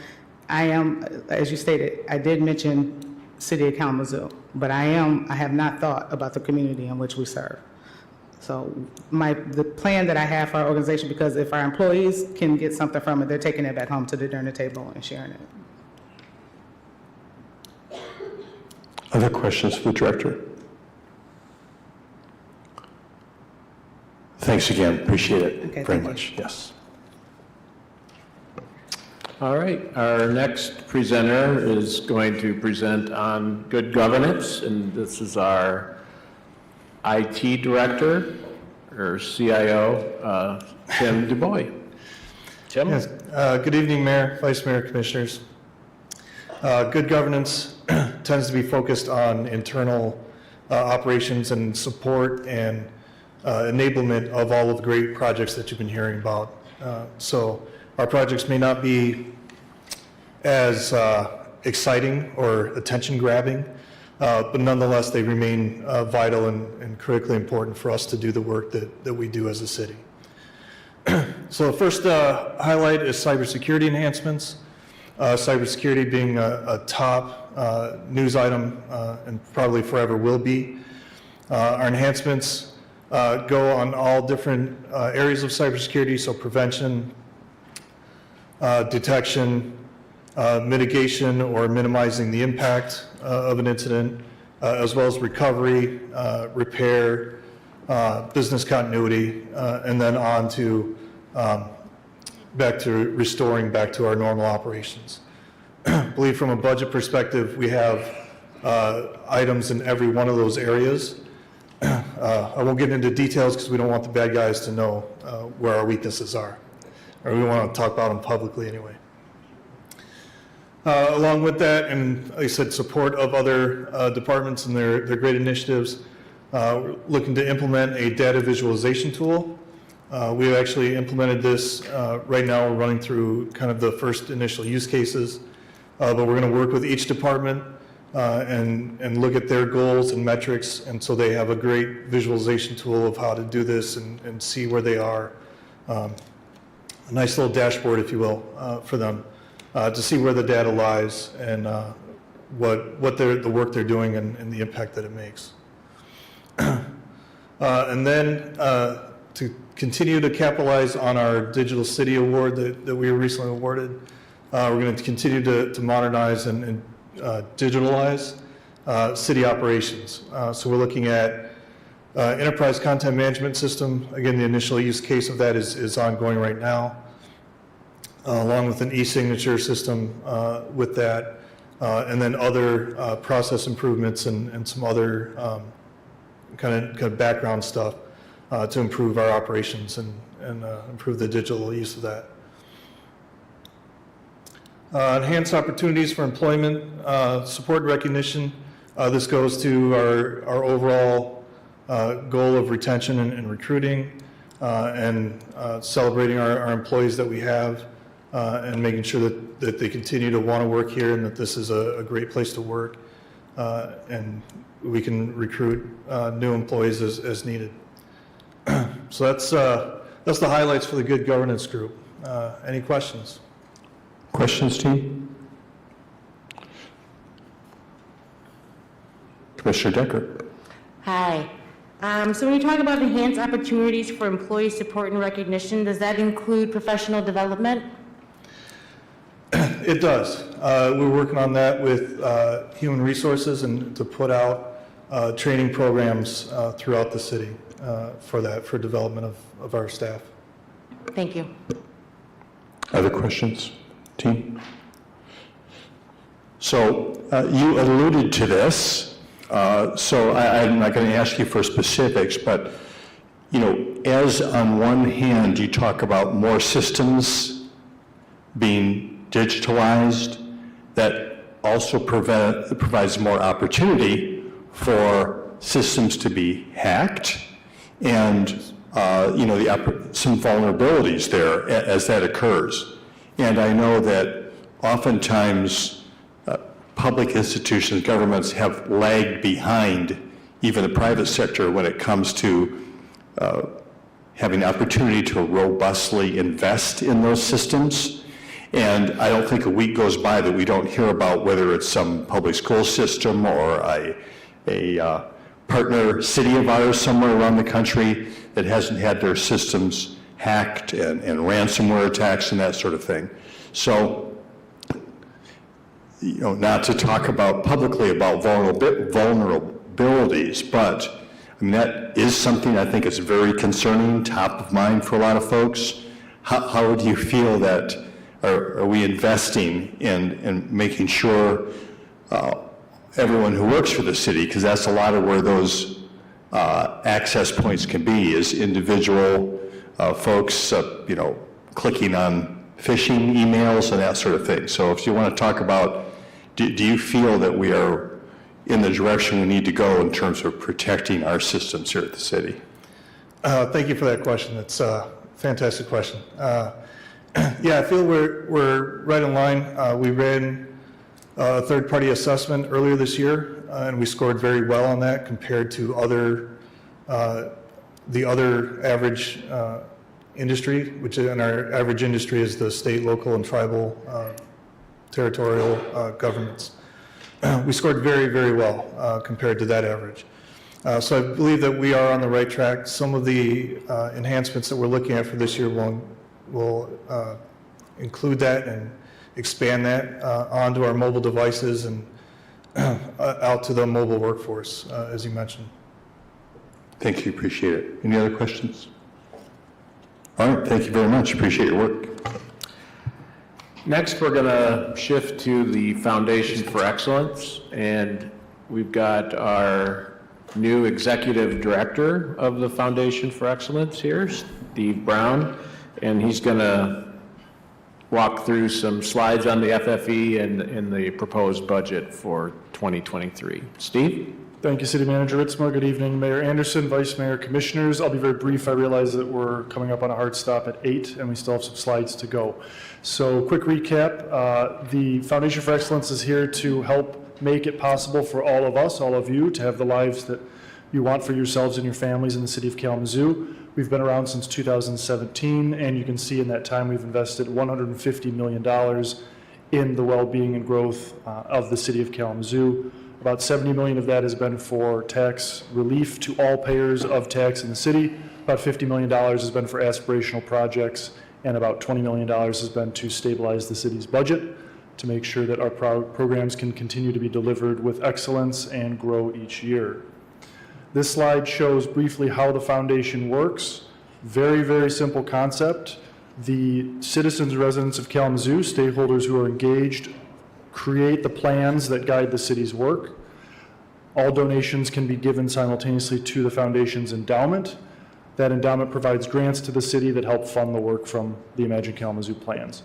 S16: I am, as you stated, I did mention City of Kalamazoo, but I have not thought about the community in which we serve. So the plan that I have for our organization, because if our employees can get something from it, they're taking it back home to the dinner table and sharing it.
S4: Other questions for the director? Thanks again, appreciate it
S16: Okay,
S4: very
S16: thank you.
S4: much, yes.
S7: All right, our next presenter is going to present on good governance, and this is our IT director, or CIO, Tim DuBois. Tim?
S17: Yes. Good evening, Mayor, Vice Mayor, Commissioners. Good governance tends to be focused on internal operations and support and enablement of all of the great projects that you've been hearing about. So our projects may not be as exciting or attention-grabbing, but nonetheless, they remain vital and critically important for us to do the work that we do as a city. So the first highlight is cybersecurity enhancements. Cybersecurity being a top news item and probably forever will be. Our enhancements go on all different areas of cybersecurity, so prevention, detection, mitigation or minimizing the impact of an incident, as well as recovery, repair, business continuity, and then on to back to restoring back to our normal operations. I believe from a budget perspective, we have items in every one of those areas. I won't get into details because we don't want the bad guys to know where our weaknesses are, or we want to talk about them publicly anyway. Along with that, and like I said, support of other departments and their great initiatives, we're looking to implement a data visualization tool. We've actually implemented this. Right now, we're running through kind of the first initial use cases, but we're going to work with each department and look at their goals and metrics, and so they have a great visualization tool of how to do this and see where they are. A nice little dashboard, if you will, for them. To see where the data lies and the work they're doing and the impact that it makes. And then to continue to capitalize on our Digital City Award that we were recently awarded, we're going to continue to modernize and digitalize city operations. So we're looking at enterprise content management system. Again, the initial use case of that is ongoing right now. Along with an e-signature system with that, and then other process improvements and some other kind of background stuff to improve our operations and improve the digital use of that. Enhance opportunities for employment, support and recognition. This goes to our overall goal of retention and recruiting and celebrating our employees that we have. And making sure that they continue to want to work here and that this is a great place to work and we can recruit new employees as needed. So that's the highlights for the good governance group. Any questions?
S4: Questions, team? Commissioner Decker.
S14: Hi. So when you talk about enhanced opportunities for employee support and recognition, does that include professional development?
S17: It does. We're working on that with Human Resources and to put out training programs throughout the city for development of our staff.
S14: Thank you.
S4: Other questions, team? So you alluded to this, so I'm not going to ask you for specifics, but as on one hand you talk about more systems being digitalized, that also provides more opportunity for systems to be hacked and, some vulnerabilities there as that occurs. And I know that oftentimes public institutions, governments have lagged behind even the private sector when it comes to having the opportunity to robustly invest in those systems. And I don't think a week goes by that we don't hear about whether it's some public school system or a partner city of ours somewhere around the country that hasn't had their systems hacked and ransomware attacks and that sort of thing. So, not to talk about publicly about vulnerabilities, but I mean, that is something I think is very concerning, top of mind for a lot of folks. How do you feel that, are we investing in making sure everyone who works for the city, because that's a lot of where those access points can be, is individual folks, clicking on phishing emails and that sort of thing. So if you want to talk about, do you feel that we are in the direction we need to go in terms of protecting our systems here at the city?
S17: Thank you for that question. It's a fantastic question. Yeah, I feel we're right in line. We ran a third-party assessment earlier this year, and we scored very well on that compared to the other average industry, which in our average industry is the state, local, and tribal territorial governments. We scored very, very well compared to that average. So I believe that we are on the right track. Some of the enhancements that we're looking at for this year will include that and expand that onto our mobile devices and out to the mobile workforce, as you mentioned.
S4: Thank you, appreciate it. Any other questions? All right, thank you very much, appreciate your work.
S7: Next, we're going to shift to the Foundation for Excellence, and we've got our new Executive Director of the Foundation for Excellence here, Steve Brown, and he's going to walk through some slides on the FFE and the proposed budget for 2023. Steve?
S18: Thank you, City Manager Ritzmore. Good evening, Mayor Anderson, Vice Mayor, Commissioners. I'll be very brief. I realize that we're coming up on a hard stop at 8, and we still have some slides to go. So, quick recap. The Foundation for Excellence is here to help make it possible for all of us, all of you, to have the lives that you want for yourselves and your families in the city of Kalamazoo. We've been around since 2017, and you can see in that time we've invested $150 million in the well-being and growth of the city of Kalamazoo. About $70 million of that has been for tax relief to all payers of tax in the city. About $50 million has been for aspirational projects, and about $20 million has been to stabilize the city's budget to make sure that our programs can continue to be delivered with excellence and grow each year. This slide shows briefly how the foundation works. Very, very simple concept. The citizens and residents of Kalamazoo, stakeholders who are engaged, create the plans that guide the city's work. All donations can be given simultaneously to the foundation's endowment. That endowment provides grants to the city that help fund the work from the Imagine Kalamazoo plans.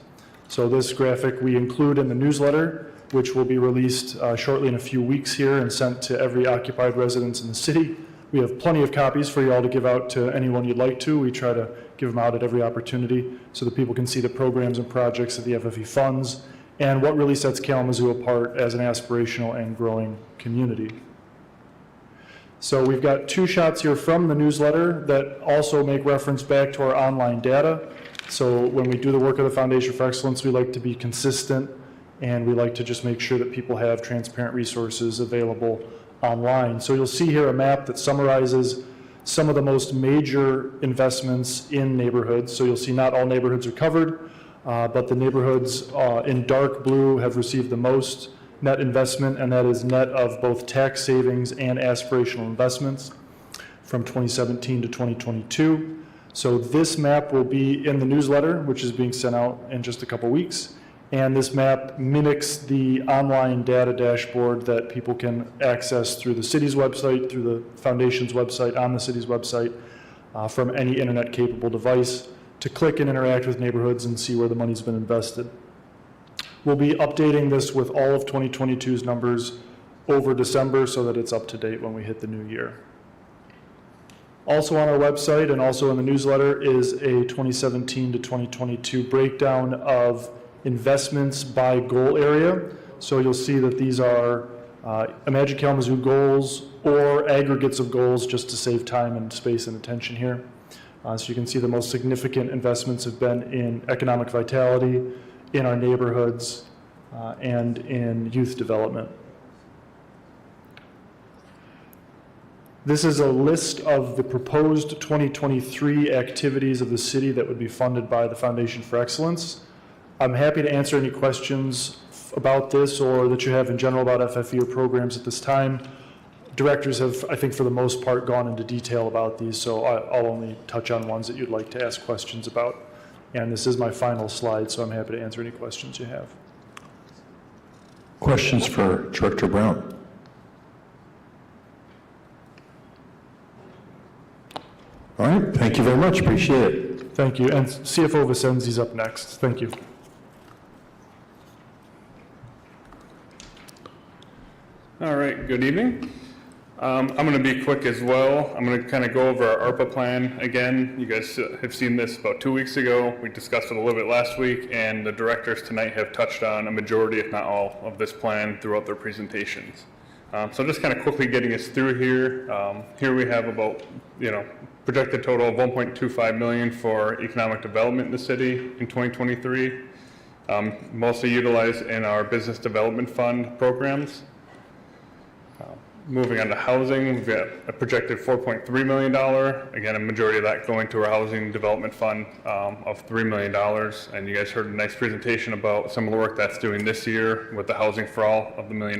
S18: So this graphic we include in the newsletter, which will be released shortly in a few weeks here and sent to every occupied residence in the city. We have plenty of copies for you all to give out to anyone you'd like to. We try to give them out at every opportunity so that people can see the programs and projects that the FFE funds and what really sets Kalamazoo apart as an aspirational and growing community. So we've got 2 shots here from the newsletter that also make reference back to our online data. So when we do the work of the Foundation for Excellence, we like to be consistent, and we like to just make sure that people have transparent resources available online. So you'll see here a map that summarizes some of the most major investments in neighborhoods. So you'll see not all neighborhoods are covered, but the neighborhoods in dark blue have received the most net investment, and that is net of both tax savings and aspirational investments from 2017 to 2022. So this map will be in the newsletter, which is being sent out in just a couple weeks. And this map mimics the online data dashboard that people can access through the city's website, through the foundation's website, on the city's website, from any internet-capable device to click and interact with neighborhoods and see where the money's been invested. We'll be updating this with all of 2022's numbers over December so that it's up to date when we hit the new year. Also on our website and also in the newsletter is a 2017 to 2022 breakdown of investments by goal area. So you'll see that these are Imagine Kalamazoo goals or aggregates of goals, just to save time and space and attention here. So you can see the most significant investments have been in economic vitality, in our neighborhoods, and in youth development. This is a list of the proposed 2023 activities of the city that would be funded by the Foundation for Excellence. I'm happy to answer any questions about this or that you have in general about FFE or programs at this time. Directors have, I think for the most part, gone into detail about these, so I'll only touch on ones that you'd like to ask questions about. And this is my final slide, so I'm happy to answer any questions you have.
S4: Questions for Director Brown? All right, thank you very much, appreciate it.
S18: Thank you, and CFO Vicenzi's up next. Thank you.
S19: All right, good evening. I'm going to be quick as well. I'm going to kind of go over our ARPA plan again. You guys have seen this about 2 weeks ago. We discussed it a little bit last week, and the directors tonight have touched on a majority, if not all, of this plan throughout their presentations. So just kind of quickly getting us through here. Here we have about, projected total of $1.25 million for economic development in the city in 2023, mostly utilized in our business development fund programs. Moving on to housing, we've got a projected $4.3 million. Again, a majority of that going to our housing development fund of $3 million. And you guys heard a nice presentation about some of the work that's doing this year with the Housing for All of the $1 million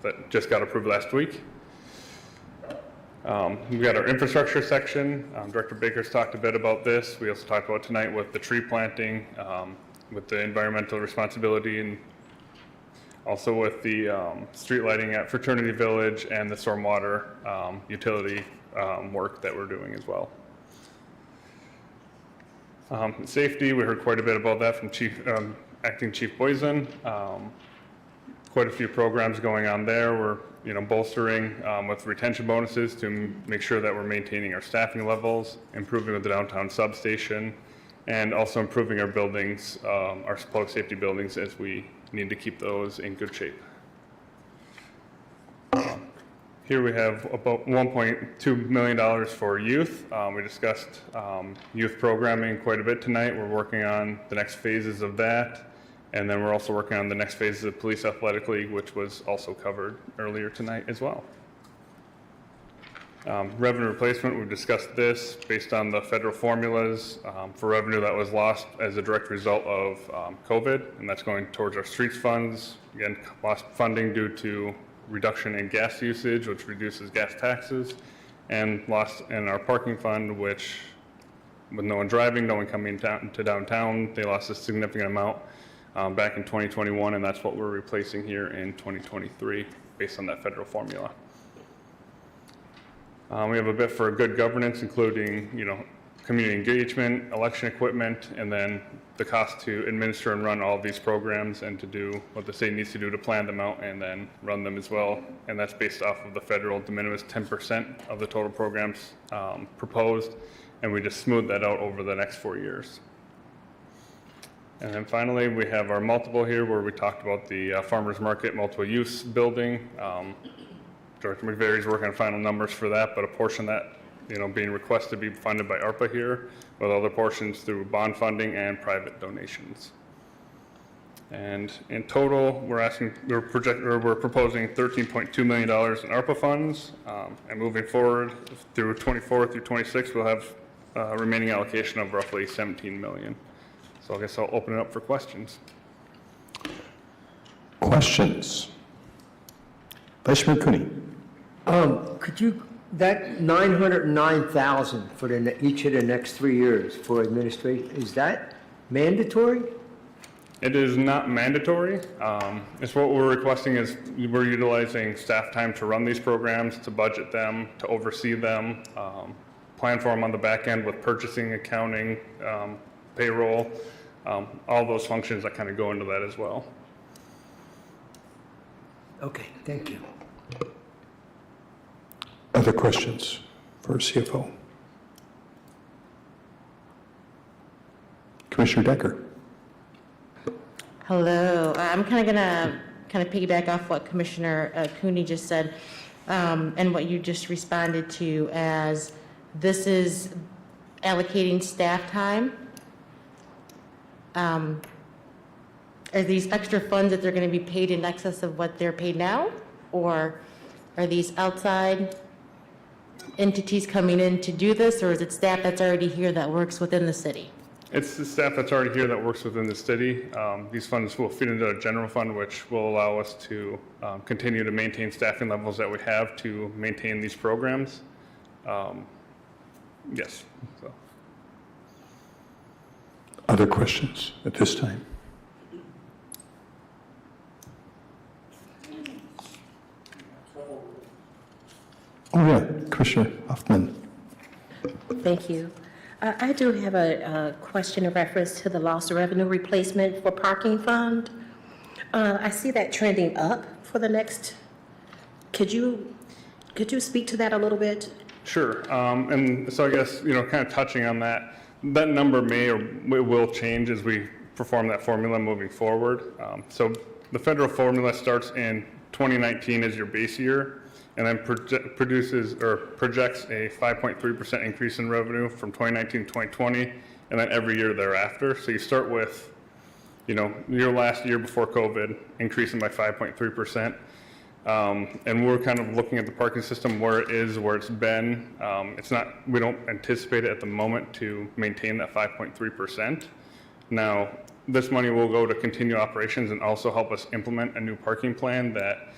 S19: that just got approved last week. We've got our infrastructure section. Director Baker's talked a bit about this. We also talked about tonight with the tree planting, with the environmental responsibility, and also with the street lighting at Fraternity Village and the stormwater utility work that we're doing as well. Safety, we heard quite a bit about that from Acting Chief Boysen. Quite a few programs going on there. We're bolstering with retention bonuses to make sure that we're maintaining our staffing levels, improving with the downtown substation, and also improving our buildings, our public safety buildings, as we need to keep those in good shape. Here we have about $1.2 million for youth. We discussed youth programming quite a bit tonight. We're working on the next phases of that. And then we're also working on the next phases of Police Athletic League, which was also covered earlier tonight as well. Revenue replacement, we've discussed this based on the federal formulas for revenue that was lost as a direct result of COVID, and that's going towards our streets funds. Again, lost funding due to reduction in gas usage, which reduces gas taxes, and lost in our parking fund, which with no one driving, no one coming to downtown, they lost a significant amount back in 2021, and that's what we're replacing here in 2023 based on that federal formula. We have a bit for good governance, including, community engagement, election equipment, and then the cost to administer and run all of these programs and to do what the state needs to do to plan them out and then run them as well. And that's based off of the federal de minimis 10% of the total programs proposed, and we just smooth that out over the next 4 years. And then finally, we have our multiple here where we talked about the farmers market multiple use building. Director McVeary's working on final numbers for that, but a portion of that, being requested to be funded by ARPA here, with other portions through bond funding and private donations. And in total, we're proposing $13.2 million in ARPA funds, and moving forward through 24 through 26, we'll have a remaining allocation of roughly $17 million. So I guess I'll open it up for questions.
S4: Questions? Vice Mayor Cooney.
S5: Could you, that 909,000 for each of the next 3 years for administration, is that mandatory?
S19: It is not mandatory. It's what we're requesting is we're utilizing staff time to run these programs, to budget them, to oversee them, plan for them on the back end with purchasing, accounting, payroll, all those functions that kind of go into that as well.
S5: Okay, thank you.
S4: Other questions for CFO? Commissioner Decker.
S14: Hello, I'm kind of gonna piggyback off what Commissioner Cooney just said, and what you just responded to as this is allocating staff time. Are these extra funds that they're going to be paid in excess of what they're paid now? Or are these outside entities coming in to do this, or is it staff that's already here that works within the city?
S19: It's the staff that's already here that works within the city. These funds will feed into a general fund, which will allow us to continue to maintain staffing levels that we have to maintain these programs. Yes. So.
S4: Other questions at this time? Oh, yeah, Commissioner Hoffman.
S20: Thank you. I do have a question in reference to the loss of revenue replacement for parking fund. I see that trending up for the next, could you speak to that a little bit?
S19: Sure. And so I guess, kind of touching on that, that number may or will change as we perform that formula moving forward. So the federal formula starts in 2019 as your base year, and then projects a 5.3% increase in revenue from 2019 to 2020, and then every year thereafter. So you start with, your last year before COVID, increasing by 5.3%. And we're kind of looking at the parking system where it is, where it's been. We don't anticipate it at the moment to maintain that 5.3%. Now, this money will go to continue operations and also help us implement a new parking plan that,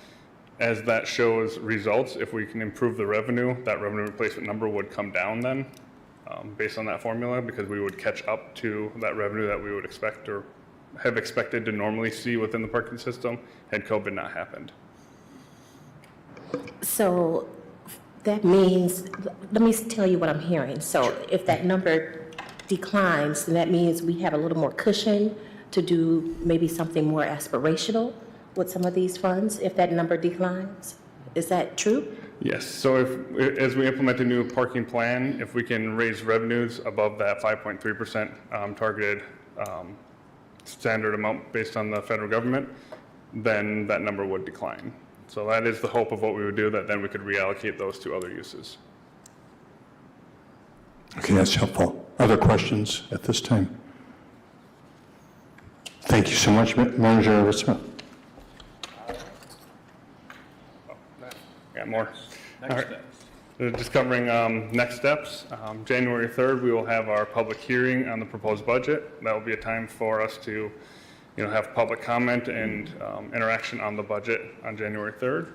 S19: as that shows results, if we can improve the revenue, that revenue replacement number would come down then, based on that formula, because we would catch up to that revenue that we would expect or have expected to normally see within the parking system had COVID not happened.
S20: So that means, let me tell you what I'm hearing. So if that number declines, then that means we have a little more cushion to do maybe something more aspirational with some of these funds if that number declines. Is that true?
S19: Yes, so as we implement a new parking plan, if we can raise revenues above that 5.3% targeted standard amount based on the federal government, then that number would decline. So that is the hope of what we would do, that then we could reallocate those to other uses.
S4: Okay, that's helpful. Other questions at this time? Thank you so much, Manager Smith.
S19: Got more. All right. Just covering next steps. January 3rd, we will have our public hearing on the proposed budget. That will be a time for us to, have public comment and interaction on the budget on January 3rd.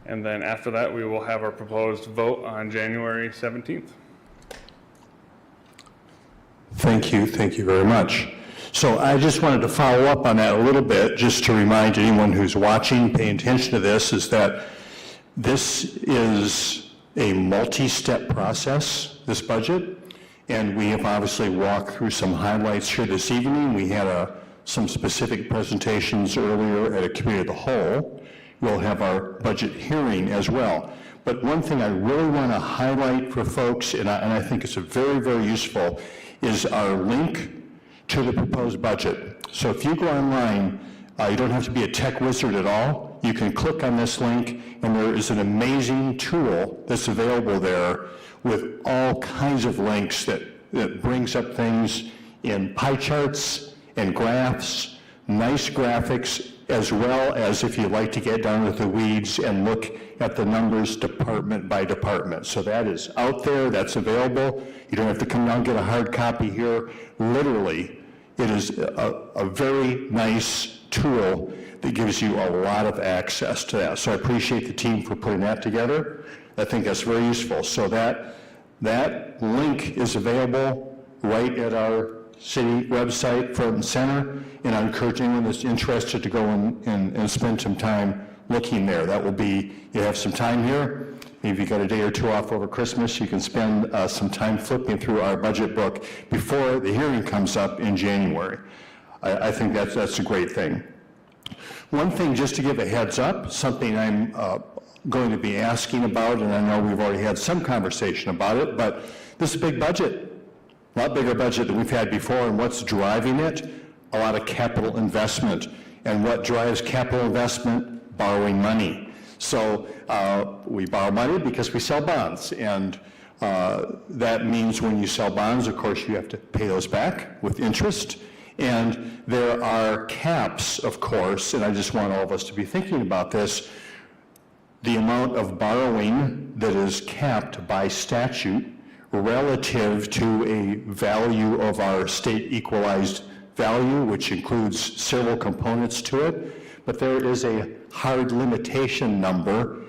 S19: And then after that, we will have our proposed vote on January 17th.
S4: Thank you very much. So I just wanted to follow up on that a little bit, just to remind anyone who's watching, paying attention to this, is that this is a multi-step process, this budget, and we have obviously walked through some highlights here this evening. We had some specific presentations earlier at a committee of the whole. We'll have our budget hearing as well. But one thing I really want to highlight for folks, and I think it's very, very useful, is our link to the proposed budget. So if you go online, you don't have to be a tech wizard at all. You can click on this link, and there is an amazing tool that's available there with all kinds of links that brings up things in pie charts and graphs, nice graphics, as well as if you like to get down with the weeds and look at the numbers department by department. So that is out there, that's available. You don't have to come down and get a hard copy here. Literally, it is a very nice tool that gives you a lot of access to that. So I appreciate the team for putting that together. I think that's very useful. So that link is available right at our city website, front and center, and I encourage anyone that's interested to go and spend some time looking there. That will be, you have some time here, maybe you got a day or two off over Christmas, you can spend some time flipping through our budget book before the hearing comes up in January. I think that's a great thing. One thing, just to give a heads up, something I'm going to be asking about, and I know we've already had some conversation about it, but this is a big budget, a lot bigger budget than we've had before, and what's driving it? A lot of capital investment. And what drives capital investment? Borrowing money. So we borrow money because we sell bonds, and that means when you sell bonds, of course, you have to pay those back with interest. And there are caps, of course, and I just want all of us to be thinking about this. The amount of borrowing that is capped by statute relative to a value of our state equalized value, which includes several components to it, but there is a hard limitation number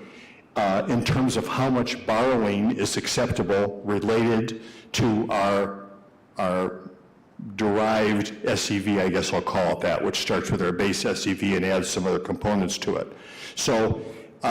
S4: in terms of how much borrowing is acceptable related to our derived SEV, I guess I'll call it that, which starts with our base SEV and adds some other components to it. So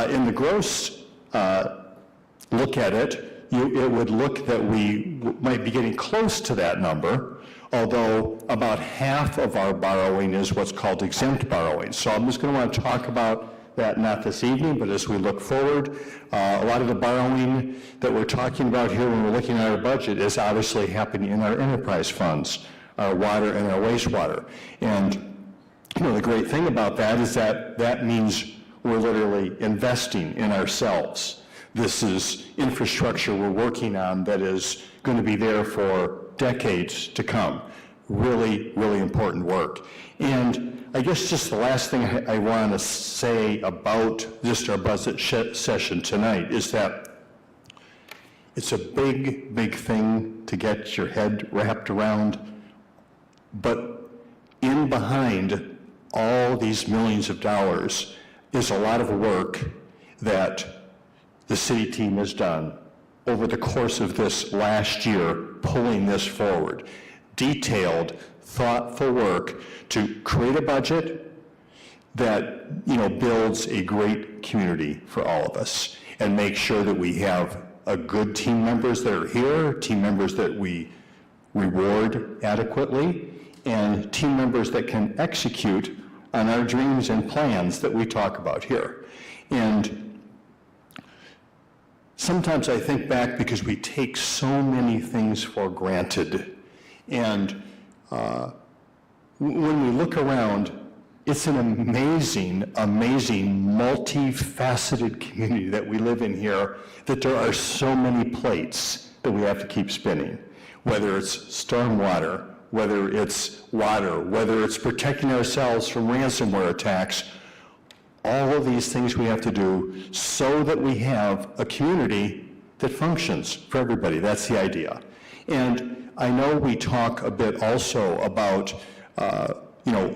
S4: in the gross look at it, it would look that we might be getting close to that number, although about half of our borrowing is what's called exempt borrowing. So I'm just going to want to talk about that, not this evening, but as we look forward. A lot of the borrowing that we're talking about here when we're looking at our budget is obviously happening in our enterprise funds, our water and our wastewater. And you know, the great thing about that is that that means we're literally investing in ourselves. This is infrastructure we're working on that is going to be there for decades to come. Really, really important work. And I guess just the last thing I want to say about just our budget session tonight is that it's a big, big thing to get your head wrapped around, but in behind all these millions of dollars is a lot of work that the city team has done over the course of this last year, pulling this forward. Detailed, thoughtful work to create a budget that, you know, builds a great community for all of us and make sure that we have a good team members that are here, team members that we reward adequately, and team members that can execute on our dreams and plans that we talk about here. And sometimes I think back because we take so many things for granted. And when we look around, it's an amazing, amazing, multifaceted community that we live in here, that there are so many plates that we have to keep spinning, whether it's stormwater, whether it's water, whether it's protecting ourselves from ransomware attacks. All of these things we have to do so that we have a community that functions for everybody. That's the idea. And I know we talk a bit also about,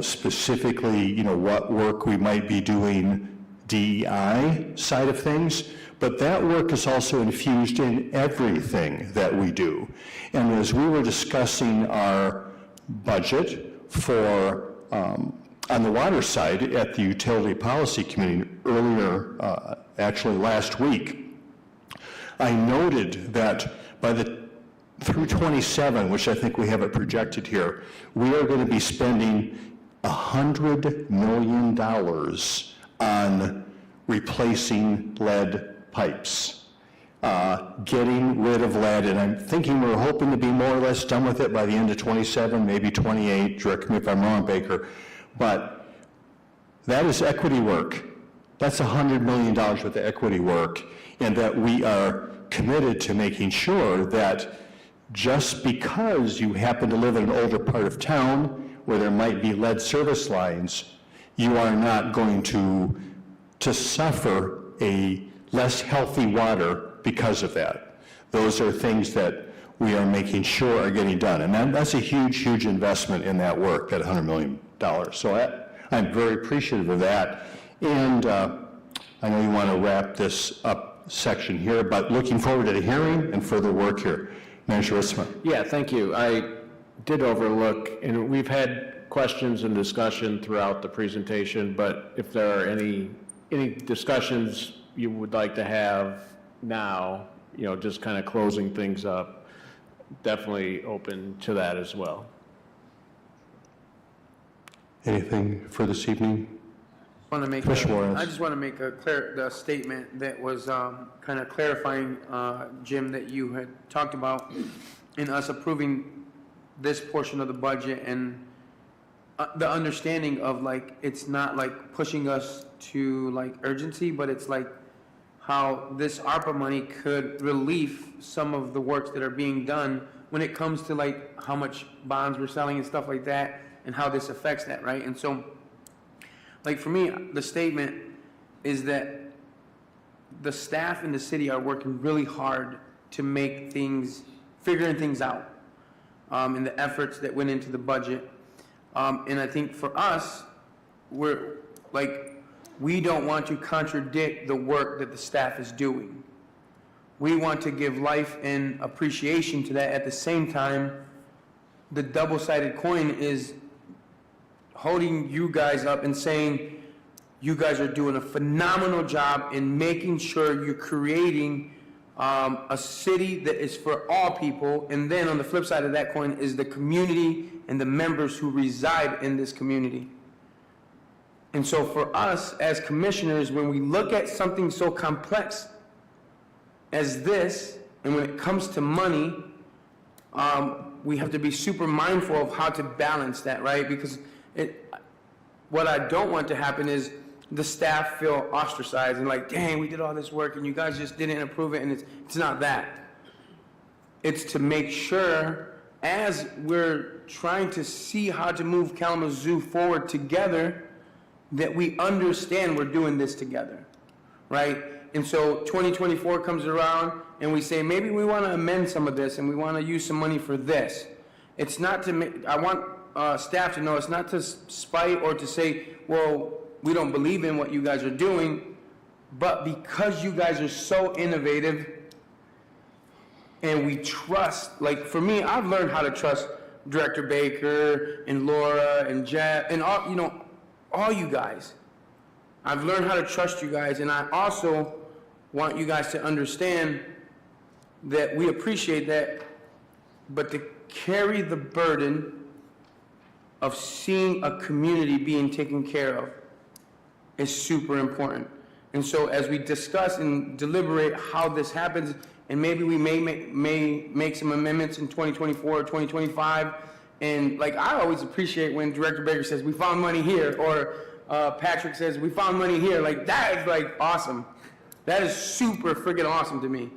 S4: specifically, what work we might be doing DEI side of things, but that work is also infused in everything that we do. And as we were discussing our budget for, on the water side at the Utility Policy Committee earlier, actually last week, I noted that through 27, which I think we have it projected here, we are going to be spending $100 million on replacing lead pipes, getting rid of lead, and I'm thinking we're hoping to be more or less done with it by the end of 27, maybe 28, correct me if I'm wrong, Baker, but that is equity work. That's $100 million worth of equity work, and that we are committed to making sure that just because you happen to live in an older part of town where there might be lead service lines, you are not going to suffer a less healthy water because of that. Those are things that we are making sure are getting done. And that's a huge, huge investment in that work, that $100 million. So I'm very appreciative of that. And I know you want to wrap this up section here, but looking forward to the hearing and further work here. Manager Ritzman.
S7: Yeah, thank you. I did overlook, and we've had questions and discussion throughout the presentation, but if there are any discussions you would like to have now, just kind of closing things up, definitely open to that as well.
S4: Anything for this evening?
S8: Commissioner Juarez.
S1: I just want to make the statement that was kind of clarifying, Jim, that you had talked about in us approving this portion of the budget and the understanding of like, it's not like pushing us to like urgency, but it's like how this ARPA money could relieve some of the works that are being done when it comes to like how much bonds we're selling and stuff like that, and how this affects that, right? And so, like for me, the statement is that the staff in the city are working really hard to make things, figuring things out, and the efforts that went into the budget. And I think for us, we're like, we don't want to contradict the work that the staff is doing. We want to give life and appreciation to that. At the same time, the double-sided coin is holding you guys up and saying, you guys are doing a phenomenal job in making sure you're creating a city that is for all people. And then on the flip side of that coin is the community and the members who reside in this community. And so for us as commissioners, when we look at something so complex as this, and when it comes to money, we have to be super mindful of how to balance that, right? Because what I don't want to happen is the staff feel ostracized and like, dang, we did all this work and you guys just didn't approve it, and it's not that. It's to make sure, as we're trying to see how to move Kalamazoo forward together, that we understand we're doing this together, right? And so 2024 comes around and we say, maybe we want to amend some of this and we want to use some money for this. It's not to make, I want staff to know, it's not to spite or to say, well, we don't believe in what you guys are doing, but because you guys are so innovative and we trust, like for me, I've learned how to trust Director Baker and Laura and Jeff and all, you know, all you guys. I've learned how to trust you guys, and I also want you guys to understand that we appreciate that, but to carry the burden of seeing a community being taken care of is super important. And so as we discuss and deliberate how this happens, and maybe we may make some amendments in 2024 or 2025, and like I always appreciate when Director Baker says, we found money here, or Patrick says, we found money here. Like that is like awesome. That is super friggin' awesome to me,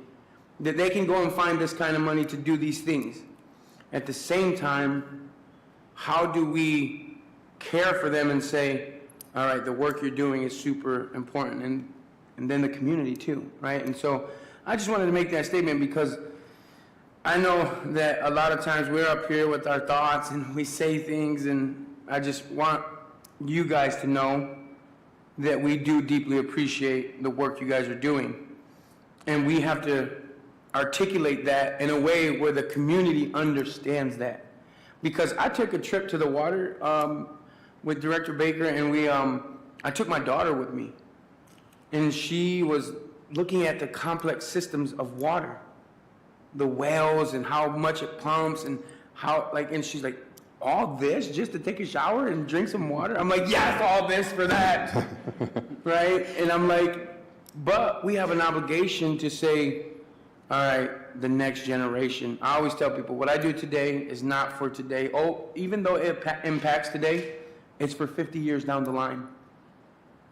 S1: that they can go and find this kind of money to do these things. At the same time, how do we care for them and say, all right, the work you're doing is super important, and then the community too, right? And so I just wanted to make that statement because I know that a lot of times we're up here with our thoughts and we say things, and I just want you guys to know that we do deeply appreciate the work you guys are doing. And we have to articulate that in a way where the community understands that. Because I took a trip to the water with Director Baker, and I took my daughter with me. And she was looking at the complex systems of water, the wells and how much it pumps and how, like, and she's like, all this just to take a shower and drink some water? I'm like, yes, all this for that, right? And I'm like, but we have an obligation to say, all right, the next generation. I always tell people, what I do today is not for today. Oh, even though it impacts today, it's for 50 years down the line.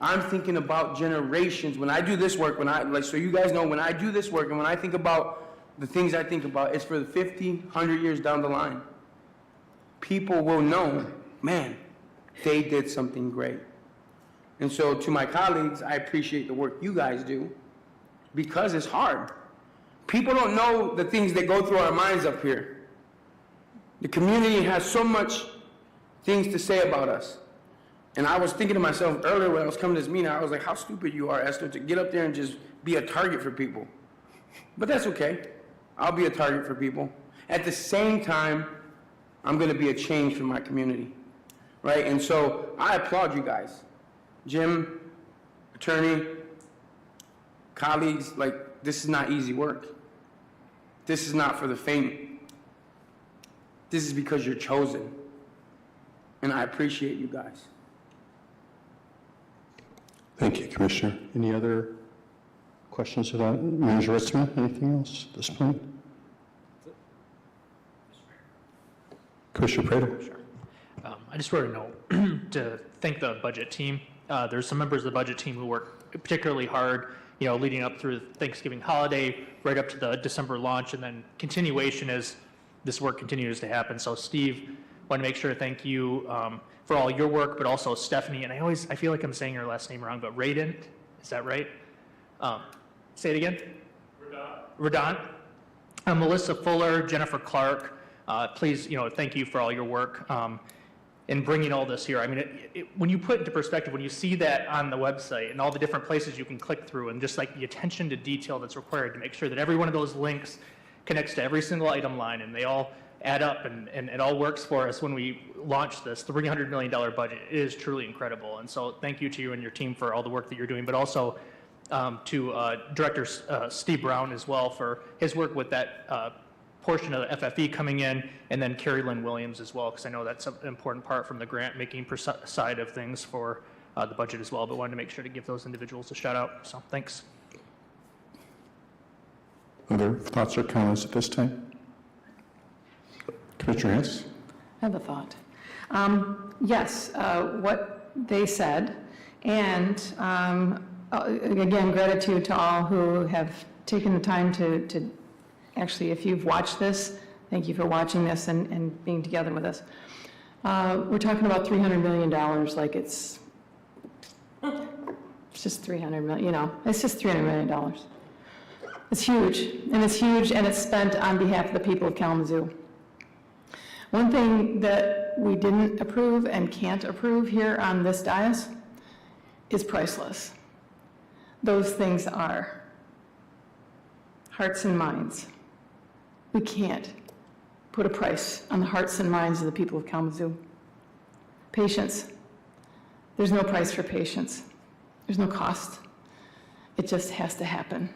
S1: I'm thinking about generations. When I do this work, so you guys know, when I do this work and when I think about the things I think about, it's for the 50, 100 years down the line. People will know, man, they did something great. And so to my colleagues, I appreciate the work you guys do because it's hard. People don't know the things that go through our minds up here. The community has so much things to say about us. And I was thinking to myself earlier when I was coming to this meeting, I was like, how stupid you are, Esther, to get up there and just be a target for people. But that's okay. I'll be a target for people. At the same time, I'm going to be a change for my community, right? And so I applaud you guys. Jim, attorney, colleagues, like, this is not easy work. This is not for the faint. This is because you're chosen. And I appreciate you guys.
S4: Commissioner. Any other questions about Manager Ritzman? Anything else at this point? Commissioner Praedel.
S11: I just want to know to thank the budget team. There's some members of the budget team who work particularly hard, leading up through the Thanksgiving holiday, right up to the December launch, and then continuation as this work continues to happen. So Steve, want to make sure to thank you for all your work, but also Stephanie, and I feel like I'm saying your last name wrong, but Radant, is that right? Say it again. Radant. Melissa Fuller, Jennifer Clark, please, thank you for all your work in bringing all this here. I mean, when you put into perspective, when you see that on the website and all the different places you can click through and just like the attention to detail that's required to make sure that every one of those links connects to every single item line and they all add up and it all works for us when we launch this $300 million budget, it is truly incredible. And so thank you to you and your team for all the work that you're doing, but also to Director Steve Brown as well for his work with that portion of the FFE coming in, and then Carrie Lynn Williams as well, because I know that's an important part from the grant-making side of things for the budget as well, but wanted to make sure to give those individuals a shout-out, so thanks.
S4: Other thoughts or comments at this time? Commissioner Hess?
S10: I have a thought. Yes, what they said, and again, gratitude to all who have taken the time to actually, if you've watched this, thank you for watching this and being together with us. We're talking about $300 million, like it's just $300 million, it's just $300 million. It's huge, and it's spent on behalf of the people of Kalamazoo. One thing that we didn't approve and can't approve here on this dais is priceless. Those things are hearts and minds. We can't put a price on the hearts and minds of the people of Kalamazoo. Patience. There's no price for patience. There's no cost. It just has to happen.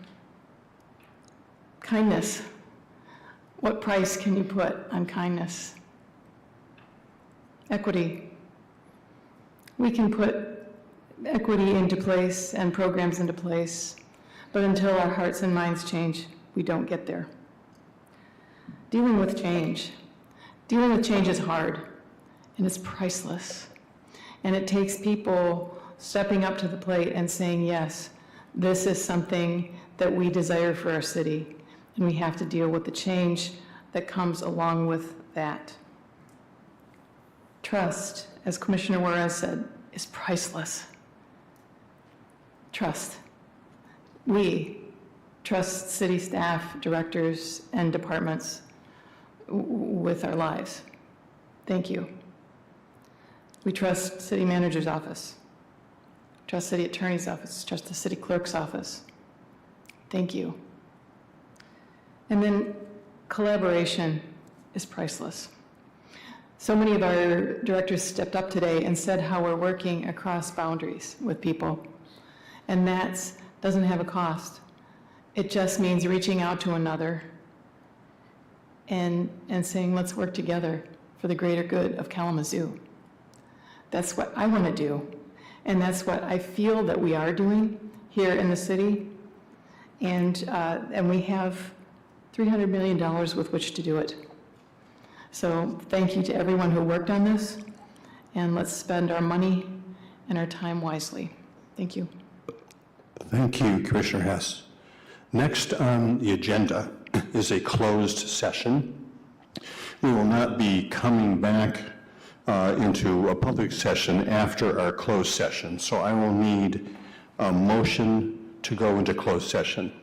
S10: Kindness. What price can you put on kindness? Equity. We can put equity into place and programs into place, but until our hearts and minds change, we don't get there. Dealing with change is hard, and it's priceless. And it takes people stepping up to the plate and saying, yes, this is something that we desire for our city, and we have to deal with the change that comes along with that. Trust, as Commissioner Juarez said, is priceless. Trust. We trust city staff, directors, and departments with our lives. Thank you. We trust city manager's office, trust city attorney's office, trust the city clerk's office. Thank you. And then collaboration is priceless. So many of our directors stepped up today and said how we're working across boundaries with people. And that doesn't have a cost. It just means reaching out to another and saying, let's work together for the greater good of Kalamazoo. That's what I want to do. And that's what I feel that we are doing here in the city. And we have $300 million with which to do it. So thank you to everyone who worked on this, and let's spend our money and our time wisely. Thank you.
S4: Thank you, Commissioner Hess. Next on the agenda is a closed session. We will not be coming back into a public session after our closed session, so I will need a motion to go into closed session.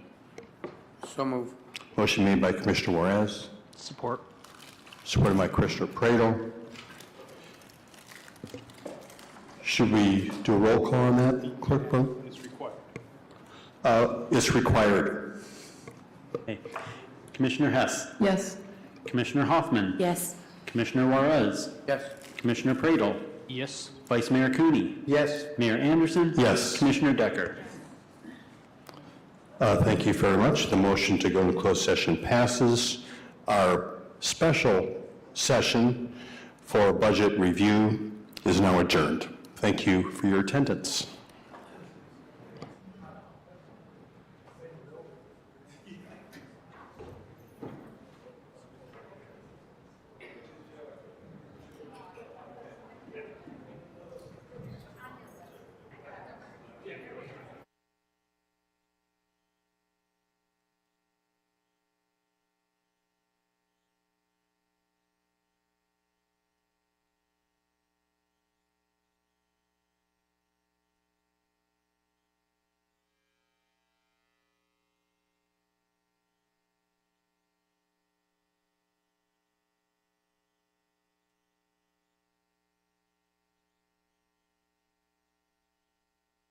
S1: So move.
S4: Motion made by Commissioner Juarez.
S11: Support.
S4: Supported by Commissioner Praedel. Should we do a roll call on that, Clerk Brown?
S15: It's required.
S4: It's required.
S6: Okay. Commissioner Hess.
S10: Yes.
S6: Commissioner Hoffman.
S20: Yes.
S6: Commissioner Juarez.
S1: Yes.
S6: Commissioner Praedel.
S11: Yes.
S6: Vice Mayor Cooney.
S5: Yes.
S6: Mayor Anderson.
S4: Yes.
S6: Commissioner Decker.
S4: Thank you very much. The motion to go into closed session passes. Our special session for budget review is now adjourned. Thank you for your attendance.